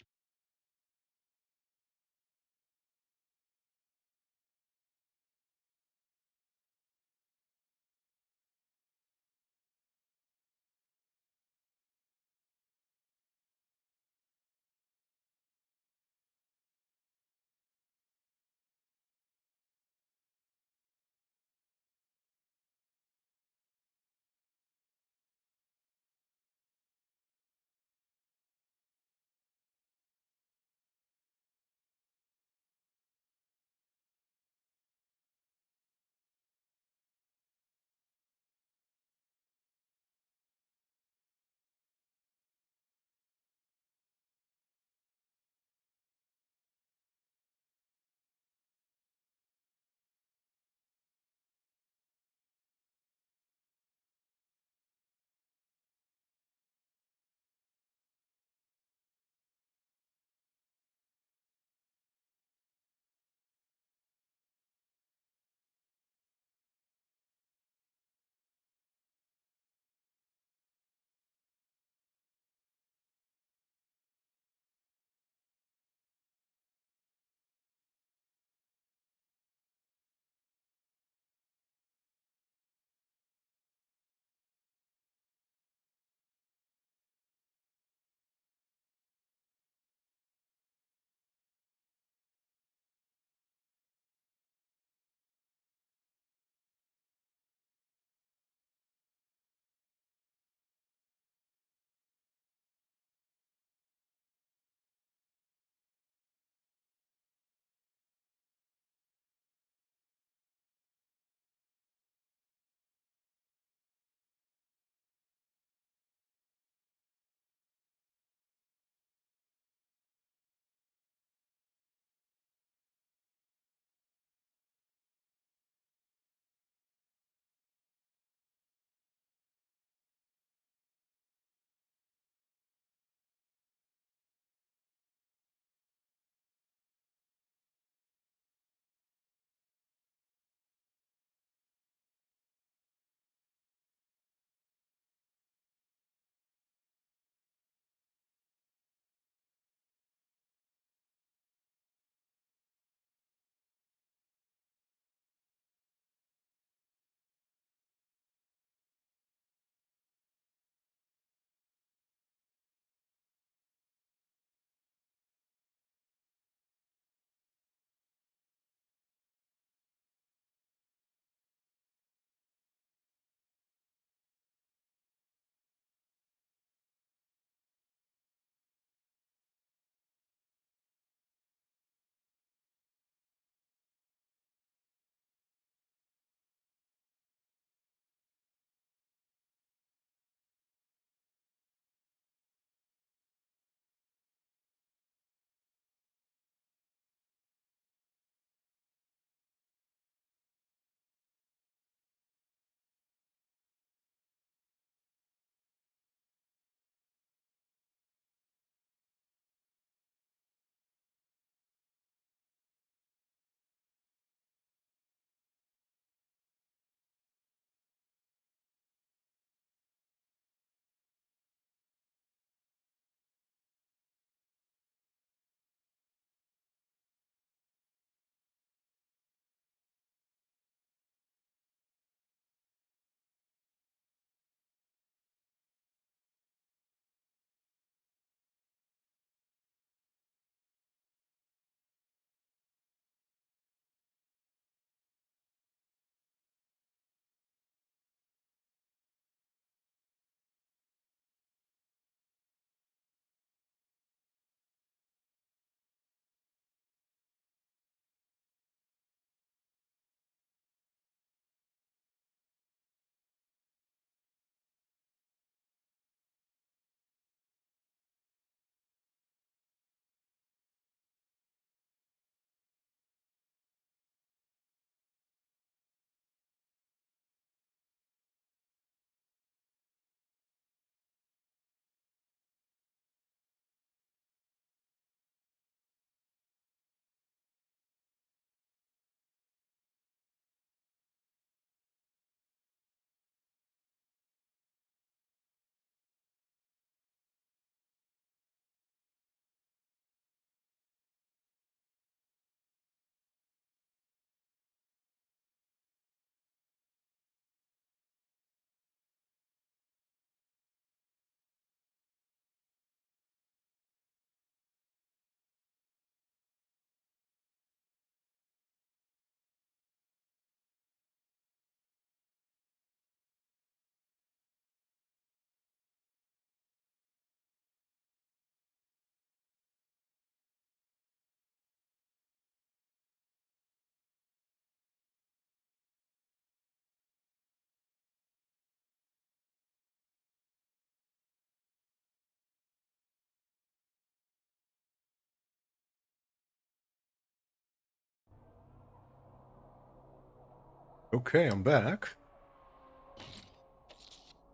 Okay, I'm back.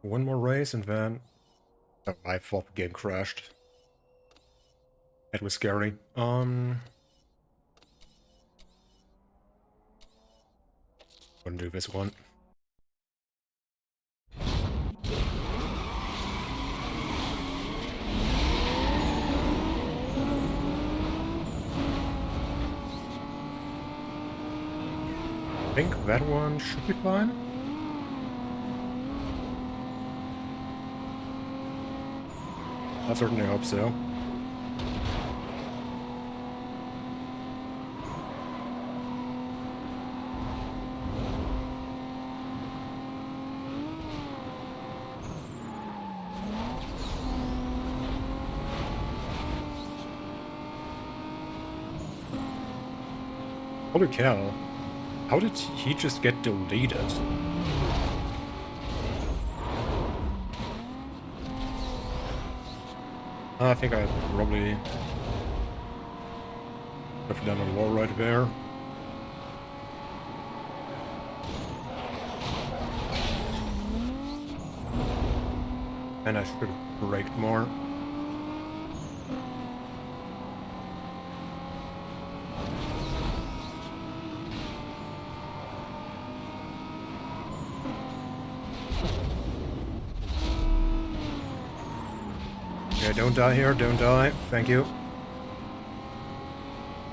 One more race and then... Oh, I thought the game crashed. That was scary. Gonna do this one. I think that one should be fine. I certainly hope so. Holy cow. How did he just get deleted? I think I probably have done a wall right there. And I should have braked more. Okay, don't die here, don't die. Thank you.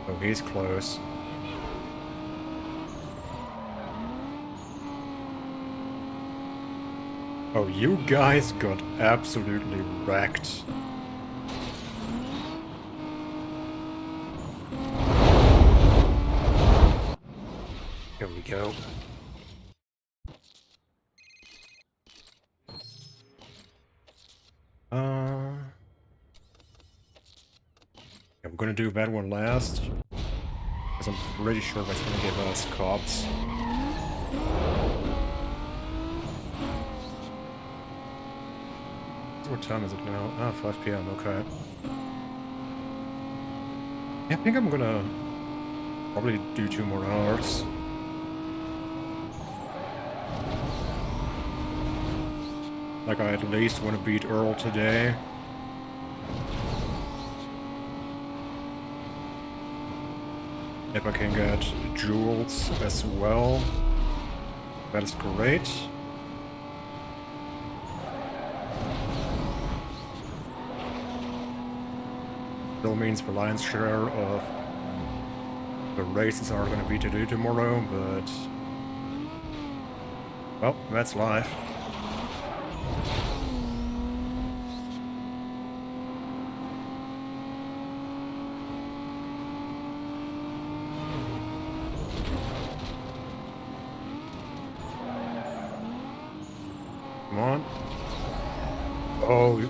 Oh, he's close. Oh, you guys got absolutely wrecked. Here we go. I'm gonna do that one last, because I'm pretty sure that's gonna give us cops. What time is it now? Ah, 5 p.m., okay. Yeah, I think I'm gonna probably do 2 more hours. Like, I at least want to beat Earl today. If I can get jewels as well, that is great. Still means the lion's share of the races are going to be to do tomorrow, but... well, that's life. Come on. Oh,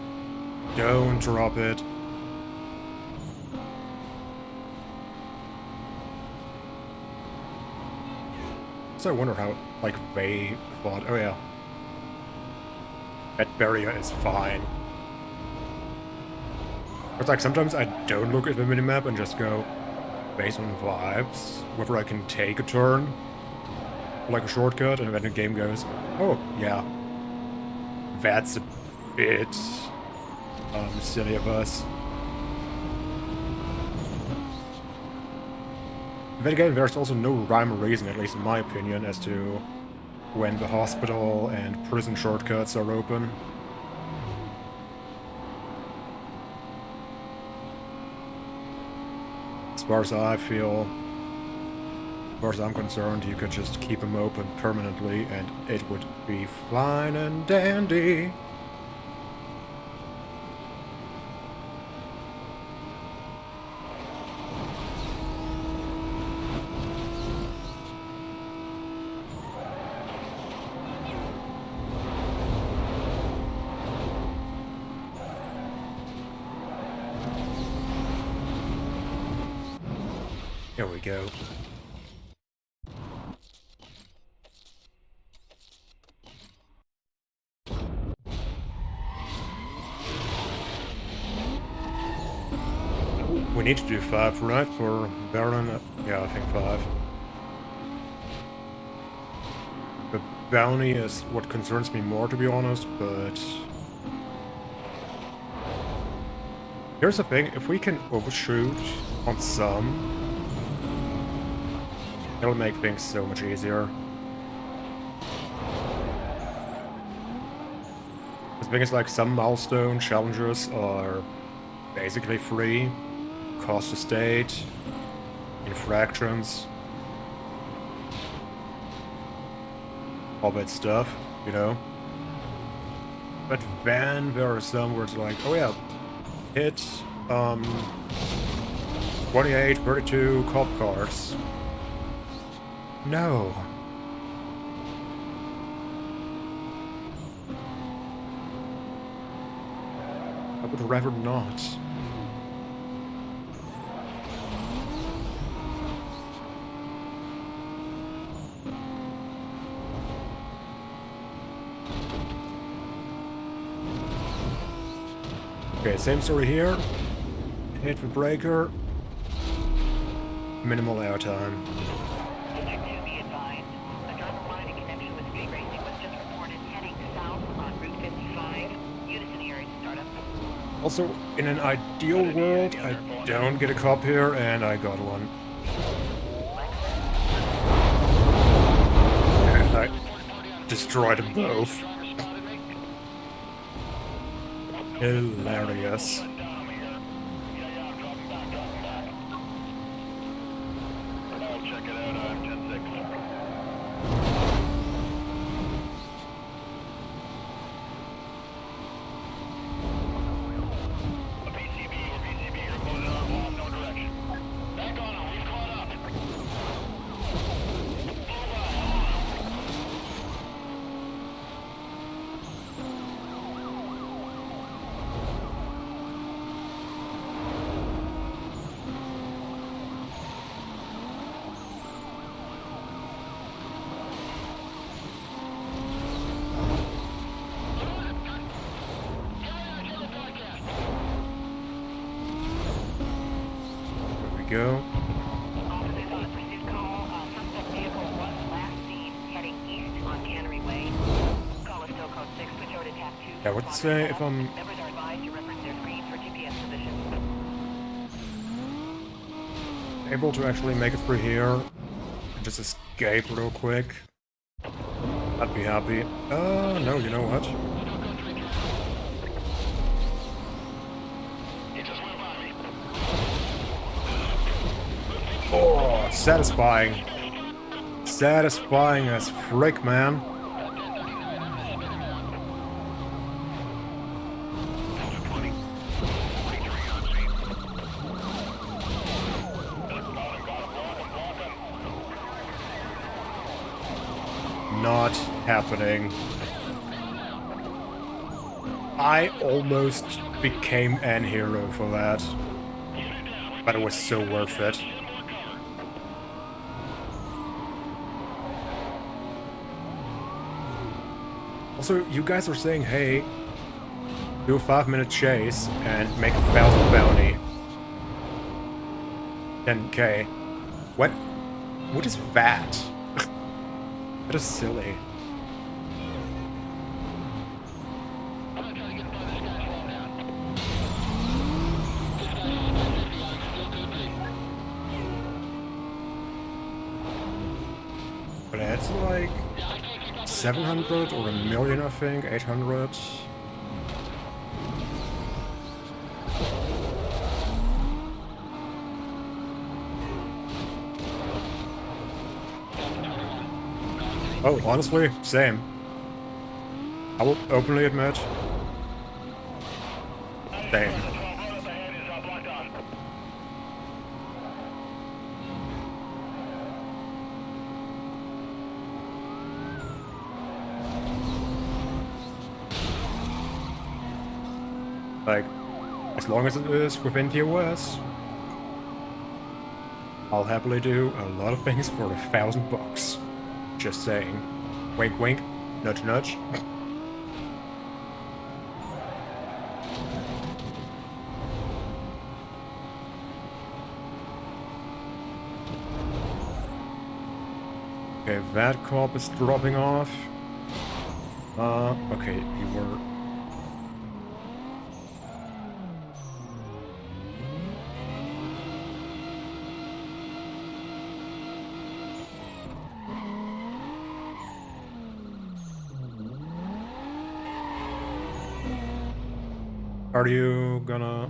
don't drop it. So I wonder how, like, they thought, oh yeah, that barrier is fine. But like, sometimes I don't look at the minimap and just go, based on vibes, whether I can take a turn, like a shortcut, and then the game goes, oh, yeah, that's a bit silly of us. Then again, there's also no rhyme or reason, at least in my opinion, as to when the hospital and prison shortcuts are open. As far as I feel, as far as I'm concerned, you could just keep them open permanently and it would be fine and dandy. Here we go. We need to do 5, right? For Baron? Yeah, I think 5. bounty is what concerns me more, to be honest, but... Here's the thing, if we can overshoot on some, it'll make things so much easier. The thing is, like, some milestone challenges are basically free. Cost to state, infractions, all that stuff, you know? But then there are some where it's like, oh yeah, hit, 28, 32 cop cars. No. I would rather not. Okay, same story here. Hit the breaker. Minimal airtime. District 2, be advised. A driver line in connection with street racing was just reported heading south on Route 55. Unison area startup. Also, in an ideal world, I don't get a cop here, and I got one. And I destroyed them both. Hilarious. Go. Officers on a pursuit call. Suspect vehicle was last seen heading east on Cannery Way. Call is still code 6, switch over to TAC 2. Yeah, what's say if I'm Members are advised to reference their screens for GPS position. able to actually make it through here and just escape real quick, I'd be happy. No, you know what? Oh, satisfying. Satisfying as frick, man. Not happening. I almost became an hero for that. But it was so worth it. Also, you guys are saying, hey, do a 5-minute chase and make a 1,000 bounty. 10k. What? What is that? That is silly. But it's like 700 or a million, I think, 800. Oh, honestly, same. I will openly admit. Same. Like, as long as it is within TOS, I'll happily do a lot of things for $1,000. Just saying. Wink wink, nudge nudge. Okay, that cop is dropping off. Okay, you were... Are you gonna...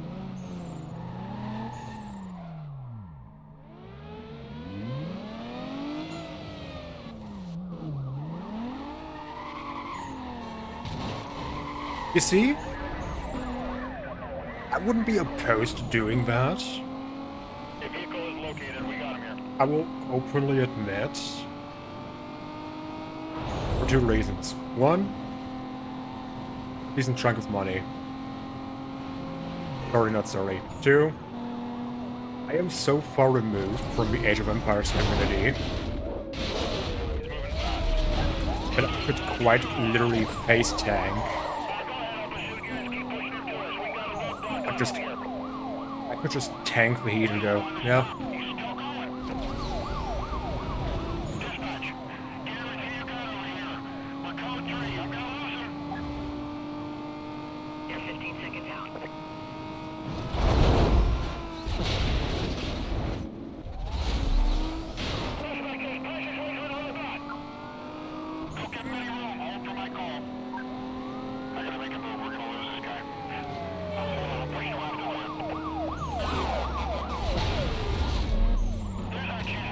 You see? I wouldn't be opposed to doing that. The vehicle is located. We got him here. I will openly admit... For two reasons. One, decent chunk of money. Sorry, not sorry. Two, I am so far removed from the Age of Empires community He's moving fast. that I could quite literally face tank. I just... I could just tank the heat and go, yeah. You're 15 seconds out.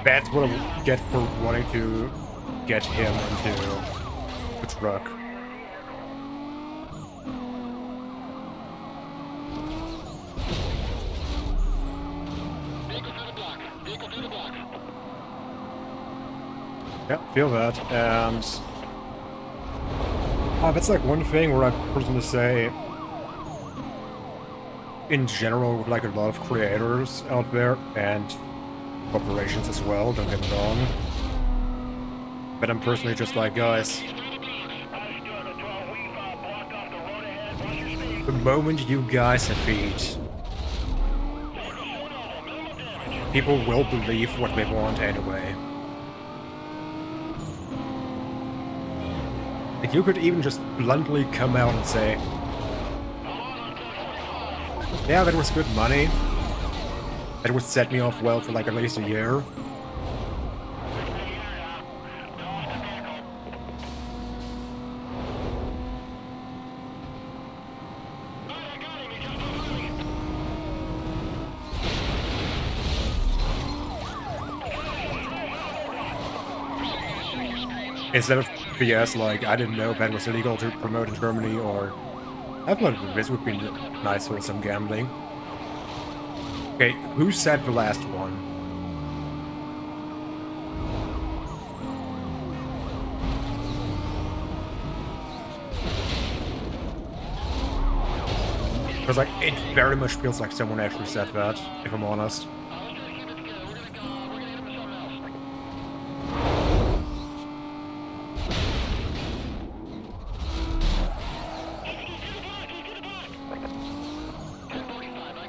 That's what I get for wanting to get him into the truck. Yeah, feel that, and... that's like one thing where I personally say, in general, with like a lot of creators out there, and corporations as well, don't get me wrong. But I'm personally just like, guys, the moment you guys have feet, people will believe what they want anyway. Like, you could even just bluntly come out and say, yeah, that was good money. That would set me off well for like at least a year. Instead of BS like, I didn't know that was illegal to promote in Germany, or I thought this would be nice for some gambling. Okay, who said the last one? Because like, it very much feels like someone actually said that, if I'm honest.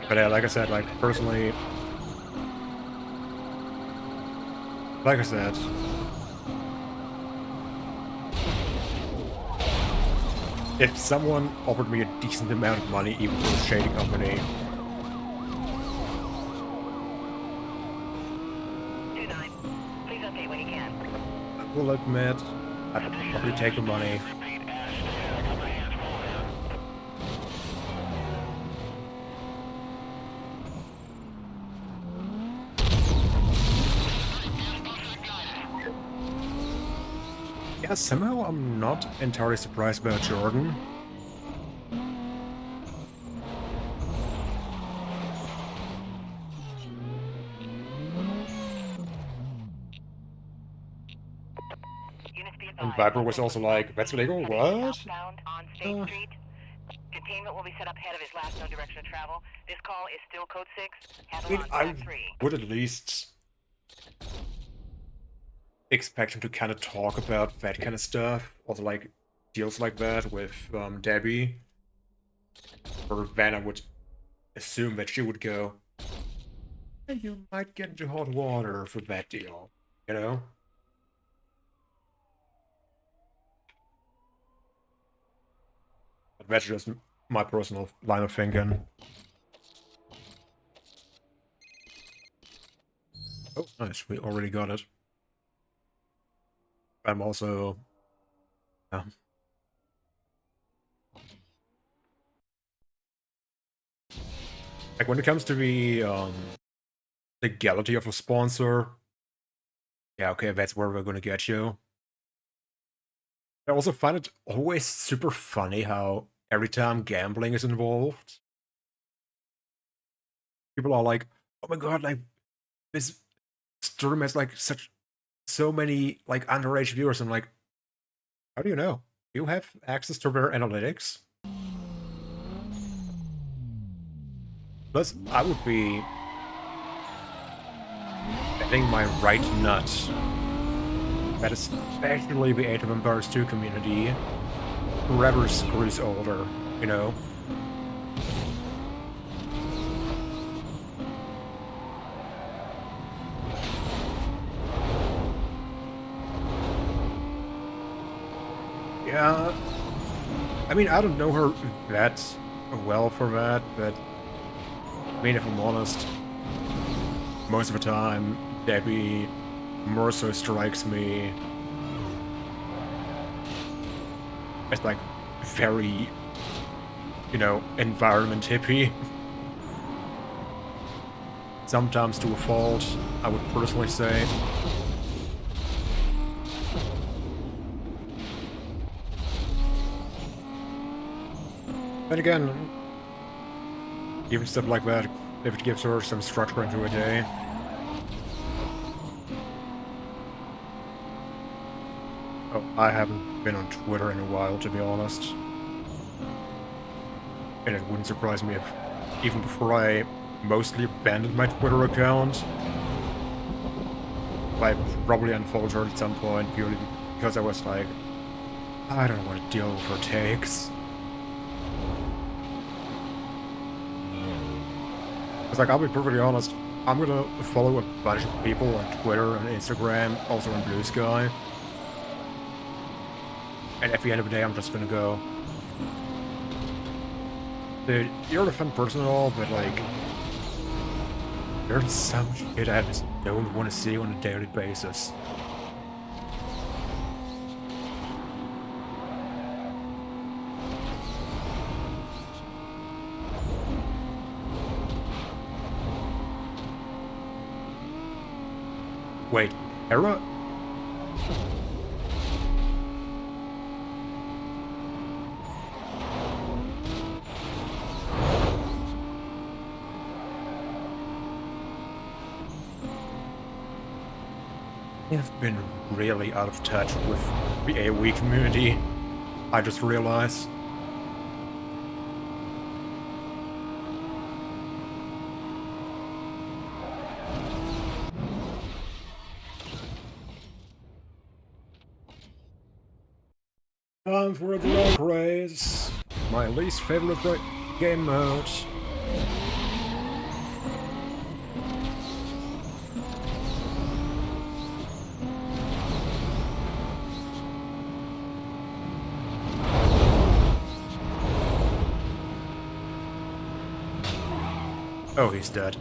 But yeah, like I said, like, personally... Like I said... If someone offered me a decent amount of money, even for a shady company... 2-9. Please update when you can. I will admit, I'd probably take the money. Yeah, somehow I'm not entirely surprised about Jordan. Units be And advised. Viper was also like, that's illegal? Heading What? southbound on State Street. Containment will be set up ahead of his last known direction of travel. This call is still code 6. I Handle mean, on I track 3. would at least expect him to kind of talk about that kind of stuff. Also, like, deals like that with Debbie. Or then I would assume that she would go, hey, you might get into hot water for that deal, you know? That's just my personal line of thinking. Oh, nice. We already got it. I'm also... Yeah. Like, when it comes to the legality of a sponsor, yeah, okay, that's where we're gonna get you. I also find it always super funny how every time gambling is involved, people are like, oh my god, like, this stream has, like, so many, like, underage viewers. I'm like, how do you know? Do you have access to their analytics? Plus, I would be betting my right nut that especially the Age of Empires 2 community, whoever screws older, you know? Yeah, I mean, I don't know her that well for that, but I mean, if I'm honest, most of the time, Debbie more so strikes me as, like, very, you know, environment hippie. Sometimes to a fault, I would personally say. But again, even stuff like that, if it gives her some structure into a day. Oh, I haven't been on Twitter in a while, to be honest. And it wouldn't surprise me if, even before I mostly abandoned my Twitter account, I probably unfollowed her at some point purely because I was like, I don't want to deal with her takes. It's like, I'll be perfectly honest, I'm gonna follow a bunch of people on Twitter and Instagram, also on Blue Sky. And at the end of the day, I'm just gonna go, dude, you're a fun person and all, but like, there's some shit I just don't want to see on a daily basis. Wait, Hera? I've been really out of touch with the AoE community, I just realized. Time for a drag race. My least favorite game mode. Oh, he's dead.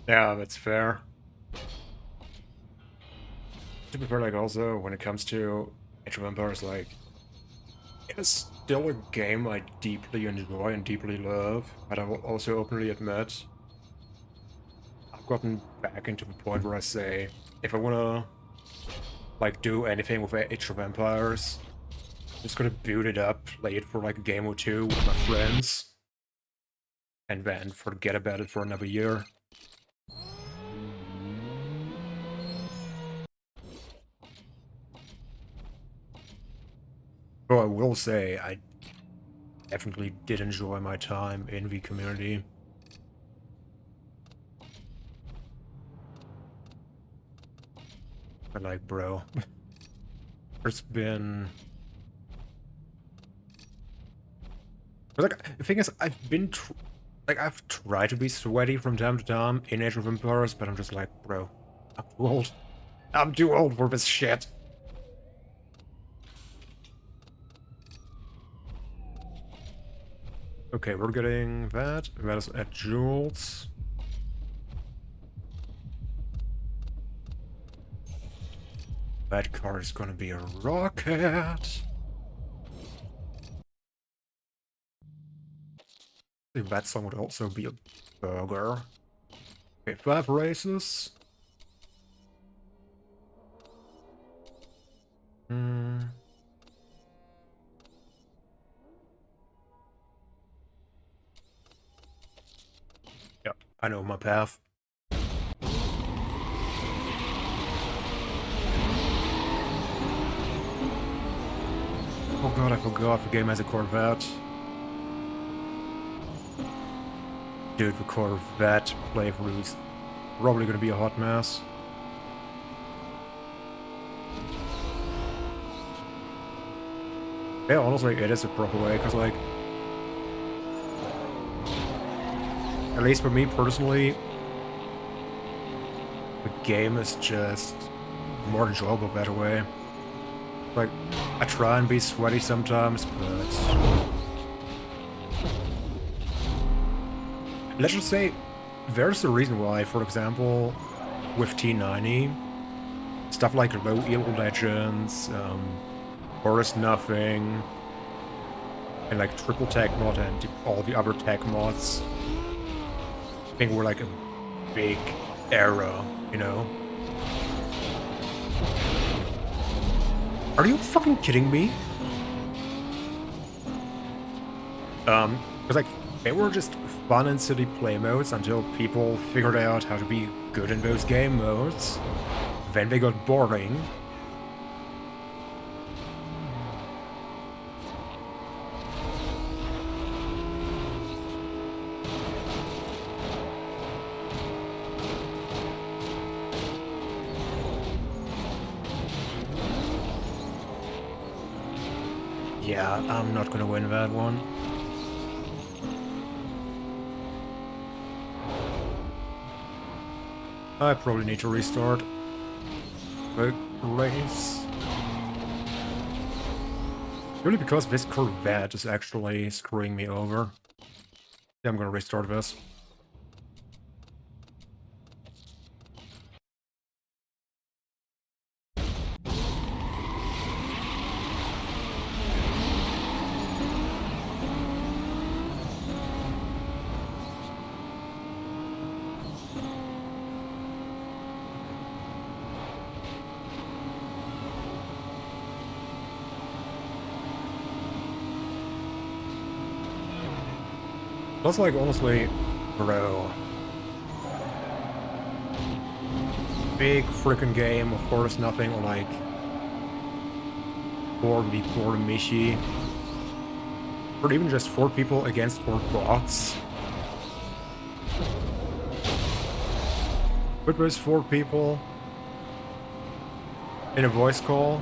Yeah, that's fair. To be fair, like, also, when it comes to Age of Empires, like, it's still a game I deeply enjoy and deeply love, but I will also openly admit I've gotten back into the point where I say, if I wanna, like, do anything with Age of Empires, I'm just gonna boot it up, play it for, like, a game or two with my friends, and then forget about it for another year. Though I will say, I definitely did enjoy my time in the community. But like, bro, there's been... But like, the thing is, I've tried to be sweaty from time to time in Age of Empires, but I'm just like, bro, I'm too old. I'm too old for this shit. Okay, we're getting that. That is at Jules. That car is gonna be a rocket. I think that song would also be a burger. Okay, 5 races. Hmm. Yeah, I know my path. Oh god, I forgot the game has a Corvette. Dude, the Corvette playthrough is probably gonna be a hot mess. Yeah, honestly, it is a proper way, because, like, at least for me personally, the game is just more enjoyable that way. Like, I try and be sweaty sometimes, but... Let's just say, there's a reason why, for example, with T90, stuff like Low Eel Legends, Forest Nothing, and like Triple Tech Mod and all the other tech mods, I think were like a big era, you know? Are you fucking kidding me? Because like, they were just fun and silly play modes until people figured out how to be good in those game modes. Then they got boring. Yeah, I'm not gonna win that one. I probably need to restart the race. Really because this Corvette is actually screwing me over. Yeah, I'm gonna restart this. Plus, like, honestly, bro. Big freaking game, of course, nothing on, like, 4v4 Mishi. Or even just 4 people against 4 bots. But there's 4 people in a voice call.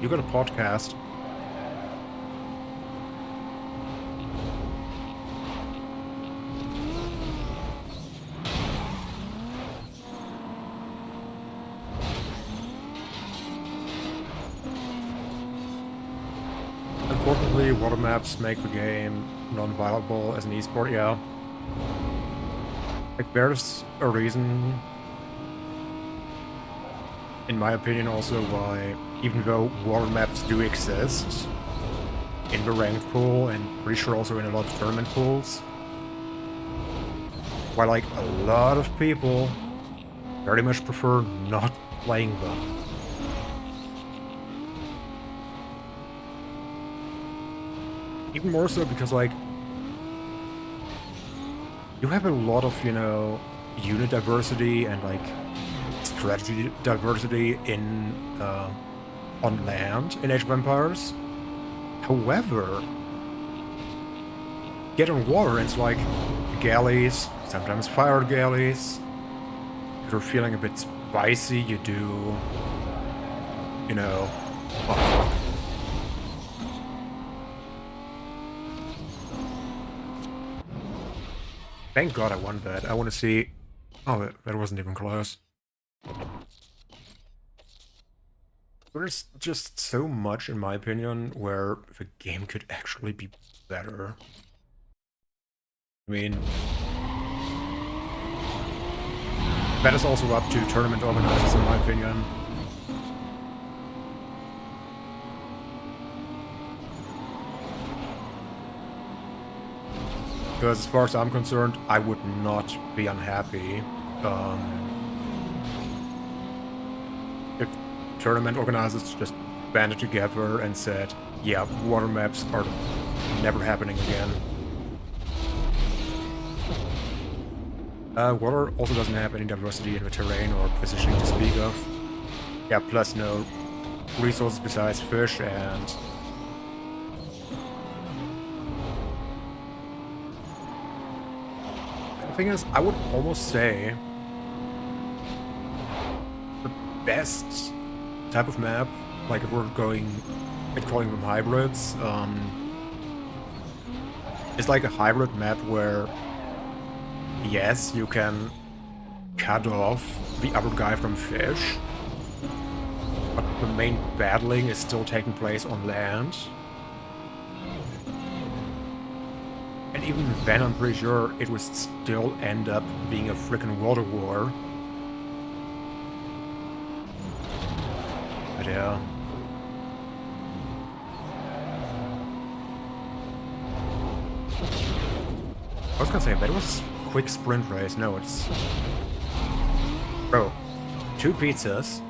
You got a podcast. Unfortunately, water maps make the game non-viable as an esport, yeah. Like, there's a reason, in my opinion, also why, even though water maps do exist in the ranked pool, and pretty sure also in a lot of tournament pools, why, like, a lot of people very much prefer not playing them. Even more so because, like, you have a lot of, you know, unit diversity and, like, strategy diversity in, on land in Age of Empires. However, get on water and it's like galleys, sometimes fire galleys, you're feeling a bit spicy, you do, you know, oh, fuck. Thank God I won that. I want to see... Oh, that wasn't even close. There's just so much, in my opinion, where the game could actually be better. I mean... That is also up to tournament organizers, in my opinion. Because as far as I'm concerned, I would not be unhappy if tournament organizers just banded together and said, yeah, water maps are never happening again. Water also doesn't have any diversity in the terrain or positioning to speak of. Yeah, plus no resources besides fish and... The thing is, I would almost say the best type of map, like if we're going and calling them hybrids, is like a hybrid map where, yes, you can cut off the other guy from fish, but the main battling is still taking place on land. And even then, I'm pretty sure it would still end up being a frickin' water war. But yeah. I was gonna say, that was a quick sprint race. No, it's... Bro, 2 pizzas.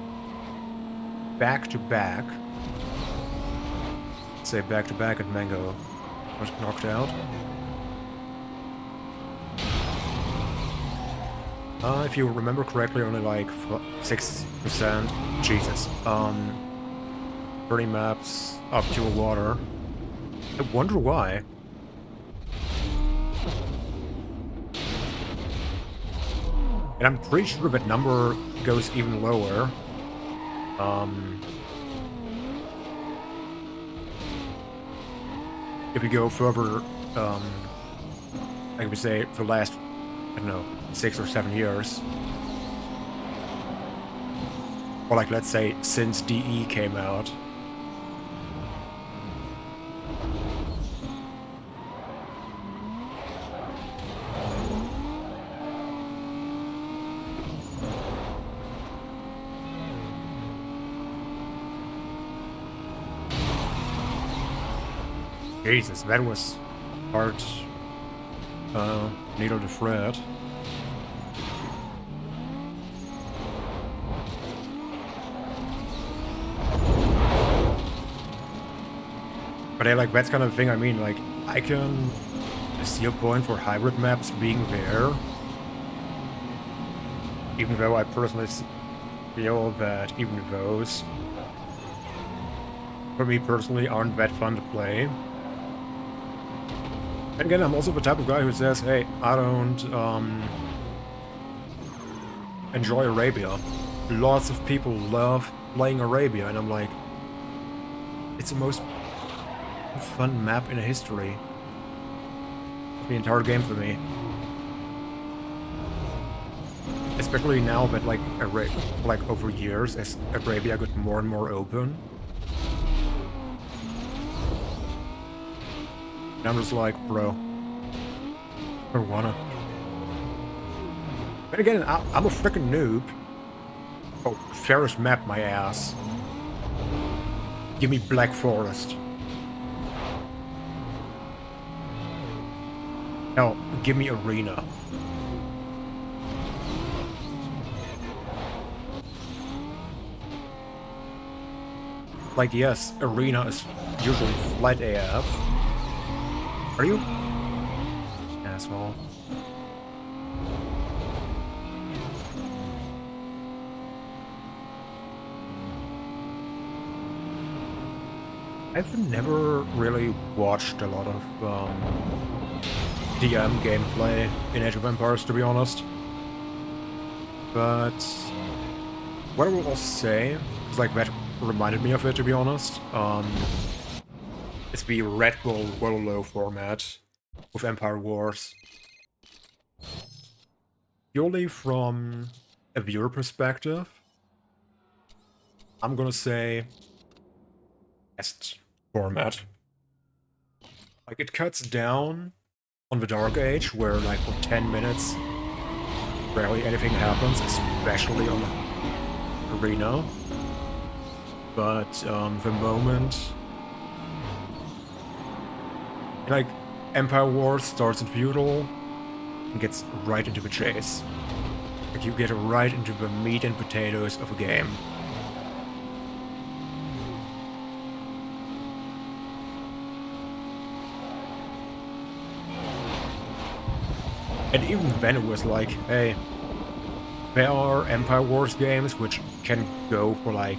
Back to back. Let's say back to back and Mango was knocked out. If you remember correctly, only like 6%. Jesus. 30 maps up to a water. I wonder why. And I'm pretty sure that number goes even lower. If we go further, like we say, the last, I don't know, 6 or 7 years. Or like, let's say, since DE came out. Jesus, that was hard needle to thread. But yeah, like, that's kind of the thing I mean, like, I can see a point for hybrid maps being there, even though I personally feel that even those, for me personally, aren't that fun to play. And again, I'm also the type of guy who says, hey, I don't enjoy Arabia. Lots of people love playing Arabia, and I'm like, it's the most fun map in history of the entire game for me. Especially now that, like, over years, as Arabia got more and more open. And I'm just like, bro, I don't wanna. But again, I'm a frickin' noob. Oh, fairest map, my ass. Give me Black Forest. Hell, give me Arena. Like, yes, Arena is usually flat AF. Are you? Asshole. I've never really watched a lot of DM gameplay in Age of Empires, to be honest. But what I will also say, because like that reminded me of it to be honest, it's the Red Bull Wallow format with Empire Wars. Purely from a viewer perspective, I'm gonna say best format. Like, it cuts down on the Dark Age, where like for 10 minutes rarely anything happens, especially on the arena. But the moment like Empire Wars starts in feudal and gets right into the chase. Like, you get right into the meat and potatoes of a game. And even then it was like, hey, there are Empire Wars games which can go for like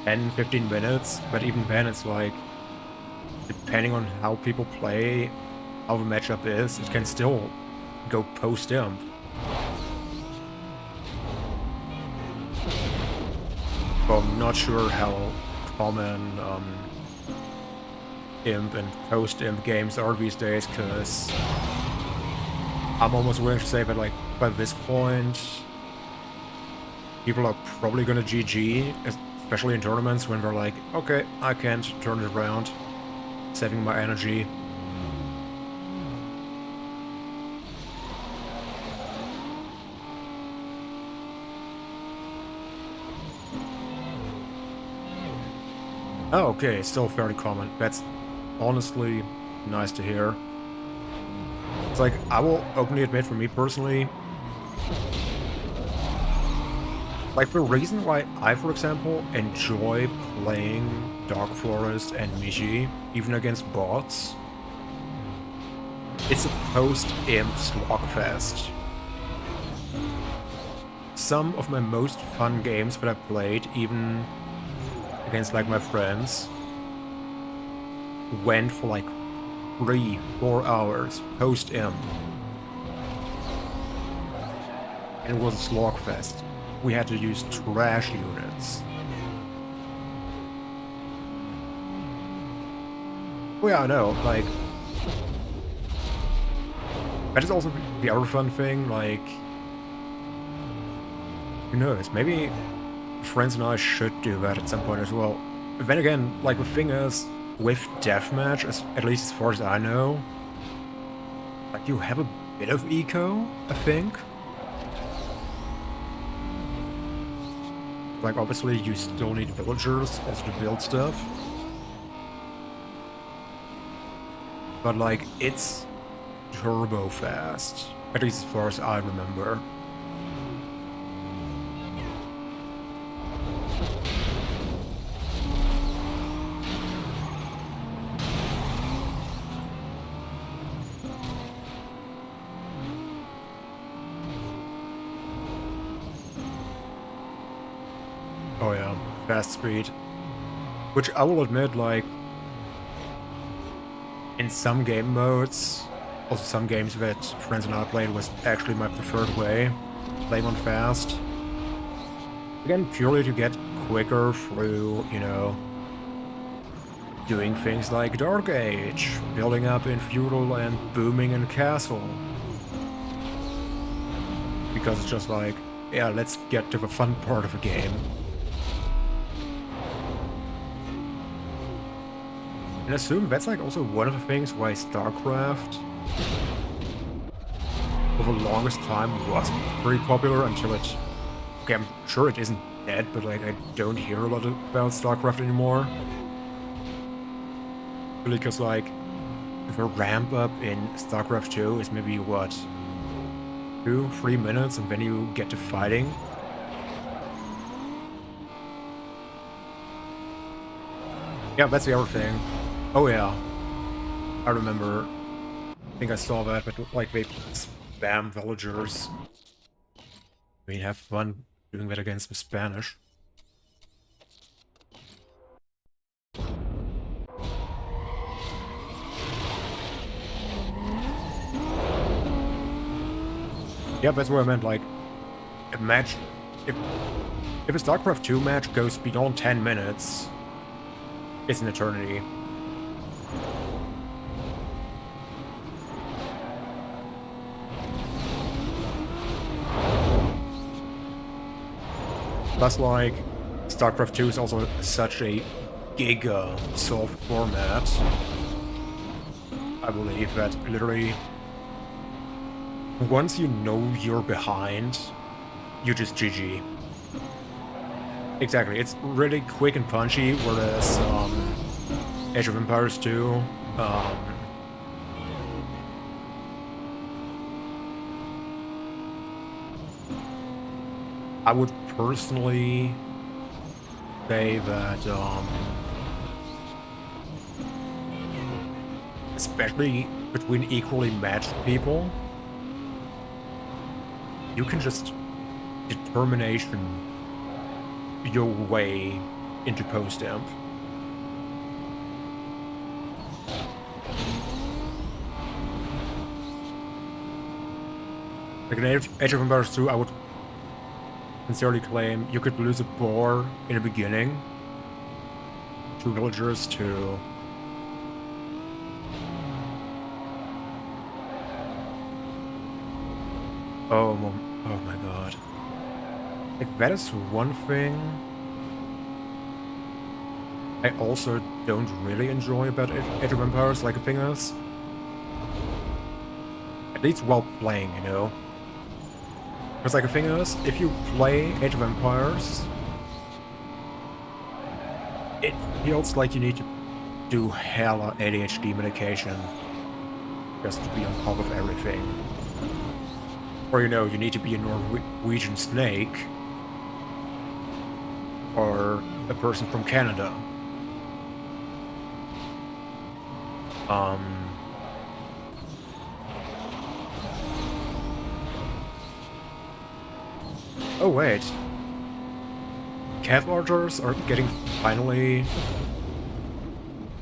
10, 15 minutes, but even then it's like, depending on how people play, how the matchup is, it can still go post-imp. But I'm not sure how common imp and post-imp games are these days, because I'm almost willing to say that like by this point people are probably gonna GG, especially in tournaments when they're like, okay, I can't turn it around, saving my energy. Oh, okay, still fairly common. That's honestly nice to hear. It's like, I will openly admit, for me personally, like, the reason why I, for example, enjoy playing Dark Forest and Mishi, even against bots, it's a post-imp slogfest. Some of my most fun games that I played, even against like my friends, went for like 3-4 hours post-imp. And it was a slogfest. We had to use trash units. Well, yeah, I know, like, that is also the other fun thing, like, who knows, maybe friends and I should do that at some point as well. But then again, like, the thing is, with deathmatch, at least as far as I know, like, you have a bit of eco, I think. Like, obviously, you still need villagers also to build stuff. But, like, it's turbo fast, at least as far as I remember. Oh yeah, fast speed. Which I will admit, like, in some game modes, also some games that friends and I played, was actually my preferred way, playing on fast. Again, purely to get quicker through, you know, doing things like Dark Age, building up in feudal and booming in castle. Because it's just like, yeah, let's get to the fun part of the game. And I assume that's like also one of the things why StarCraft for the longest time was pretty popular until it... Okay, I'm sure it isn't dead, but like I don't hear a lot about StarCraft anymore. Really, because like the ramp up in StarCraft 2 is maybe what, 2-3 minutes, and then you get to fighting. Yeah, that's the other thing. Oh yeah, I remember. I think I saw that, but like they spam villagers. I mean, have fun doing that against the Spanish. Yeah, that's what I meant, like, a match... If a StarCraft 2 match goes beyond 10 minutes, it's an eternity. Plus, like, StarCraft 2 is also such a giga soft format, I believe, that literally once you know you're behind, you just GG. Exactly, it's really quick and punchy, whereas Age of Empires 2, I would personally say that, especially between equally matched people, you can just determination your way into post-amp. Like in Age of Empires 2, I would sincerely claim you could lose a boar in the beginning, 2 villagers to... Oh my god. Like, that is one thing I also don't really enjoy about Age of Empires, like, the thing is, at least while playing, you know? Because, like, the thing is, if you play Age of Empires, it feels like you need to do hella ADHD medication just to be on top of everything. Or, you know, you need to be a Norwegian snake, or a person from Canada. Oh wait. Cav archers are getting finally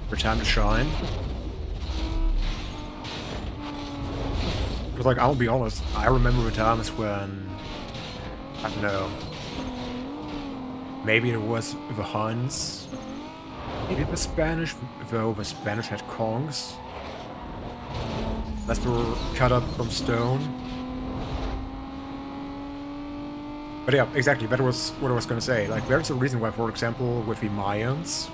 their time to shine. Because, like, I'll be honest, I remember the times when, I don't know, maybe it was the Huns, maybe the Spanish, though the Spanish had Kongs that were cut up from stone. But yeah, exactly, that was what I was gonna say. Like, there's a reason why, for example, with the Mayans,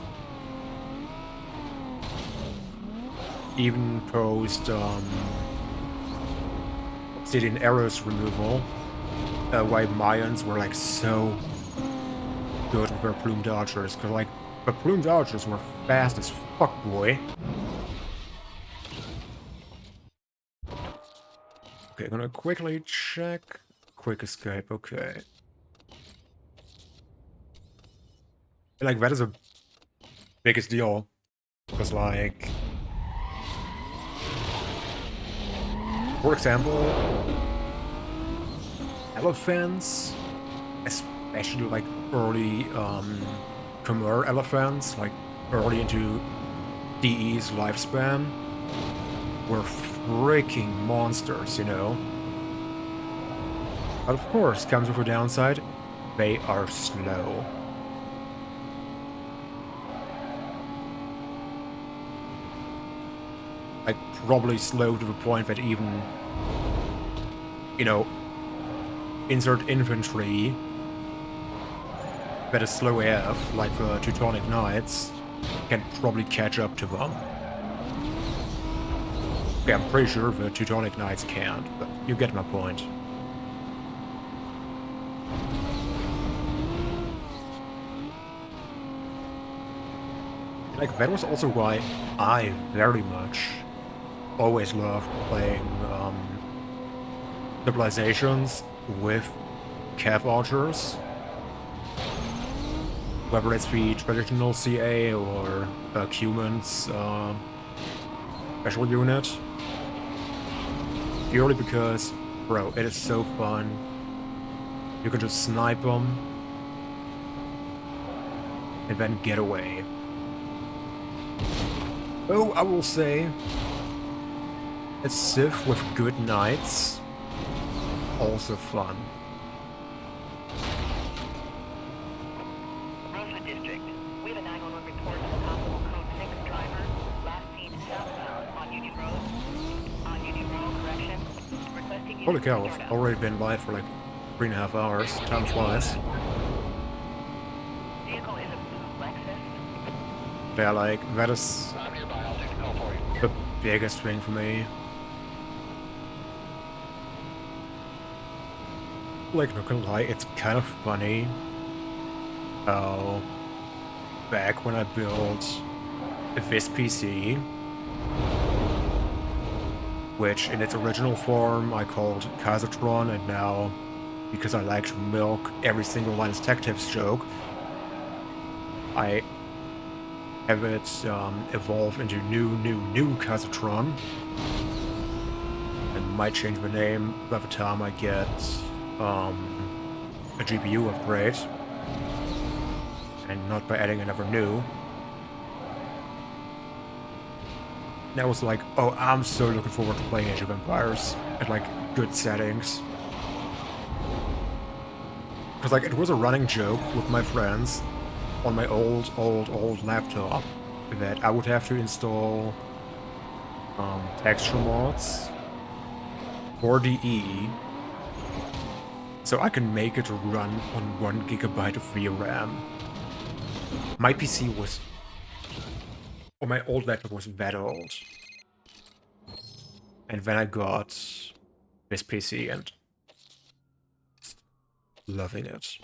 even post Obsidian Arrows removal, why Mayans were, like, so good with their plumed archers, because, like, the plumed archers were fast as fuck, boy. Okay, I'm gonna quickly check. Quick escape, okay. And, like, that is a biggest deal, because, like, for example, elephants, especially, like, early Khmer elephants, like, early into DE's lifespan, were freaking monsters, you know? But of course, comes with a downside, they are slow. Like, probably slow to the point that even, you know, insert infantry that is slow AF, like the Teutonic Knights, can probably catch up to them. Okay, I'm pretty sure the Teutonic Knights can't, but you get my point. Like, that was also why I very much always loved playing civilizations with Cav archers. Whether it's the traditional CA or Cuman's special unit. Purely because, bro, it is so fun. You can just snipe them and then get away. Oh, I will say, a Civ with good knights also fun. Rosewood District. We have a 911 report of a possible code 6 driver. Last seen southbound on Union Road. On Union Road, correction. Requesting Holy units cow, to start I've up. already been live for like 3.5 hours. Time flies. Vehicle is a blue Lexus. Yeah, like, that is I'm nearby. I'll take the call for you. the biggest thing for me. Like, not gonna lie, it's kind of funny how back when I built this PC, which in its original form I called Kaisertron, and now, because I like to milk every single Linus Tech Tips joke, I have it evolve into new Kaisertron, and might change the name by the time I get a GPU upgrade, and not by adding another new. And I was like, oh, I'm so looking forward to playing Age of Empires at like good settings. Because like it was a running joke with my friends on my old laptop that I would have to install texture mods for DE so I can make it run on 1 GB of VRAM. My PC was, or my old laptop was that old. And then I got this PC and loving it.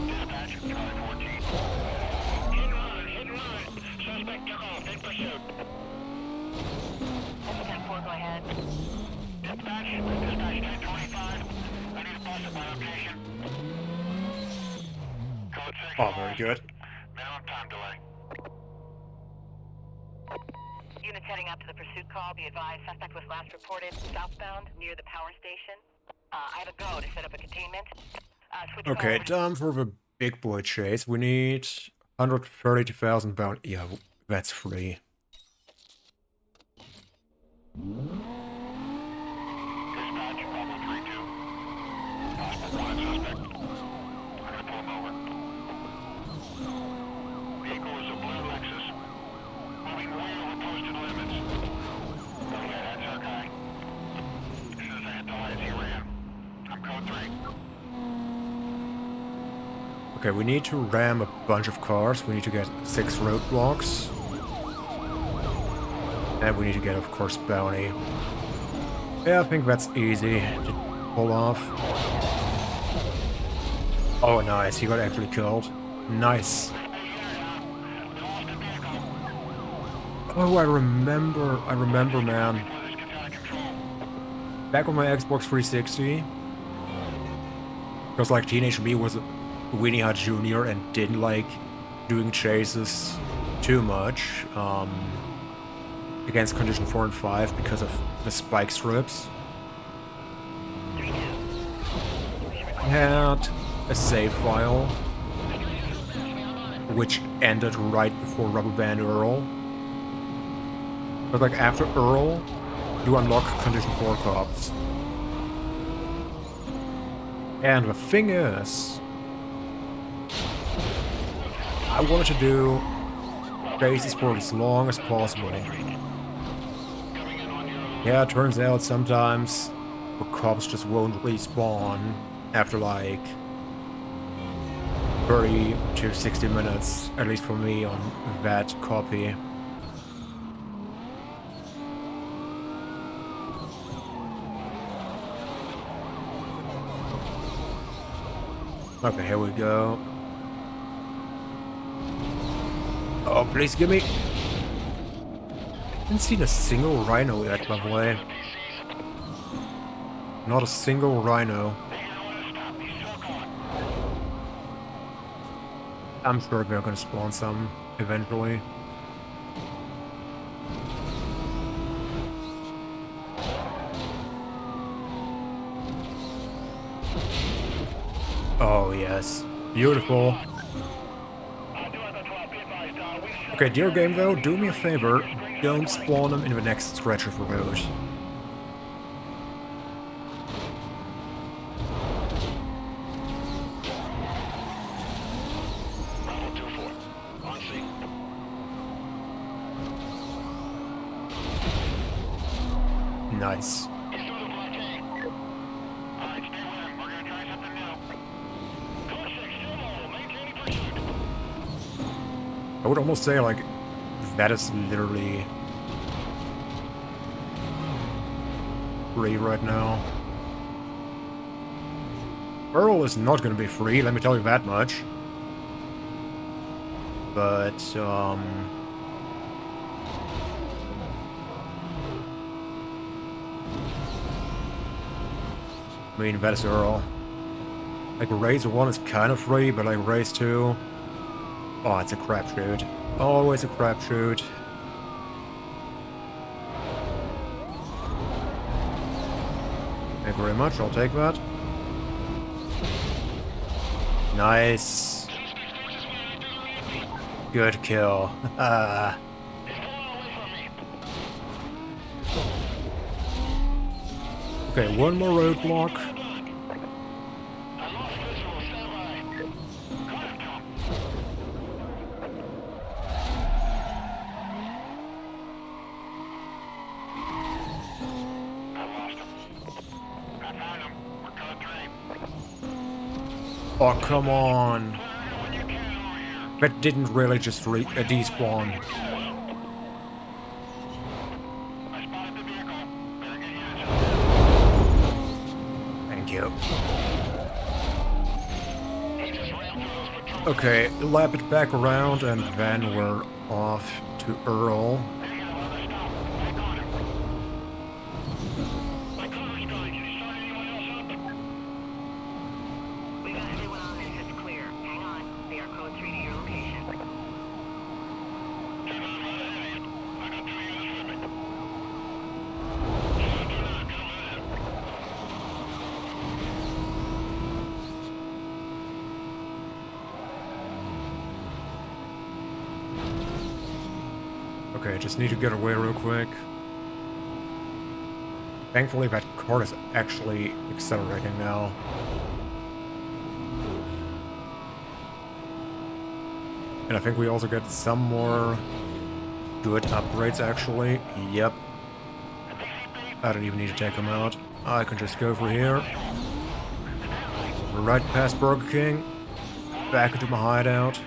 Dispatch, Charlie 14. Hit and run. Suspect took off in pursuit. Delta 10-4, go ahead. Dispatch 1025. I need a bus at my location. Code 6. Oh, very good. Minimum time delay. Units heading out to the pursuit call. Be advised, suspect was last reported southbound near the power station. I have a go to set up a containment. Switch call Okay, over to- time for the big boy chase. We need 132,000 bound. Yeah, that's free. Dispatch, Bravo 3-2. Possible wanted suspect. I'm gonna pull him over. Vehicle is a blue Lexus. Moving way over posted limits. Oh yeah, that's our guy. As soon as I hit the lights, he ran. I'm code 3. Okay, we need to ram a bunch of cars. We need to get 6 roadblocks. And we need to get, of course, bounty. Yeah, I think that's easy to pull off. Oh, nice. He got actually killed. Nice. Oh, I remember, man. Back on my Xbox 360, because like Teenage Me was a Weenie Hut Jr. and didn't like doing chases too much against Condition 4 and 5 because of the spike strips. I had a save file which ended right before Rubber Band Earl. But like after Earl, you unlock Condition 4 cops. And the thing is, I wanted to do chases for as long as possible. Yeah, it turns out sometimes the cops just won't respawn after like 30 to 60 minutes, at least for me on that copy. Okay, here we go. Oh, please give me... I haven't seen a single rhino yet, by the way. Not a single rhino. I'm sure they're gonna spawn some eventually. Oh yes, beautiful. Okay, dear game though, do me a favor. don't spawn them in the next stretch of road. Bravo 2-4. On scene. Nice. He's through the blockade. Alright, stay with him. We're gonna try something new. Code 6, still mobile. Maintaining pursuit. I would almost say, like, that is literally free right now. Earl is not gonna be free, let me tell you that much. But, I mean, that is Earl. Like, race 1 is kind of free, but like, race 2... Oh, it's a crapshoot. Always a crapshoot. Thank you very much, I'll take that. Nice. Good kill. Okay, one more roadblock. Oh, come on. That didn't really just despawn. Thank you. Okay, lap it back around and then we're off to Earl. Okay, just need to get away real quick. Thankfully, that car is actually accelerating now. And I think we also get some more good upgrades, actually. Yep. I don't even need to take them out. I can just go for here. Right past Burger King. Back into my hideout.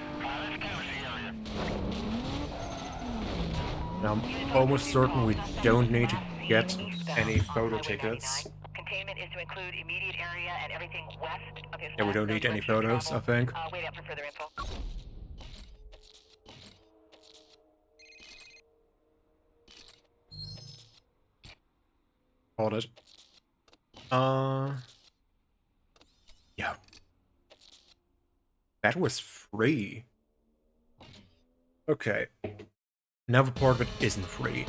And I'm almost certain we don't need to get any photo tickets. Containment is to include immediate area and everything west of his Yeah, we don't need any photos, I think. Wait up for further info. Hold it. Yeah. That was free. Okay. Now the part of it isn't free.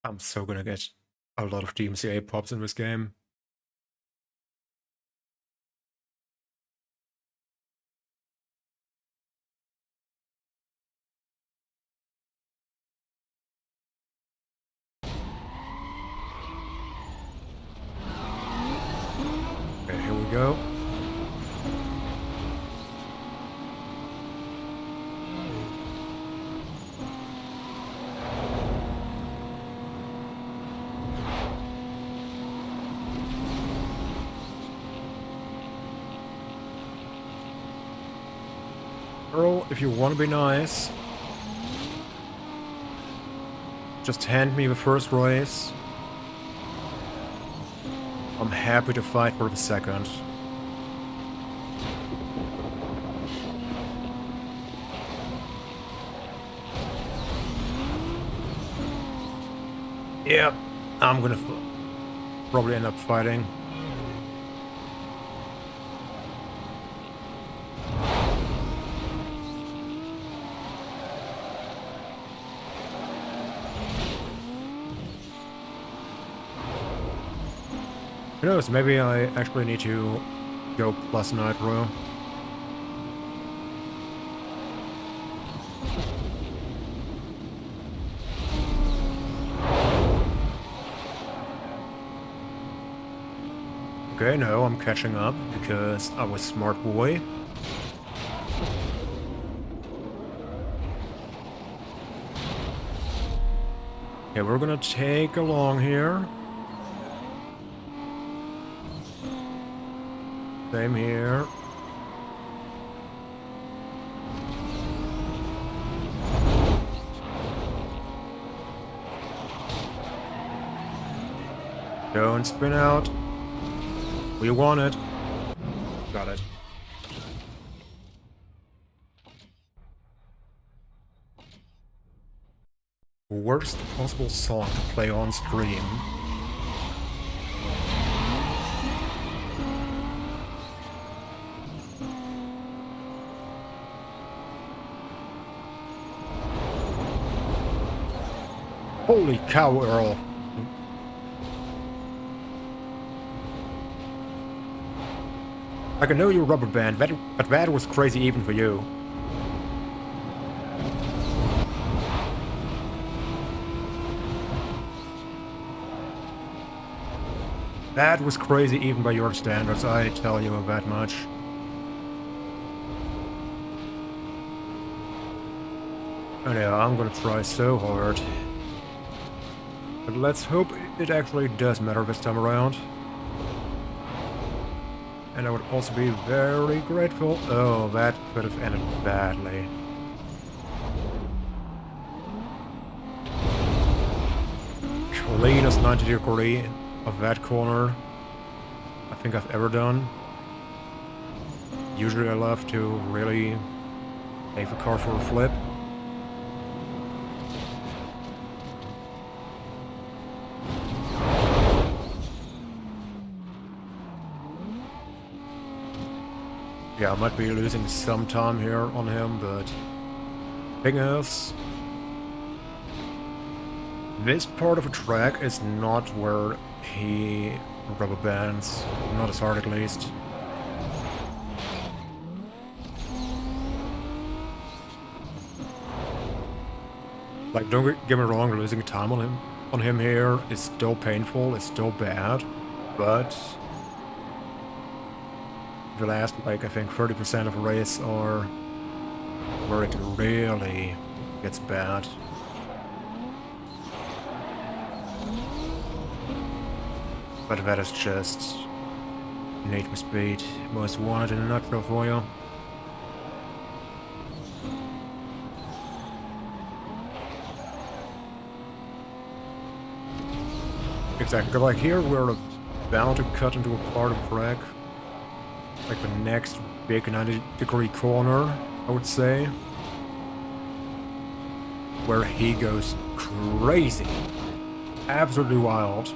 I'm so gonna get a lot of DMCA pops in this game. Okay, here we go. Earl, if you want to be nice, just hand me the first race. I'm happy to fight for the second. Yep, I'm gonna probably end up fighting. Who knows, maybe I actually need to go plus nitro. Okay, no, I'm catching up because I was smart boy. Okay, we're gonna take along here. Same here. Don't spin out. We want it. Got it. Worst possible song to play on stream. Holy cow, Earl. I can know you're rubber band, but that was crazy even for you. That was crazy even by your standards, I tell you that much. Oh yeah, I'm gonna try so hard. But let's hope it actually does matter this time around. And I would also be very grateful. Oh, that could have ended badly. Cleanest 90-degree of that corner I think I've ever done. Usually I love to really take the car for a flip. Yeah, I might be losing some time here on him, but thing is, this part of the track is not where he rubber bands, not as hard at least. Like, don't get me wrong, losing time on him here is still painful, it's still bad, but the last, like, I think 30% of a race are where it really gets bad. But that is just Need for Speed Most Wanted in a nutshell for you. Exactly, like here we're bound to cut into a part of track. Like the next big 90-degree corner, I would say. Where he goes crazy. Absolutely wild.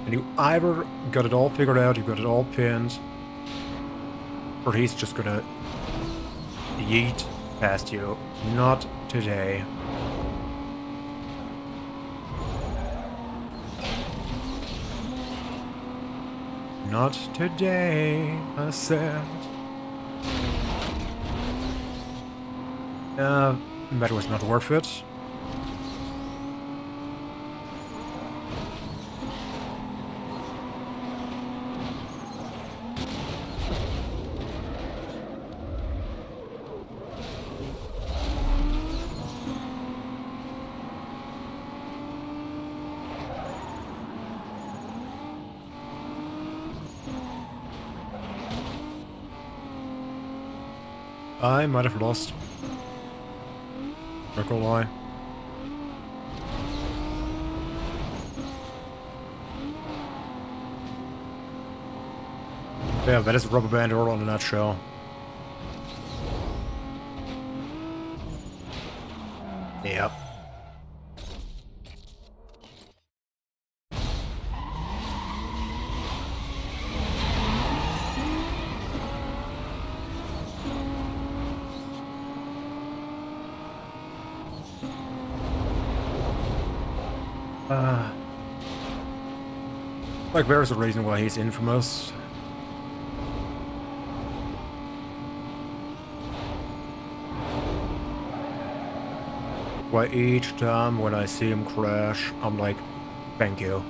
And you either got it all figured out, you got it all pinned, or he's just gonna yeet past you. Not today. Not today, I said. That was not worth it. I might have lost. Not gonna lie. Yeah, that is Rubber Band Earl in a nutshell. Yep. Like, there's a reason why he's infamous. why each time when I see him crash, I'm like, thank you.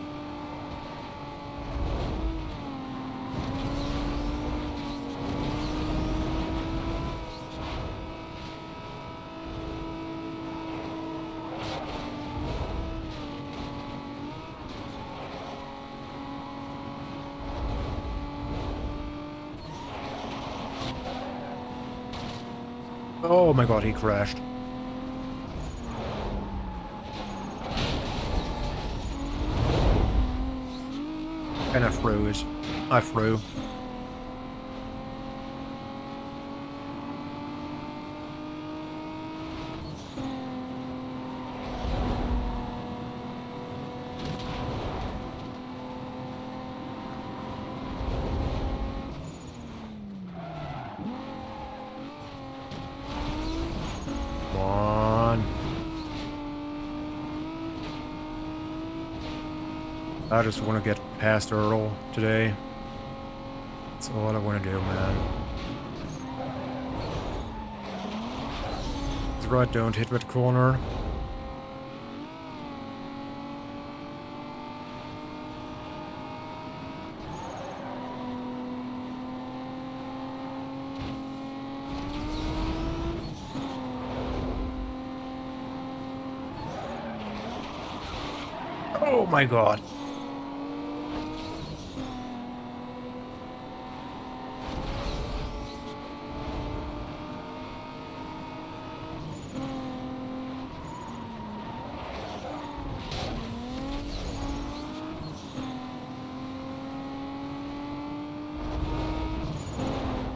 Oh my god, he crashed. And I froze. I flew. Come on. I just want to get past Earl today. That's all I want to do, man. That's right, don't hit that corner. Oh my god.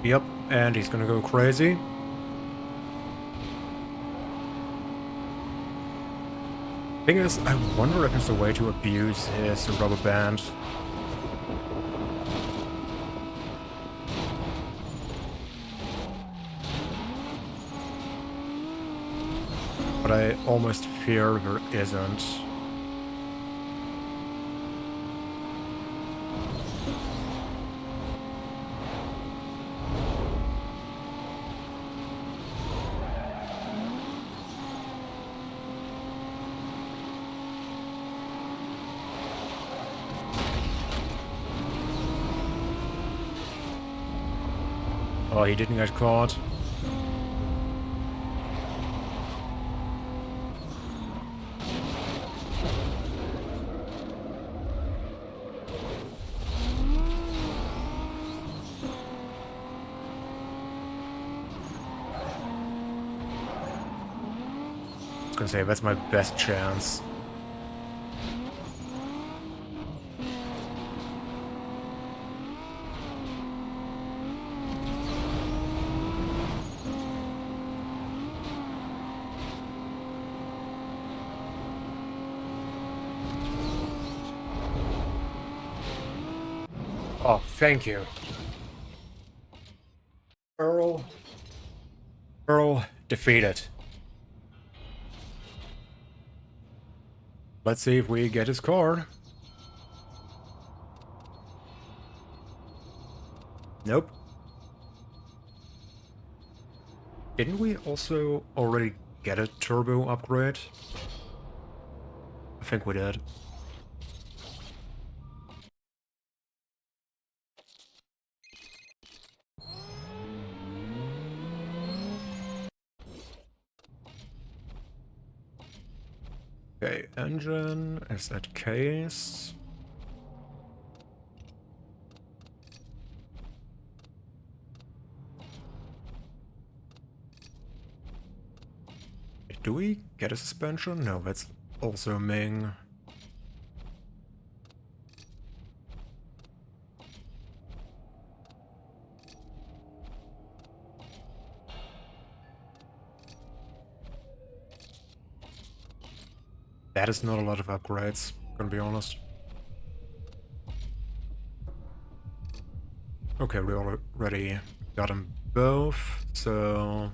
Yep, and he's gonna go crazy. Thing is, I wonder if there's a way to abuse his rubber band. But I almost fear there isn't. Oh, he didn't get caught. I was gonna say, that's my best chance. Oh, thank you. Earl. Earl defeated. Let's see if we get his car. Nope. Didn't we also already get a turbo upgrade? I think we did. Okay, engine is at case. Do we get a suspension? No, that's also Ming. That is not a lot of upgrades, gonna be honest. Okay, we already got them both, so...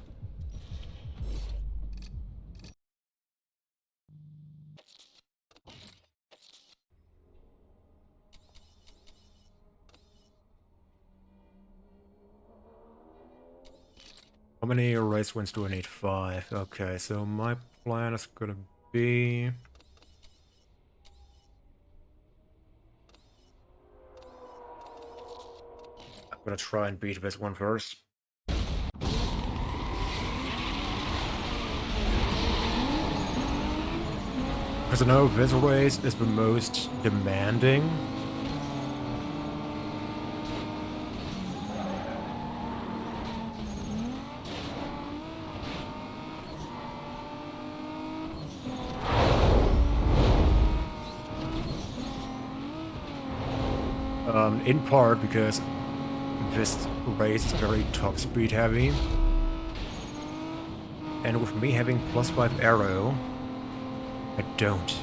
How many race wins do I need? 5. Okay, so my plan is gonna be... I'm gonna try and beat this one first. Because I know this race is the most demanding. In part because this race is very top speed heavy. And with me having +5 aero, I don't.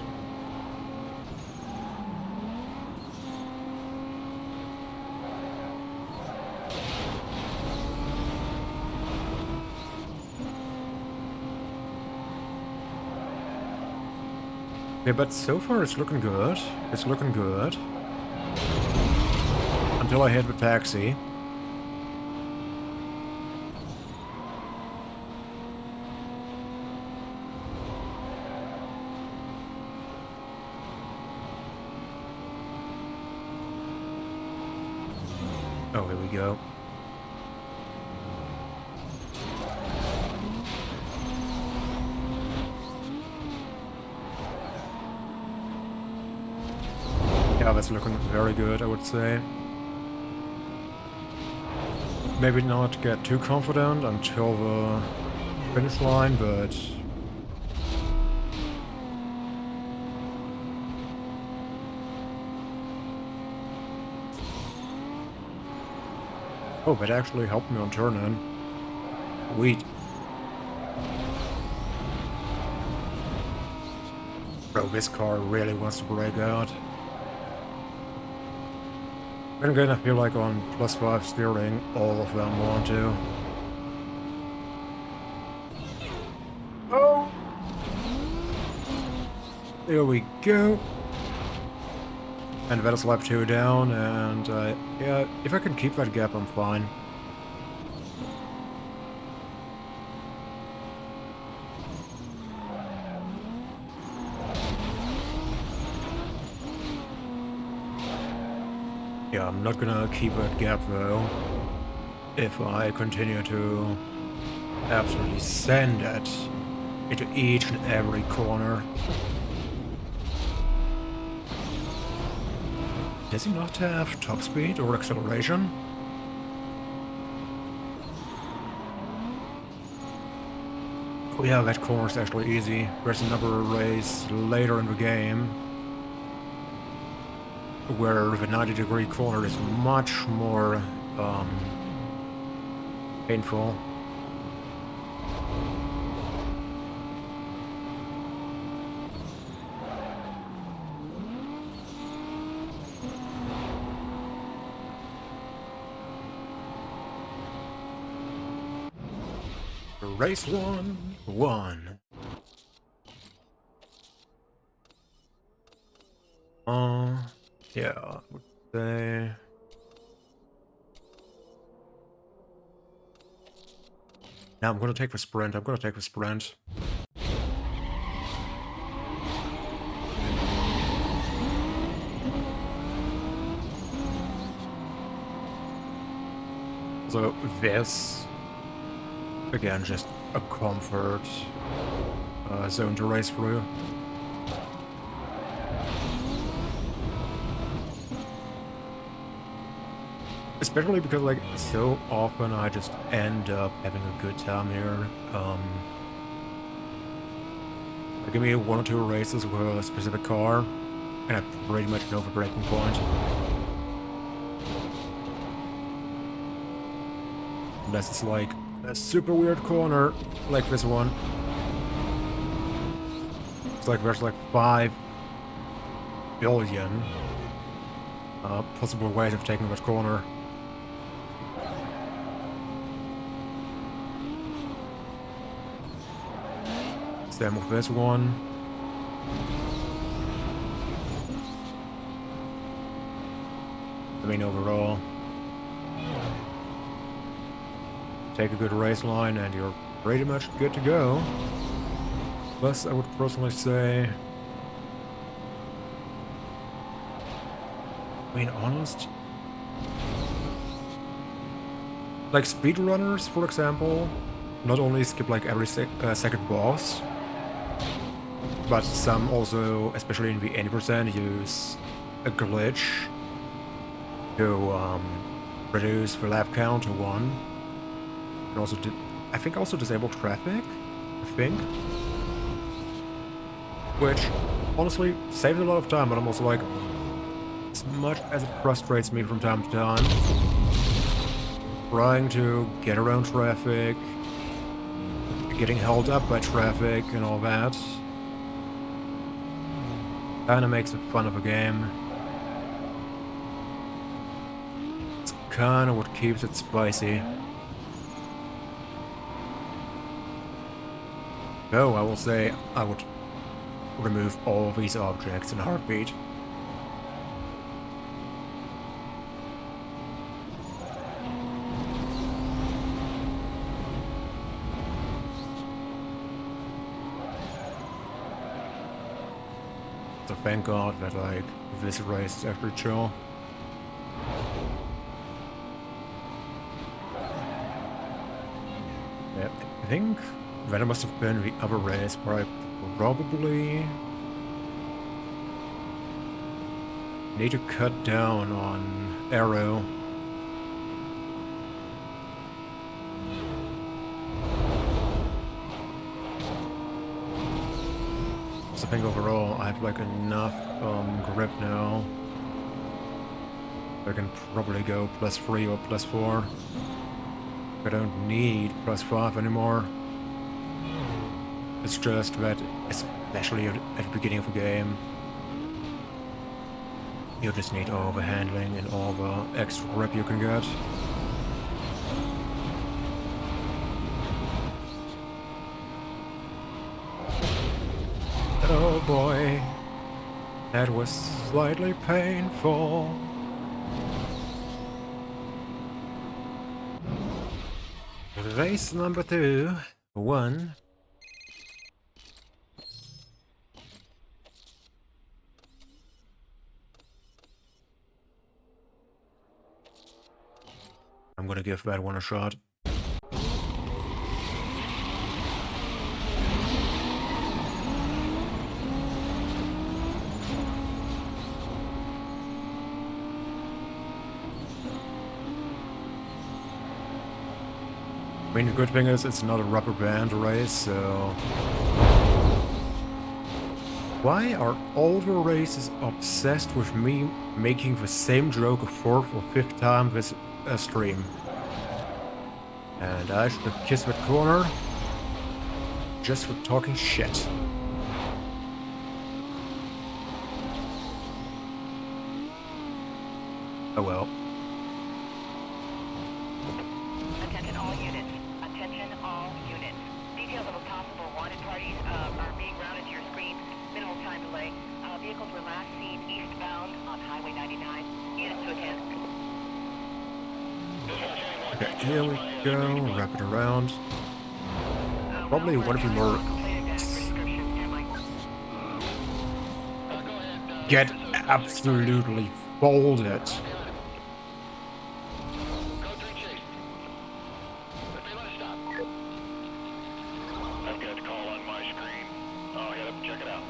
Yeah, but so far it's looking good. It's looking good. Until I hit the taxi. Oh, here we go. Yeah, that's looking very good, I would say. Maybe not get too confident until the finish line, but... Oh, that actually helped me on turn-in. Sweet. Bro, this car really wants to break out. Then again, I feel like on +5 steering, all of them want to. Oh! There we go. And that is lap 2 down, and yeah, if I can keep that gap, I'm fine. Yeah, I'm not gonna keep that gap though, if I continue to absolutely send it into each and every corner. Does he not have top speed or acceleration? Oh yeah, that corner is actually easy. There's another race later in the game where the 90-degree corner is much more painful. Race 1 won. Yeah, I would say... Now I'm gonna take the sprint. I'm gonna take the sprint. So this, again, just a comfort zone to race through. Especially because, like, so often I just end up having a good time here. Give me 1 or 2 races with a specific car, and I pretty much know the breaking point. Unless it's like a super weird corner, like this one. It's like there's like 5 billion possible ways of taking that corner. Same with this one. I mean, overall. take a good race line, and you're pretty much good to go. Plus, I would personally say, being honest, like speedrunners, for example, not only skip like every second boss, but some also, especially in the 80%, use a glitch to reduce the lap count to 1. And also, I think also disable traffic, I think. Which, honestly, saves a lot of time, but I'm also like, as much as it frustrates me from time to time, trying to get around traffic, getting held up by traffic and all that, kinda makes it fun of a game. It's kinda what keeps it spicy. Though I will say I would remove all these objects in a heartbeat. So thank God that like this race is actually chill. Yeah, I think that must have been the other race where I probably need to cut down on arrow. So I think overall I have like enough grip now. I can probably go +3 or +4. I don't need +5 anymore. It's just that, especially at the beginning of the game, you just need all the handling and all the extra grip you can get. Oh boy, that was slightly painful. Race number 2, 1. I'm gonna give that one a shot. I mean, the good thing is it's not a rubber band race, so... Why are all the races obsessed with me making the same joke a 4th or 5th time this stream? And I should have kissed that corner just for talking shit. Oh well. Attention all units. Attention all units. Details of a possible wanted parties are being routed to your screen. Minimal time delay. Vehicles were last seen eastbound on Highway 99. Units to attend. Okay, here we go. Wrap it around. Probably one of the more... Get absolutely folded. I've got the call on my screen. Oh, I gotta check it out.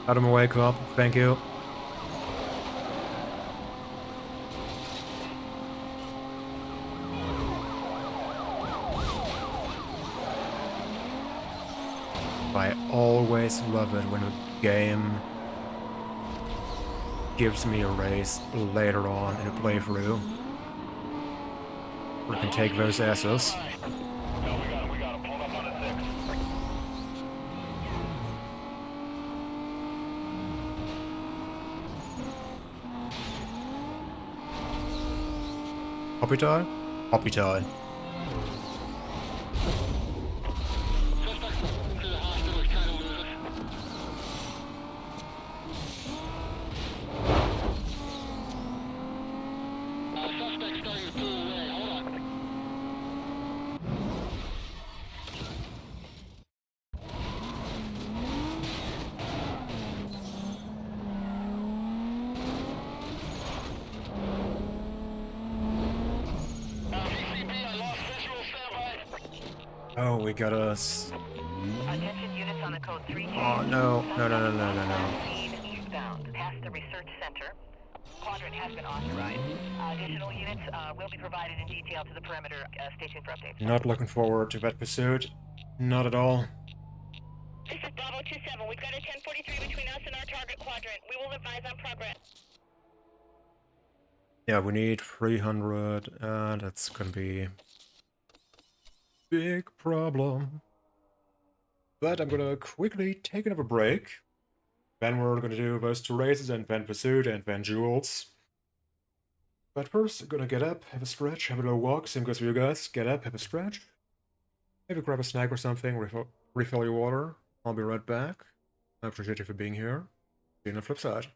Out of my way, cop. Thank you. I always love it when a game gives me a race later on in a playthrough where I can take those asses. No, we got him. Pulled up on a 6. Hoppy tie? Hoppy tie. Oh, we got Attention units on the code 3 Oh, chain. no. No, no, no, Suspect no, on no, no. last seen eastbound, past the research center. Quadrant has been authorized. Additional units will be provided in detail to the perimeter. Stay tuned for updates. Not looking forward to that pursuit. Not at all. This is Bravo 27. We've got a 1043 between us and our target quadrant. We will advise on progress. Yeah, we need 300, and that's gonna be big problem. But I'm gonna quickly take another break. Then we're gonna do those two races, and then Pursuit, and then Jewels. But first, I'm gonna get up, have a stretch, have a little walk, same goes for you guys. Get up, have a stretch. Maybe grab a snack or something, refill your water. I'll be right back. I appreciate you for being here. See you on the flip side.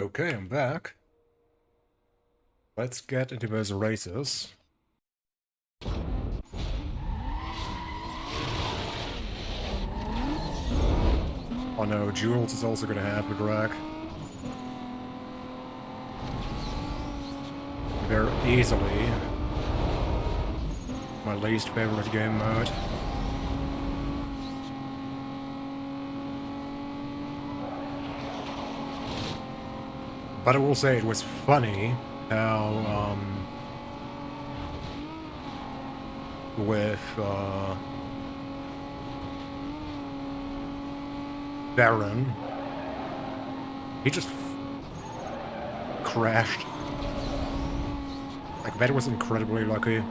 Okay, I'm back. Let's get into those races. Oh no, Jules is also gonna have the drag. Very easily my least favorite game mode. But I will say it was funny how, with, Baron, he just crashed. Like, that was incredibly lucky.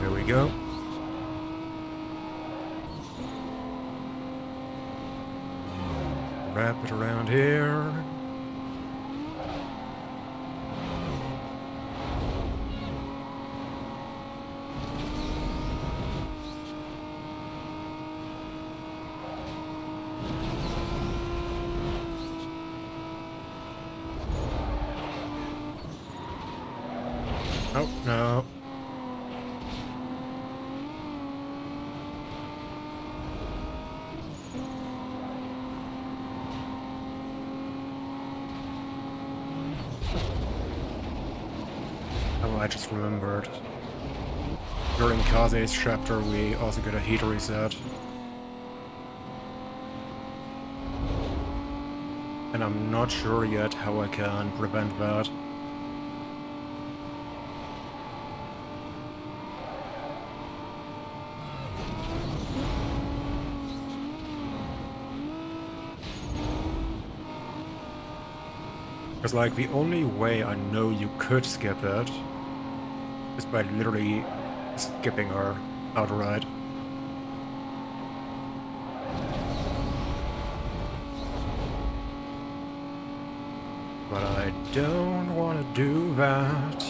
There we go. Wrap it around here. Oh, no. Oh, I just remembered. During Kaze's chapter, we also got a heat reset. And I'm not sure yet how I can prevent that. Because, like, the only way I know you could skip it is by literally skipping her outright. But I don't want to do that.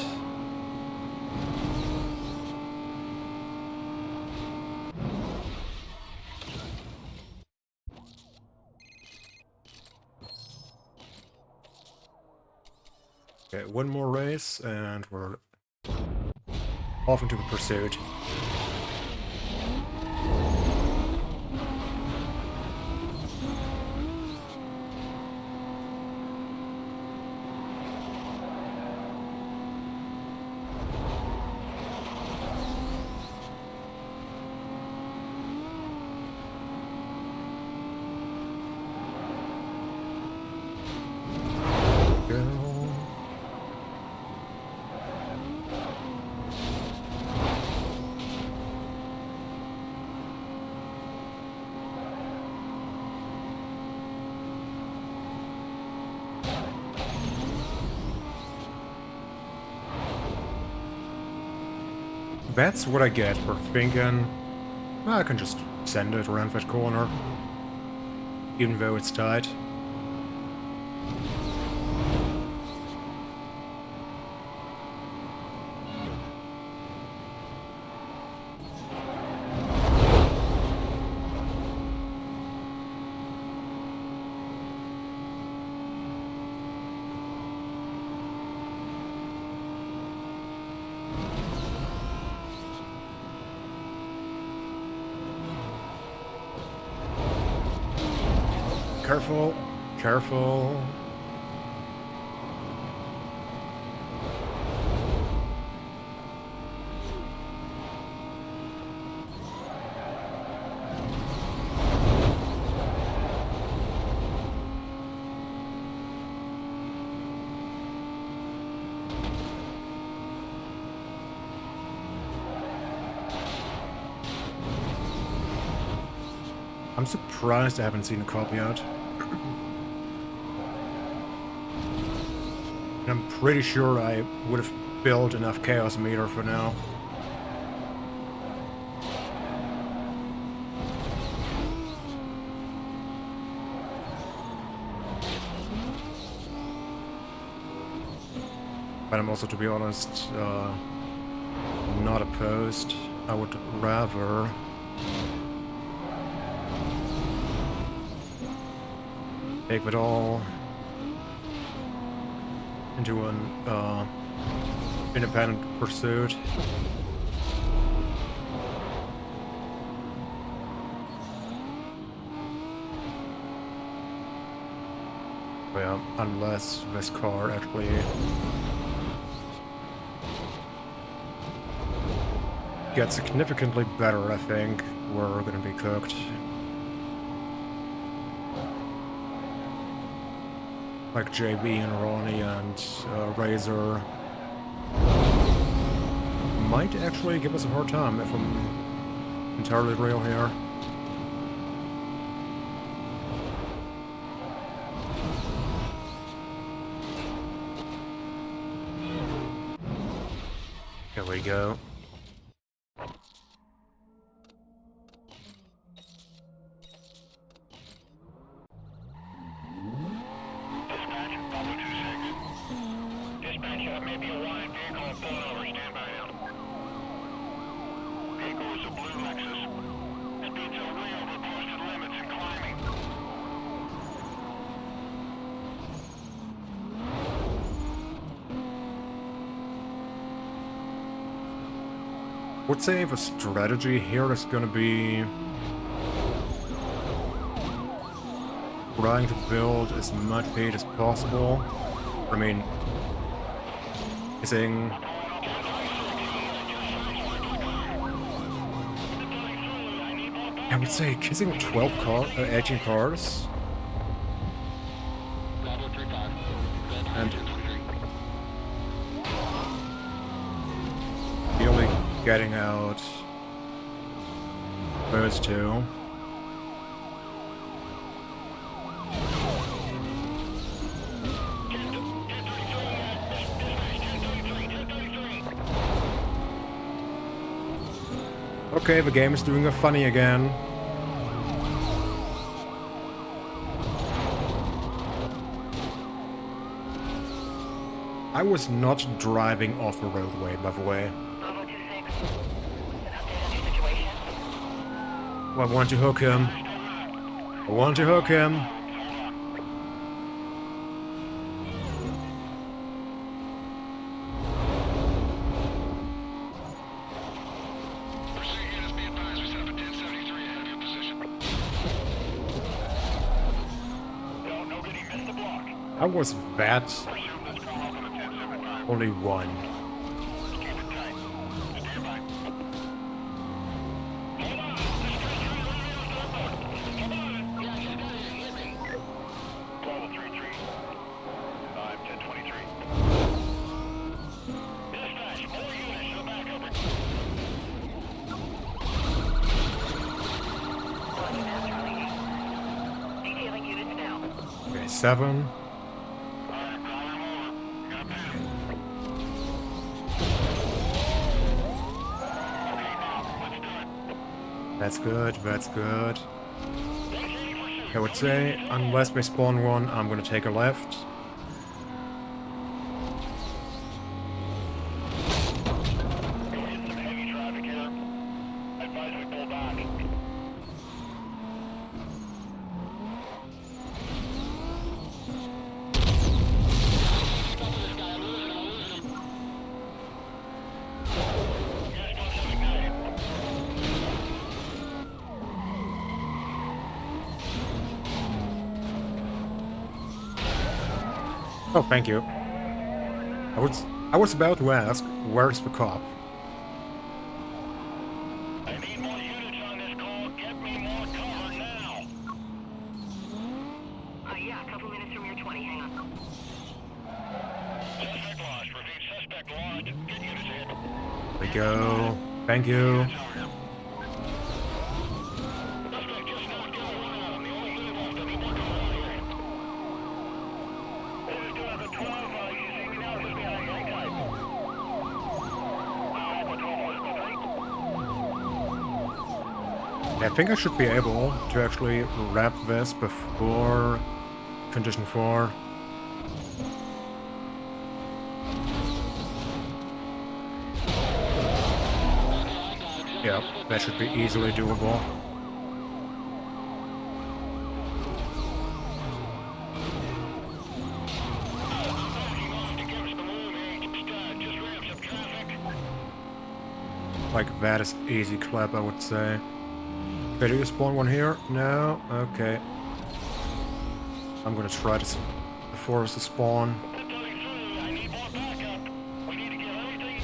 Okay, one more race, and we're off into the pursuit. Go. That's what I get for thinking, well, I can just send it around that corner, even though it's tight. Careful, careful. I'm surprised I haven't seen a cop yet. And I'm pretty sure I would have built enough chaos meter for now. But I'm also, to be honest, not opposed. I would rather take it all into an independent pursuit. Yeah, unless this car actually gets significantly better, I think we're gonna be cooked. Like JB and Ronnie and Razor might actually give us a hard time, if I'm entirely real here. Here we go. Dispatch, Bravo 26. Dispatch, maybe a wide vehicle pulling over. Stand by now. Vehicle is a blue Lexus. Speeds are way over posted limits and climbing. Would say the strategy here is gonna be trying to build as much speed as possible. I mean, kissing. I would say kissing 18 cars. And nearly getting out those two. Okay, the game is doing a funny again. I was not driving off a roadway, by the way. Bravo 26. An update on your situation? I want to hook him. I want to hook him. Pursuit units, be advised, we set up a 1073 ahead of your position. No good, he missed the block. I was that. Presume this car off on the 1075. Only one. Keep it tight. Stand by. Hold on! This guy's trying to run me off the road. Come on! Yeah, he's got it. Hit me. Bravo 33. 1023. Dispatch, more units to the back of it. Roger that, Charlie 8. Detailing units now. Okay, 7. Alright, call him over. Got a pen. Okay, now, let's do it. That's good, that's good. 130 pursuit. I would say, unless they spawn one, I'm gonna take a left. We're hitting some heavy traffic here. Advise we pull back. Gas pumps have ignited. Oh, thank you. I was about to ask, where's the cop? I need more units on this call. Get me more cover now. Yeah, a couple minutes from your 20. Hang on. Suspect lost. Repeat, suspect lost. Get units ahead. There we go. Thank you. Units over here. Suspect just knocked down one of them. The only unit left. I need more cover out here. This is 212. You see me now? Just behind you. Hang tight. I think I should be able to actually wrap this before condition 4. Yeah, that should be easily doable. Like, that is easy clap, I would say. Okay, do you spawn one here? No? Okay. I'm gonna try to force the spawn. I need more backup. We need to get everything.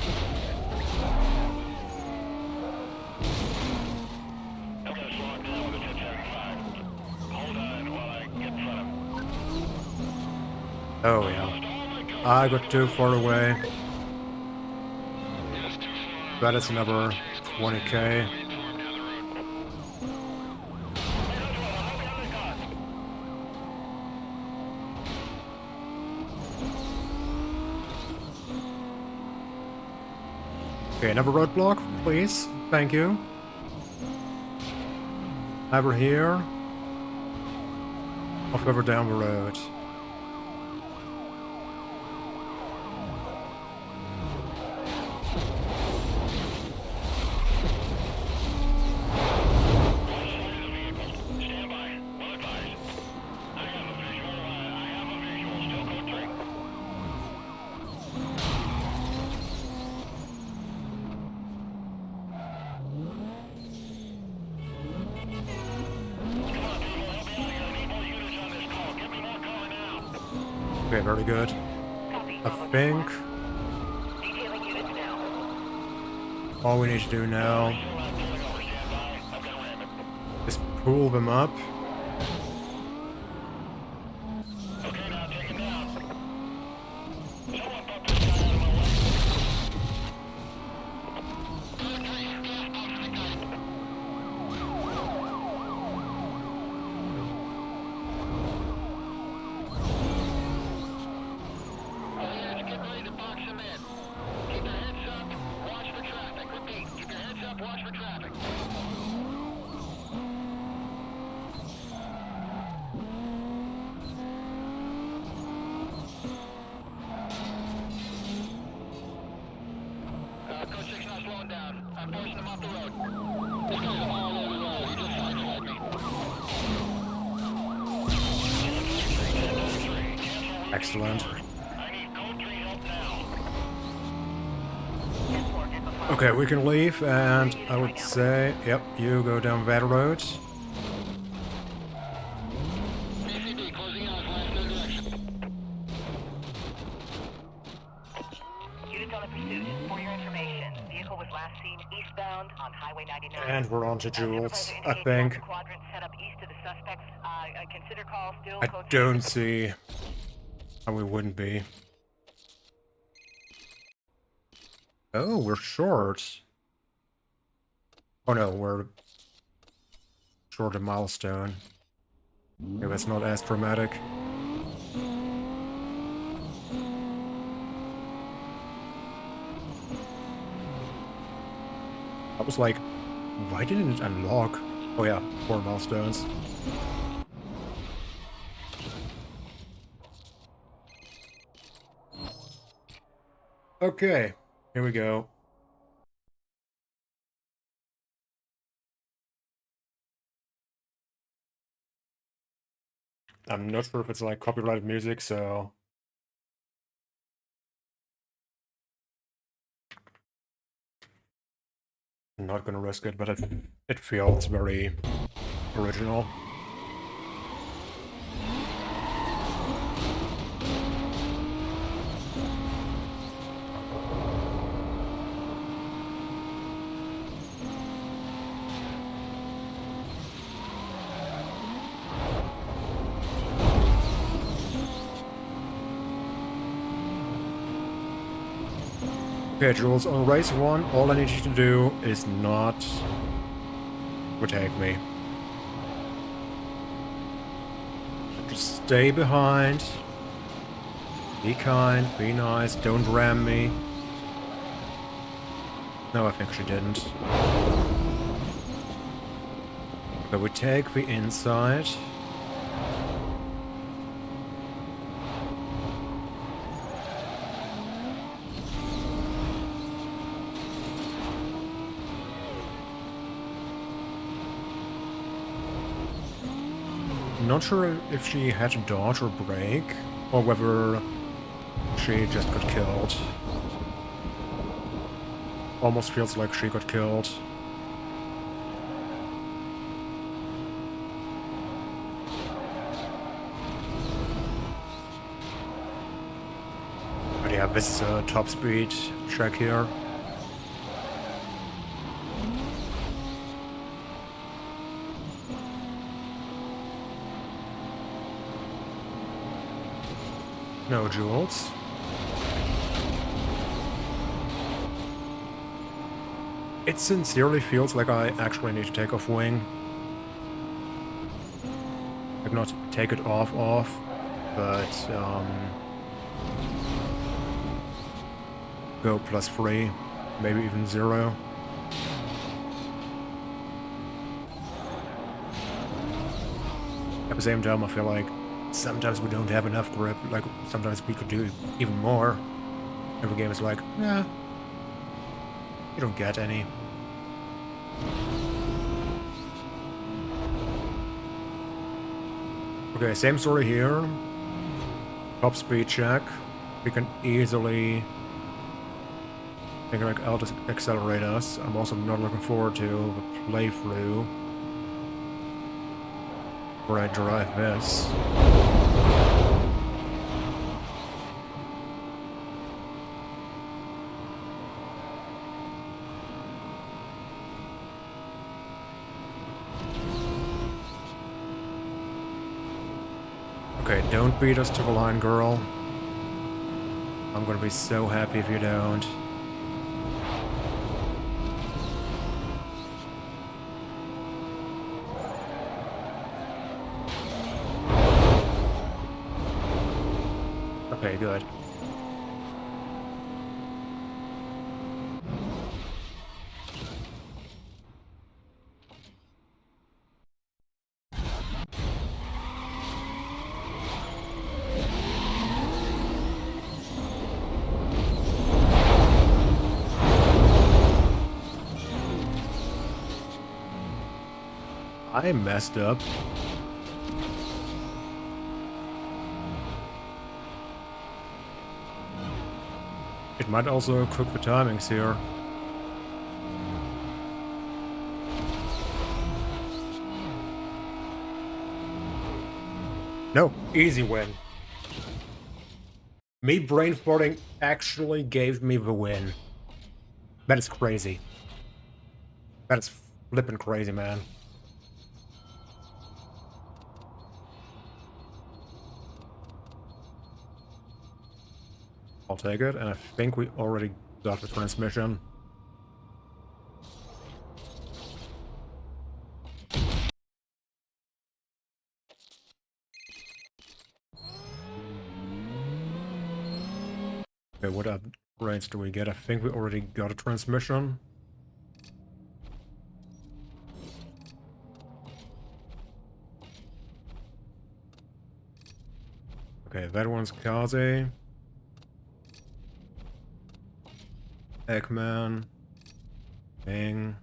I'm gonna slow it down with a 1075. Hold on while I get in front of him. Oh, yeah. I got too far away. That is another 20k. Okay, another roadblock, please. Thank you. Over here. Or further down the road. Stand by. Well advised. I have a visual. Still code 3. Okay, very good. Copy. I Bravo think 1. Detailing units now. all we need to do now is pull them up. Okay, now take him down. Someone put this guy out of my way. Get ready to box him in. Keep your heads up. Watch for traffic. Repeat. Keep your heads up. Watch for traffic. Code 6 not slowing down. I'm forcing him off the road. This guy's all over the road. He just sideswiped me. Excellent. I need code 3 help now. Okay, we can leave, and I would say, yep, you go down that road. BCD closing out last no direction. Units on the pursuit. For your information, vehicle was last seen eastbound on Highway 99. And we're on to Jules, Supervisor I indicated think. the quadrant set up east of the suspects. Consider call still I code 3. don't see how we wouldn't be. Oh, we're short. Oh no, we're short a milestone. Maybe it's not as dramatic. I was like, why didn't it unlock? Oh yeah, 4 milestones. Okay, here we go. I'm not sure if it's like copyrighted music, so I'm not gonna risk it, but it feels very original. Okay, Jules, on race 1, all I need you to do is not overtake me. Just stay behind. Be kind, be nice, don't ram me. No, I think she didn't. But we take the inside. not sure if she had to dodge or brake, or whether she just got killed. Almost feels like she got killed. But yeah, this is a top speed check here. No jewels. It sincerely feels like I actually need to take off wing. Like, not take it off, but, go +3, maybe even 0. At the same time, I feel like sometimes we don't have enough grip, like, sometimes we could do even more. Every game is like, nah, you don't get any. Okay, same story here. Top speed check. We can easily... I think like I'll just accelerate us. I'm also not looking forward to the playthrough where I drive this. Okay, don't beat us to the line, girl. I'm gonna be so happy if you don't. Okay, good. I messed up. It might also cook the timings here. No, easy win. Me brain farting actually gave me the win. That is crazy. That is flippin' crazy, man. I'll take it, and I think we already got the transmission. Okay, what upgrades do we get? I think we already got a transmission. Okay, that one's Kaze. Eggman. Ming.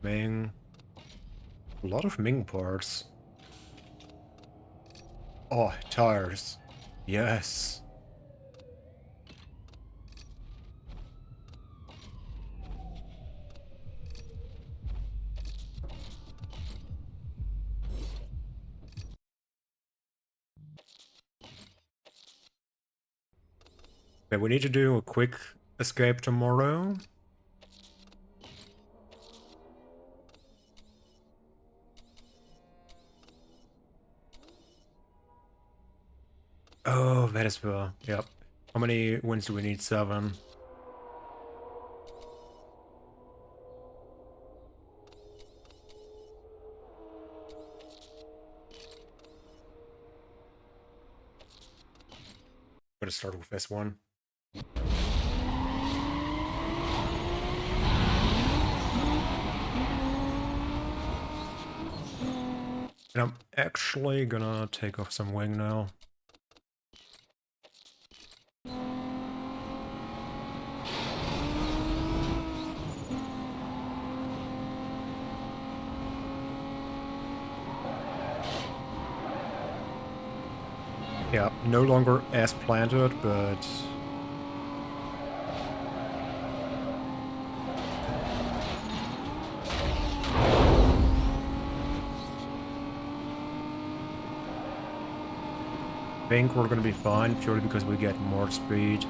Ming. A lot of Ming parts. Oh, tires. Yes. Okay, we need to do a quick escape tomorrow. Oh, that is the... Yep. How many wins do we need? 7. I'm gonna start with this one. And I'm actually gonna take off some wing now. Yeah, no longer as planted, but... I think we're gonna be fine, purely because we get more speed.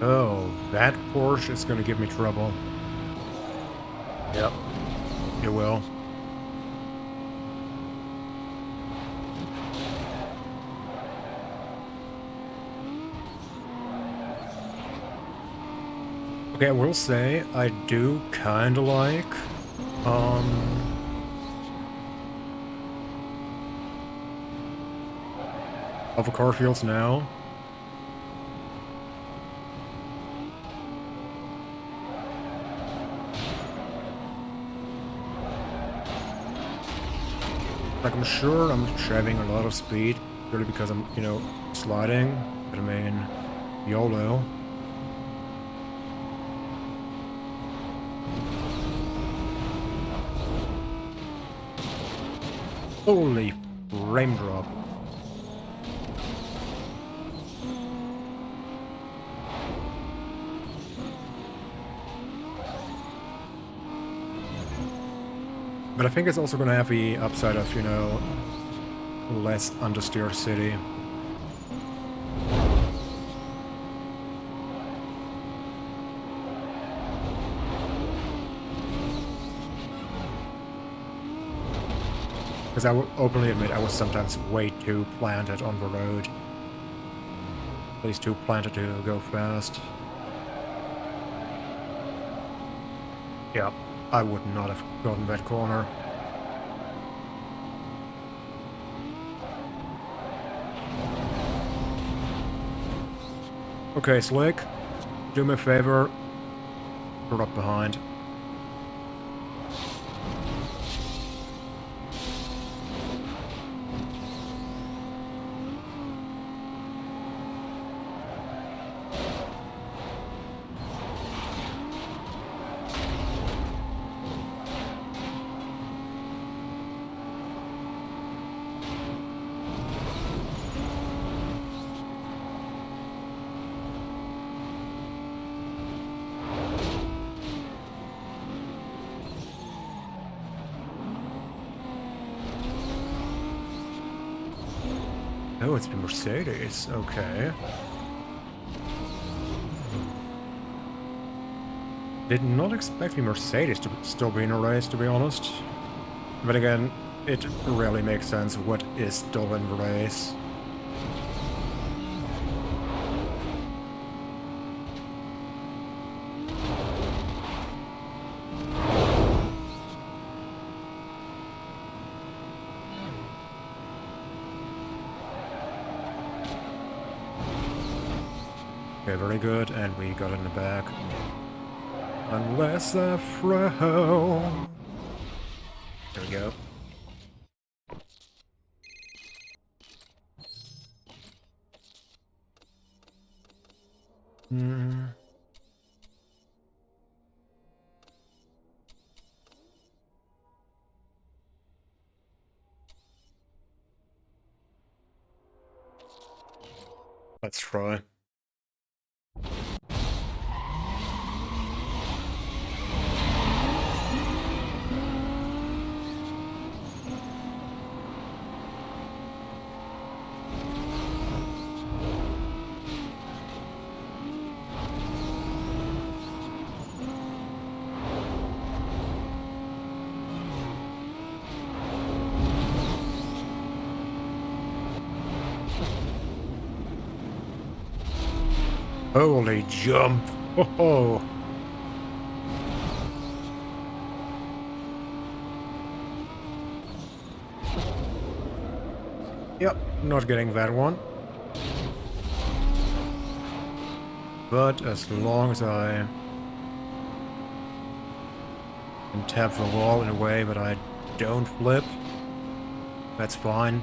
Oh, that Porsche is gonna give me trouble. Yep, it will. Okay, I will say, I do kinda like, other car fields now. Like, I'm sure I'm shaving a lot of speed, purely because I'm, you know, sliding, but I mean, YOLO. Holy frame drop. But I think it's also gonna have the upside of, you know, less understeer city. Because I will openly admit I was sometimes way too planted on the road. At least too planted to go fast. Yeah, I would not have gotten that corner. Okay, Slick, do me a favor. Put up behind. Oh, it's the Mercedes. Okay. Did not expect the Mercedes to still be in a race, to be honest. But again, it really makes sense what is still in the race. Okay, very good, and we got it in the back. Unless I throw. There we go. Hmm. Let's try. Holy jump! Oh, Yep, not getting that one. But as long as I can tap the wall in a way that I don't flip, that's fine.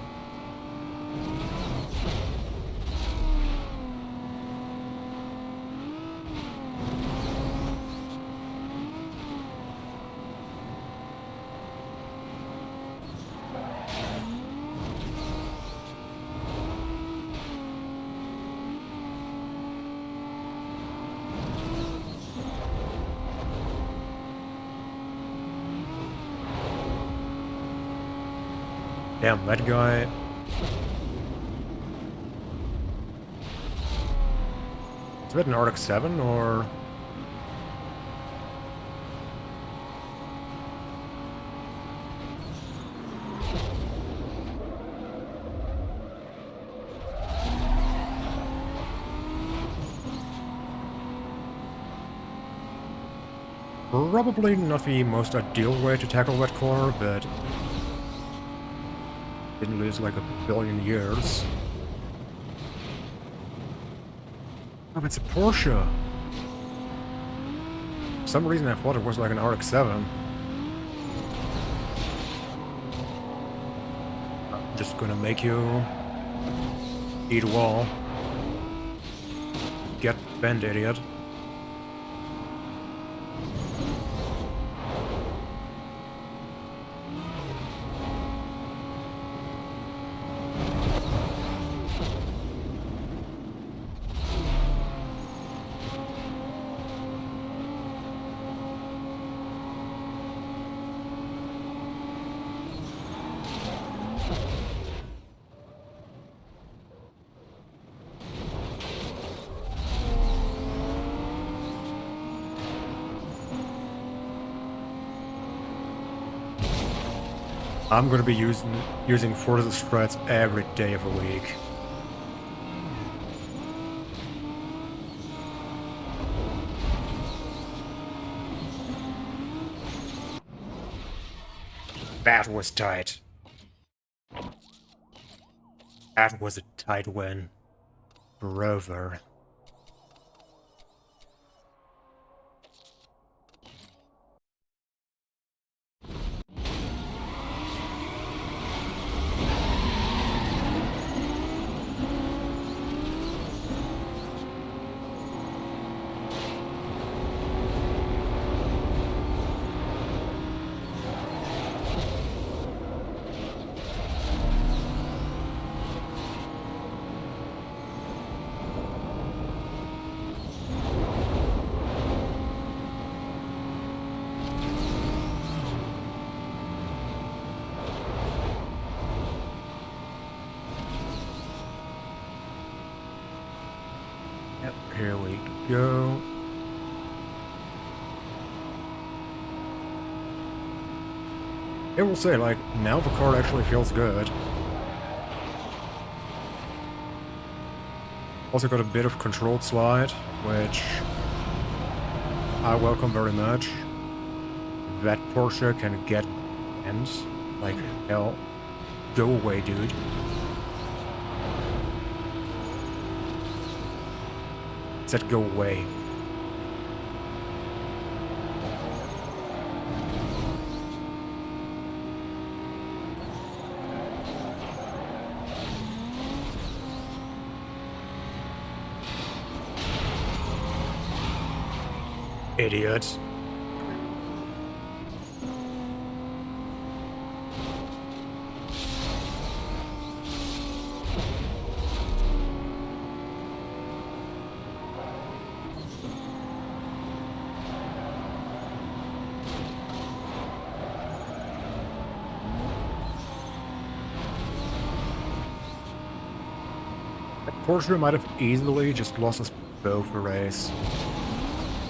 Damn, that guy... Is that an Arctic 7 or... Probably not the most ideal way to tackle that car, but... Didn't lose like a billion years. Oh, it's a Porsche! For some reason I thought it was like an Arctic 7. I'm just gonna make you... eat a wall. Get bent, idiot. I'm gonna be using Forza strats every day of the week. That was tight. That was a tight win. Brother. Yep, here we go. I will say, like, now the car actually feels good. Also got a bit of controlled slide, which I welcome very much. That Porsche can get ends. Like, hell. Go away, dude. Said go away. Idiots. Porsche might have easily just lost us both a race.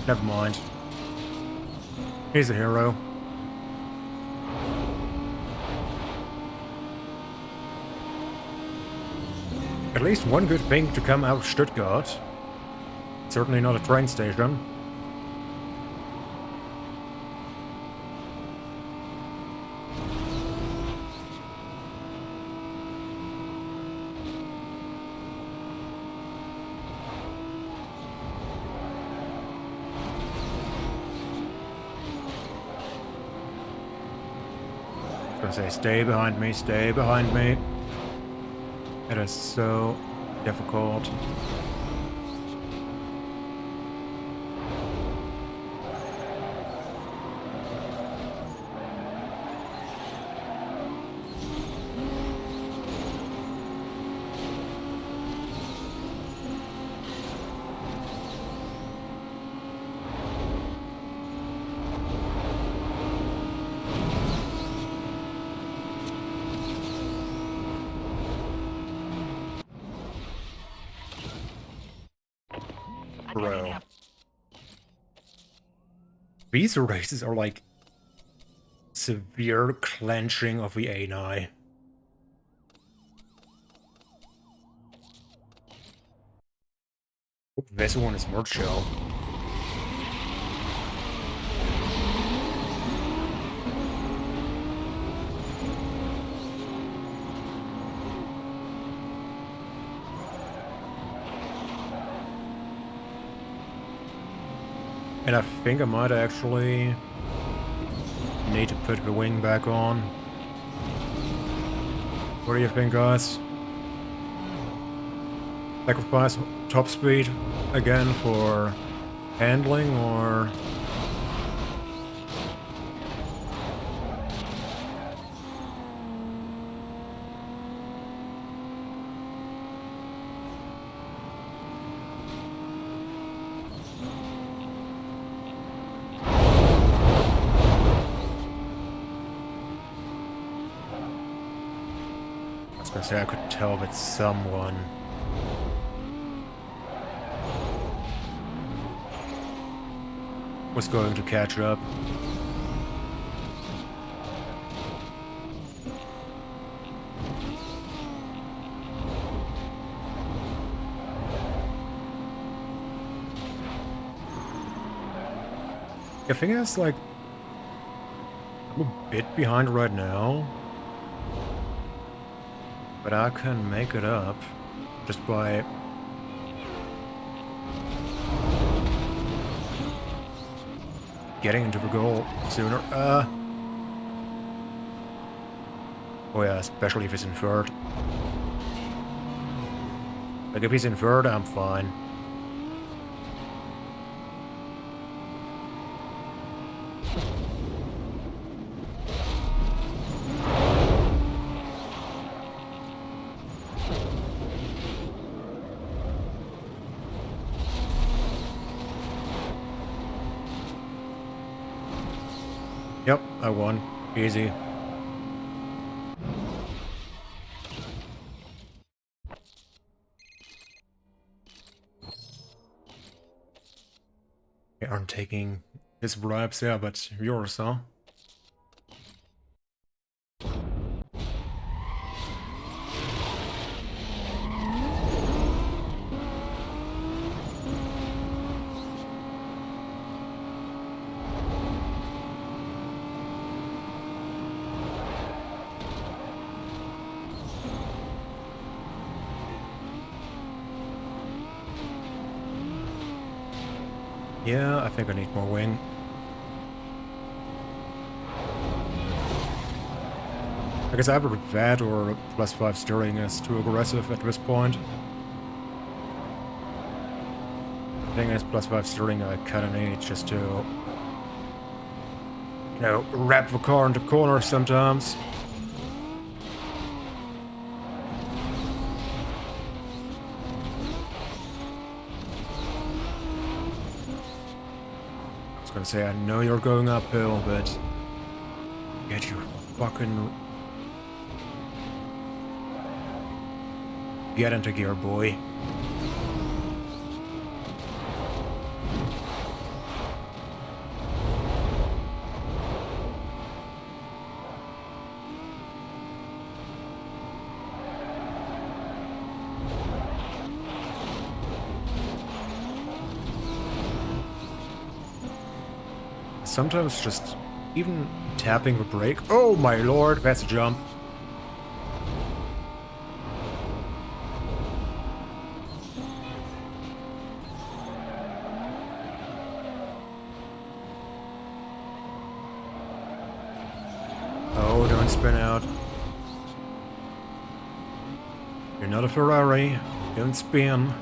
Never mind. He's a hero. At least one good thing to come out of Stuttgart. Certainly not a train station. gonna say, stay behind me, stay behind me. It is so difficult. Bro. These races are like severe clenching of the ani. Oh, this one is more chill. And I think I might actually need to put the wing back on. What do you think, guys? Sacrifice top speed again for handling, or... I was gonna say I could tell that someone was going to catch up. The thing is, like, I'm a bit behind right now, but I can make it up just by getting into the goal sooner. Oh yeah, especially if he's in third. Like, if he's in third, I'm fine. Yep, I won. Easy. They aren't taking his bribes, yeah, but yours, huh? Yeah, I think I need more wing. I guess either that or +5 steering is too aggressive at this point. The thing is, +5 steering I kinda need just to, you know, wrap the car into corners sometimes. I was gonna say, I know you're going uphill, but get your fucking... Get into gear, boy. Sometimes just even tapping the brake. Oh my lord, that's a jump. Oh, don't spin out. You're not a Ferrari. Don't spin.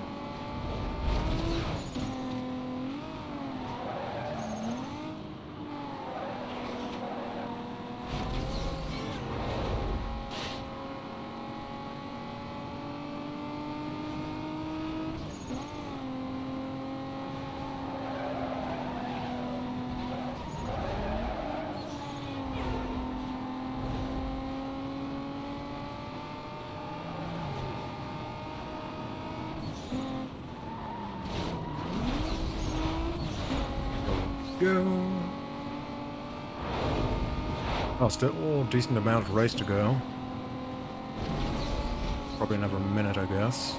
Go. Oh, still a decent amount of race to go. Probably another minute, I guess.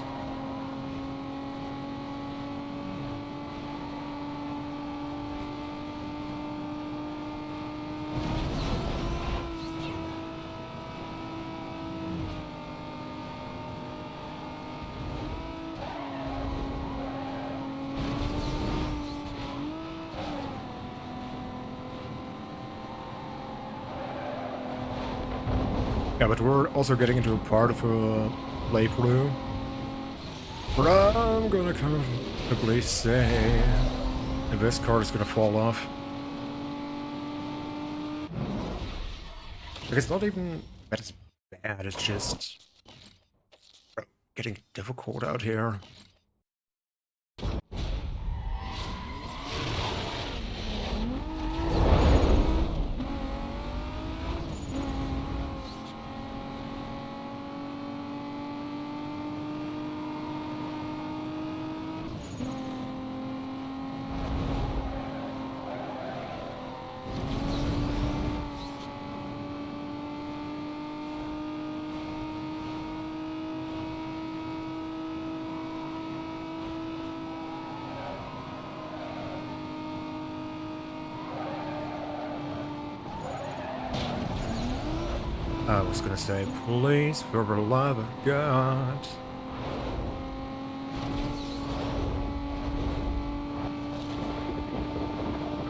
Yeah, but we're also getting into a part of a playthrough where I'm gonna comfortably say if this card is gonna fall off. Like, it's not even that it's bad, it's just getting difficult out here. I was gonna say, please, for the love of God.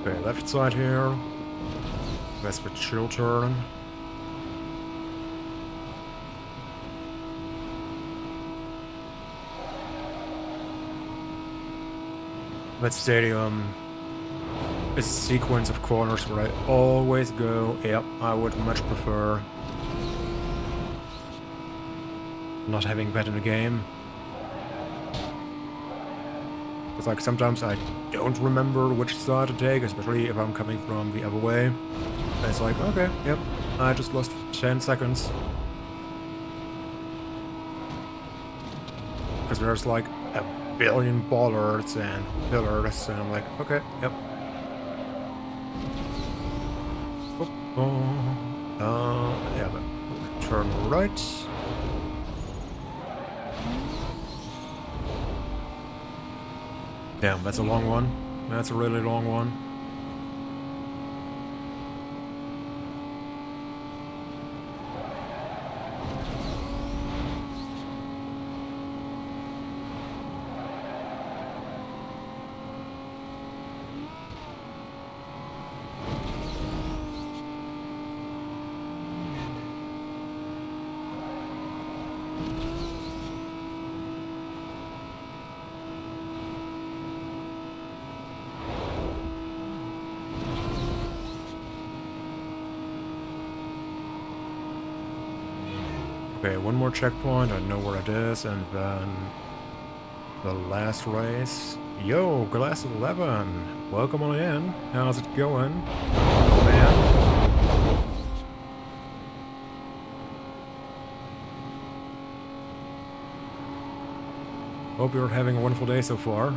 Okay, left side here. That's the chill turn. That stadium is a sequence of corners where I always go. Yep, I would much prefer not having that in the game. It's like sometimes I don't remember which side to take, especially if I'm coming from the other way. And it's like, okay, yep, I just lost 10 seconds. Because there's like a billion bollards and pillars, and I'm like, okay, yep. Yeah, but turn right. Damn, that's a long one. That's a really long one. Okay, one more checkpoint, I know where it is, and then the last race. Yo, Glass 11! Welcome on in. How's it going? Oh, man. Hope you're having a wonderful day so far.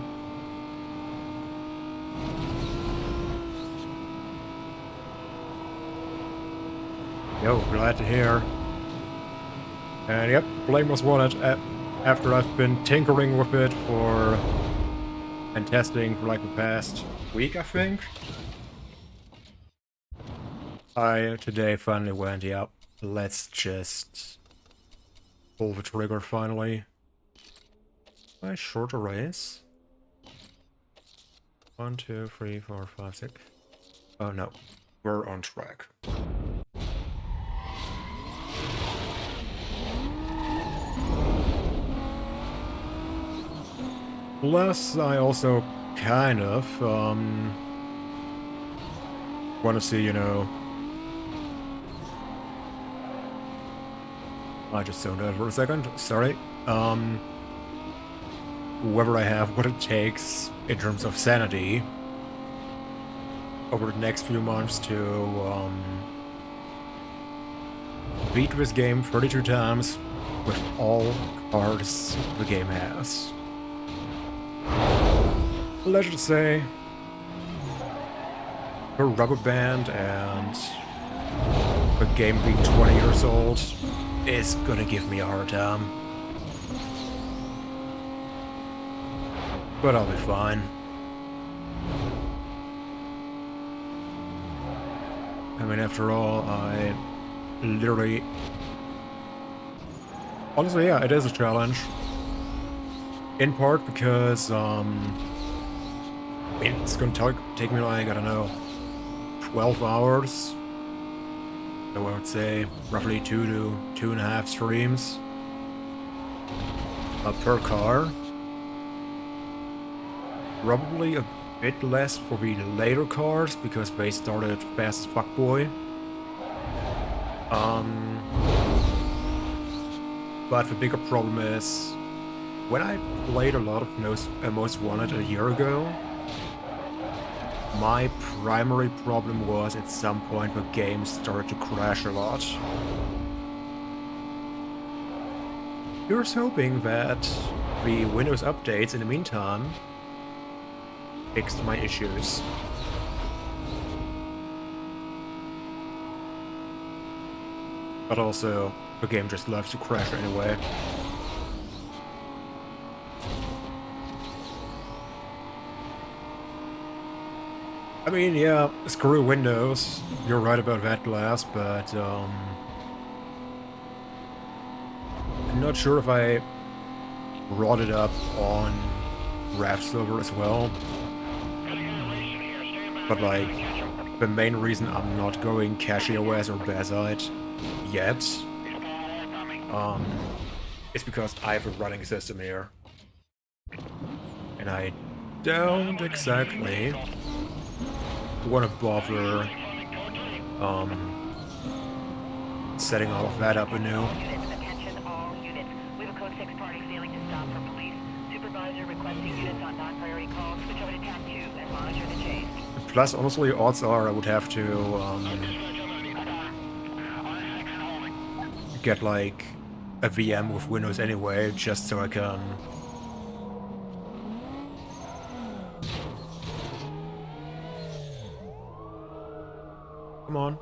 Yo, glad to hear. And yep, Blame was won it after I've been tinkering with it and testing for like the past week, I think. I today finally went, yep, let's just pull the trigger finally. Nice shorter race. 1, 2, 3, 4, 5, 6. Oh no, we're on track. Plus, I also kind of, want to see, you know... I just zoned out for a second, sorry. Whether I have what it takes in terms of sanity over the next few months to, beat this game 32 times with all cards the game has. Let's just say the rubber band and the game being 20 years old is gonna give me a hard time. But I'll be fine. I mean, after all, I literally... Honestly, yeah, it is a challenge. In part because, I mean, it's gonna take me like, I don't know, 12 hours. So I would say roughly 2 to 2.5 streams per car. Probably a bit less for the later cars because they started fast as fuckboy. But the bigger problem is, when I played a lot of Most Wanted a year ago, my primary problem was at some point the game started to crash a lot. Here's hoping that the Windows updates in the meantime fixed my issues. But also, the game just loves to crash anyway. I mean, yeah, screw Windows. You're right about that, Glass, but, I'm not sure if I brought it up on Raft Silver as well. But, like, the main reason I'm not going CachyOS or Bazite yet, is because I have a running system here. And I don't exactly want to bother, setting all of that up anew. Attention all units. We have a code 6 party failing to stop for police. Supervisor requesting units on non-priority calls. Switch over to tab 2 and monitor the chase. Plus, honestly, odds are I would have to, get, like, a VM with Windows anyway, just so I can... Come on.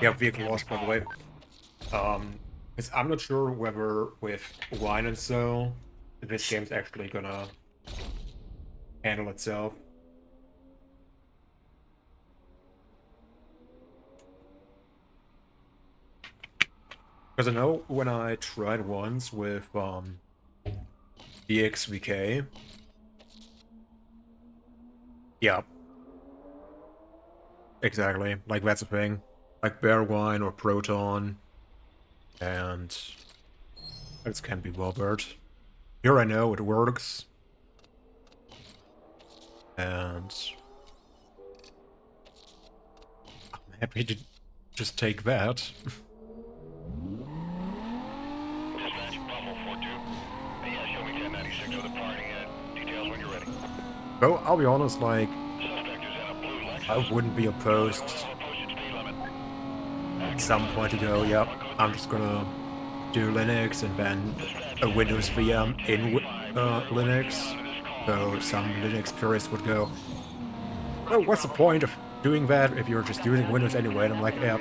Yeah, vehicle lost, by the way. I'm not sure whether with Wine and so, this game's actually gonna handle itself. Because I know when I tried once with DXVK, yeah, exactly, like that's a thing, like Bear Wine or Proton, and this can be bothered. Here I know it works, and I'm happy to just take that. Dispatch, Bravo 4-2. Yeah, show me 1096 of the party. Details when you're ready. Though, I'll be honest, like, Suspect is in a blue Lexus. I wouldn't be opposed Posted speed limit. at some point to go, yep, I'm just gonna do Linux and then a Windows VM in Linux. So some Linux purists would go, oh, what's the point of doing that if you're just using Windows anyway? And I'm like, yeah,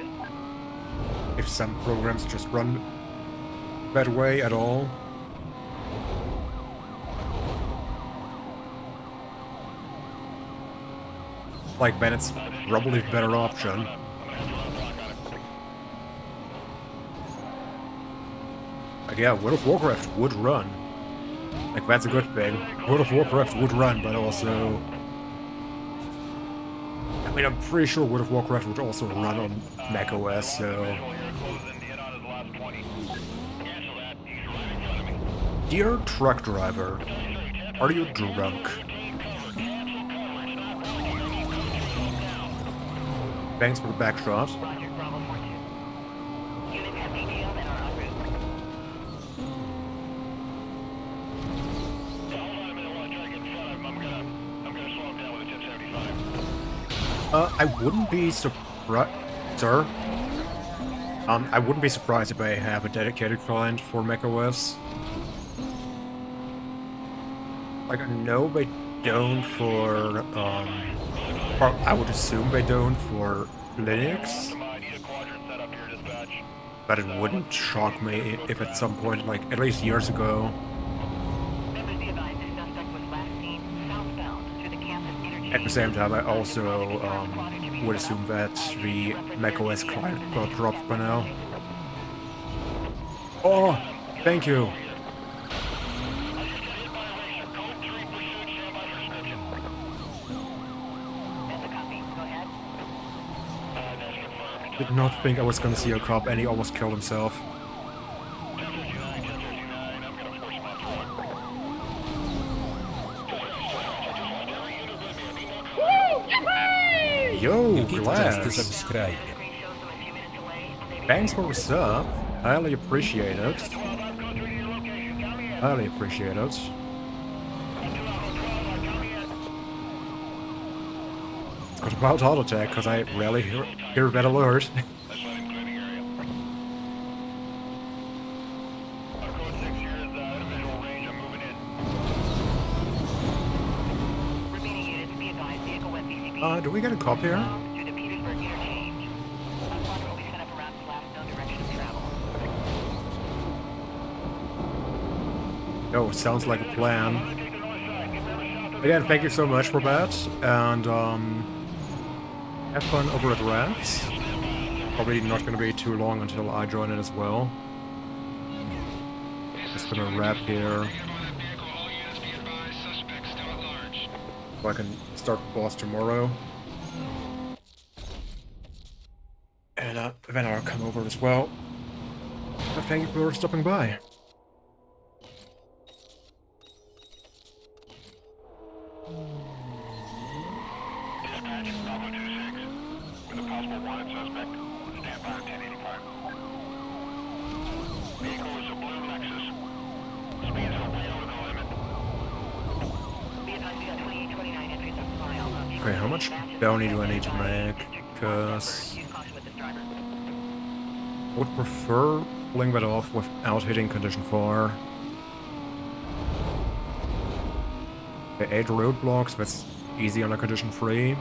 if some programs just run that way at all. Like, then it's probably a better option. Like, yeah, World of Warcraft would run. Like, that's a good thing. World of Warcraft would run, but also... I mean, I'm pretty sure World of Warcraft would also run on macOS, so... Dear truck driver, are you drunk? Thanks for the back shot. Roger, Bravo 4-2. Units have detailed and are en route. Hold on a minute while I try to get in front of him. I'm gonna slow him down with a 1075. I wouldn't be surprised, sir. I wouldn't be surprised if I have a dedicated client for macOS. Like, I know they don't for, or I would assume they don't for Linux, but it wouldn't shock me if at some point, like, at least years ago, Members be advised this suspect was last seen southbound through the campus interchange. at the same time, I also, would assume that the macOS client got dropped by now. Oh, thank you. That's a copy. Go ahead. Did not think I was gonna see a cop, and he almost killed himself. 1059, 1059. I'm gonna force him off the road. Yo, You get just glass. subscribe. Screen shows them a few minutes away. They may Thanks for the sub. Highly appreciate it. 12, I'm going through to your location. Count me in. Highly appreciate it. 12, I'm coming in. It's got a wild heart attack because I rarely hear that alert. That's not including area. Our code 6 here is out of visual range. I'm moving in. remaining units be advised vehicle went BCB. Do we get a cop here? Through the Petersburg interchange. A squadron will be set up around the last known direction of travel. No, sounds like a plan. Again, thank you so much for that, and have fun over at Rats. Probably not gonna be too long until I join in as well. Just gonna wrap here, so I can start the boss tomorrow. And then I'll come over as well. But thank you for stopping by. Dispatch, Bravo 26. With a possible wanted suspect. Stand by on 1085. Vehicle is a blue Lexus. Speeds are way over the limit. Be advised we got 2829 entries on file. Okay, how much bounty do I need to make? Because Use caution with this driver. I would prefer pulling that off without hitting condition 4. Okay, 8 roadblocks, that's easy under condition 3.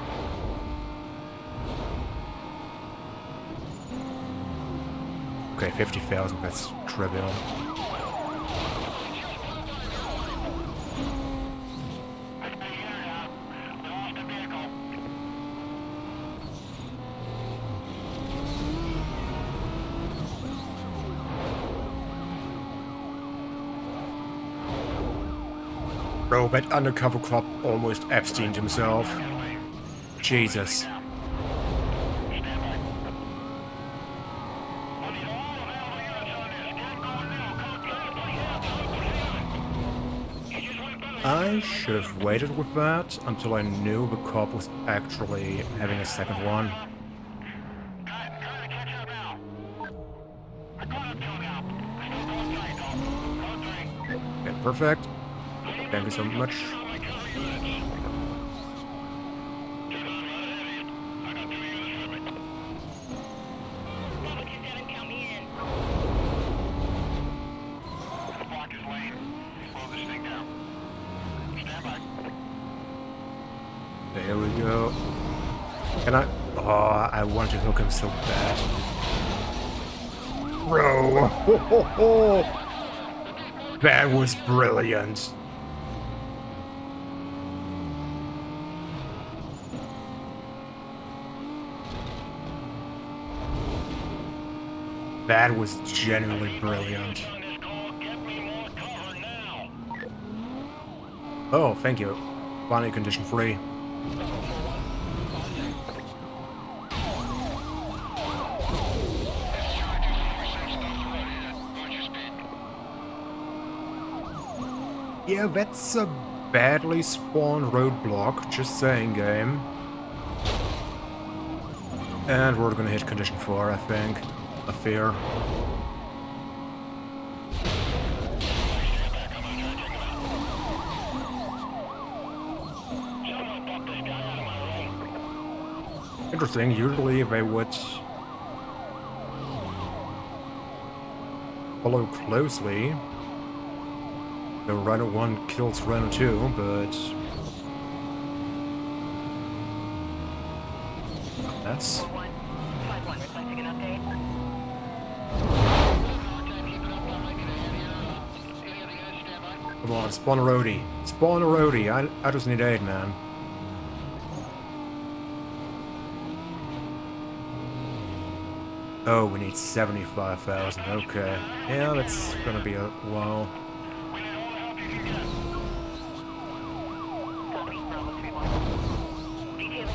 Okay, 50,000, that's trivial. Lost the vehicle. Bro, that undercover cop almost Epsteined himself. Jesus. Stand by. I need all available units on this. Get going now. Code 3, please. He just went by the I should have waited with that until I knew the cop was actually having a second one. Trying to catch up now. I caught up to him now. Still going tight, though. Code 3. Okay, perfect. Thank you so much. My cover units. Turn on right ahead of you. I got 2 units with me. Bravo 27, count me in. Block his lane. Slow this thing down. Stand by. There we go. Can I? Oh, I want to hook him so bad. Bro! That was brilliant. That was genuinely brilliant. On this call, get me more cover now. Oh, thank you. Finally, condition 3. Yeah, that's a badly spawned roadblock, just saying, game. And we're gonna hit condition 4, I think. A fear. Interesting, usually they would follow closely. The Rhino 1 kills Rhino 2, but that's... 4-1, 5-1, requesting an update. Come on, spawn a roadie. Spawn a roadie. I just need aid, man. Oh, we need 75,000. Okay. Yeah, that's gonna be a while. Copy, Bravo 3-1. Detailing.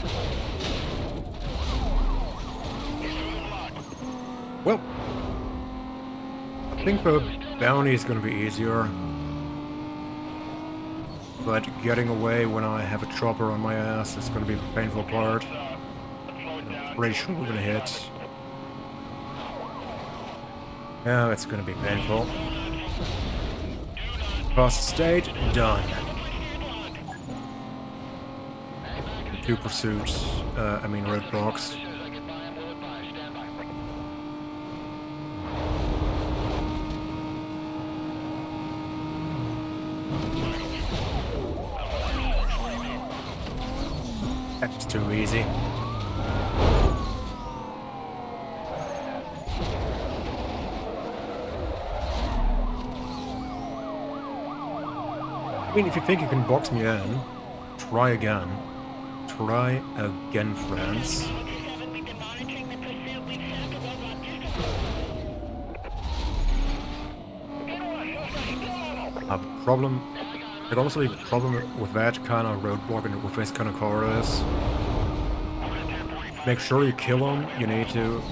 Well, I think the bounty is gonna be easier. But getting away when I have a chopper on my ass is gonna be the painful part. I'm pretty sure we're gonna hit. Yeah, it's gonna be painful. Cross state, done. 2 pursuits, roadblocks. That's too easy. I mean, if you think you can box me in, try again. Try again, friends. A problem... Like, honestly, the problem with that kind of roadblock and with this kind of car is... Make sure you kill him, you need to...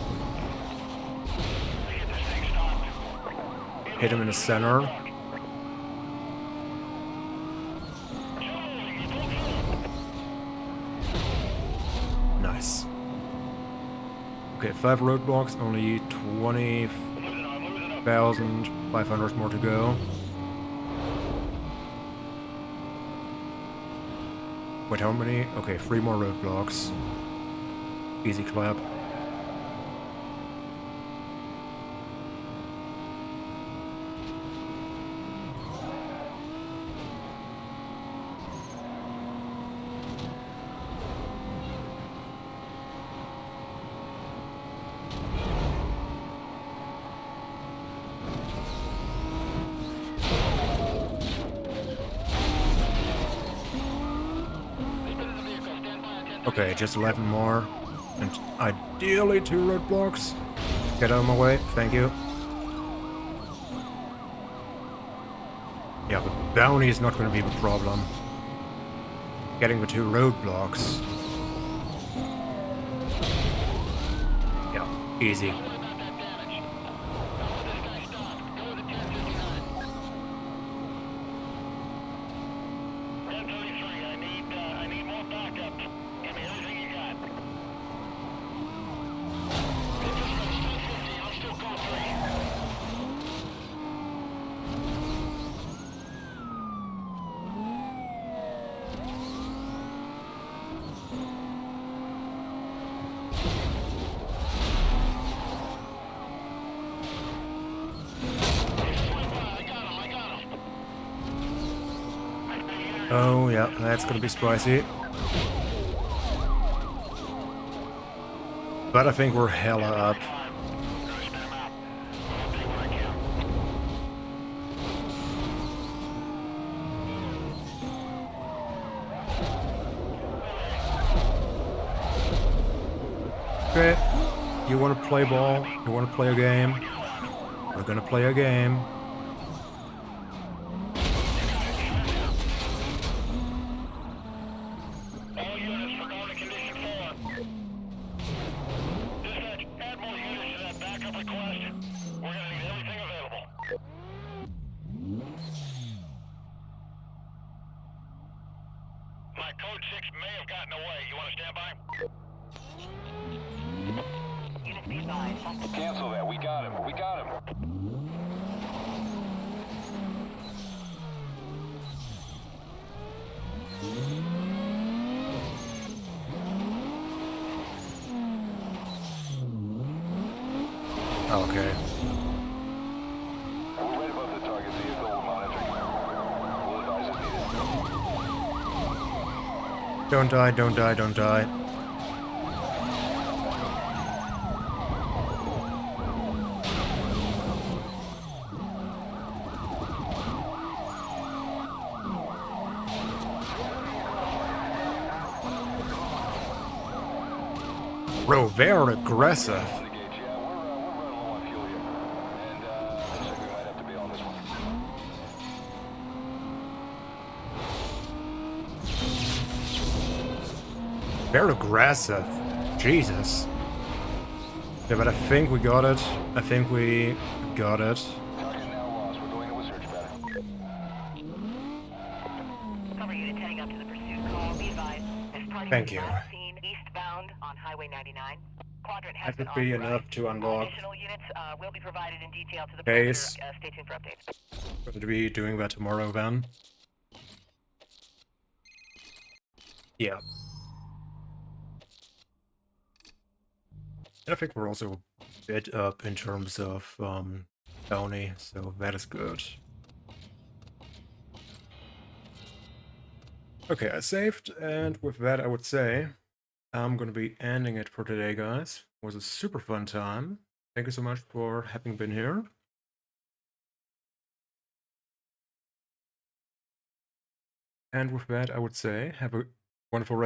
hit him in the center. Nice. Okay, 5 roadblocks, only 20,500 more to go. Wait, how many? Okay, 3 more roadblocks. Easy clap. Okay, just 11 more. And ideally 2 roadblocks. Get out of my way, thank you. Yeah, the bounty is not going to be the problem. Getting the 2 roadblocks. Yeah, easy. Oh, yeah, that's gonna be spicy. But I think we're hella up. Okay, you wanna play ball? You wanna play a game? We're gonna play a game. Cancel that. We got him. We got him. Okay. We're right above the target vehicle. We're monitoring. We'll advise as needed. Don't die, don't die, don't die. Bro, they're aggressive. On the gauge, yeah, we're running low on fuel here. And, looks like we might have to bail on this one. They're aggressive. Jesus. Yeah, but I think we got it. I think we got it. Target now lost. We're going to a search pattern. Cover units heading up to the pursuit call. Be advised, this party Thank was you. last seen eastbound on Highway 99. Quadrant has That been would be authorized. enough to unlock. Additional units will be provided in detail to the Case. perimeter. Stay tuned for updates. Going to be doing that tomorrow then. Yeah. And I think we're also a bit up in terms of bounty, so that is good. Okay, I saved, and with that I would say I'm gonna be ending it for today, guys. It was a super fun time. Thank you so much for having been here. And with that I would say have a wonderful rest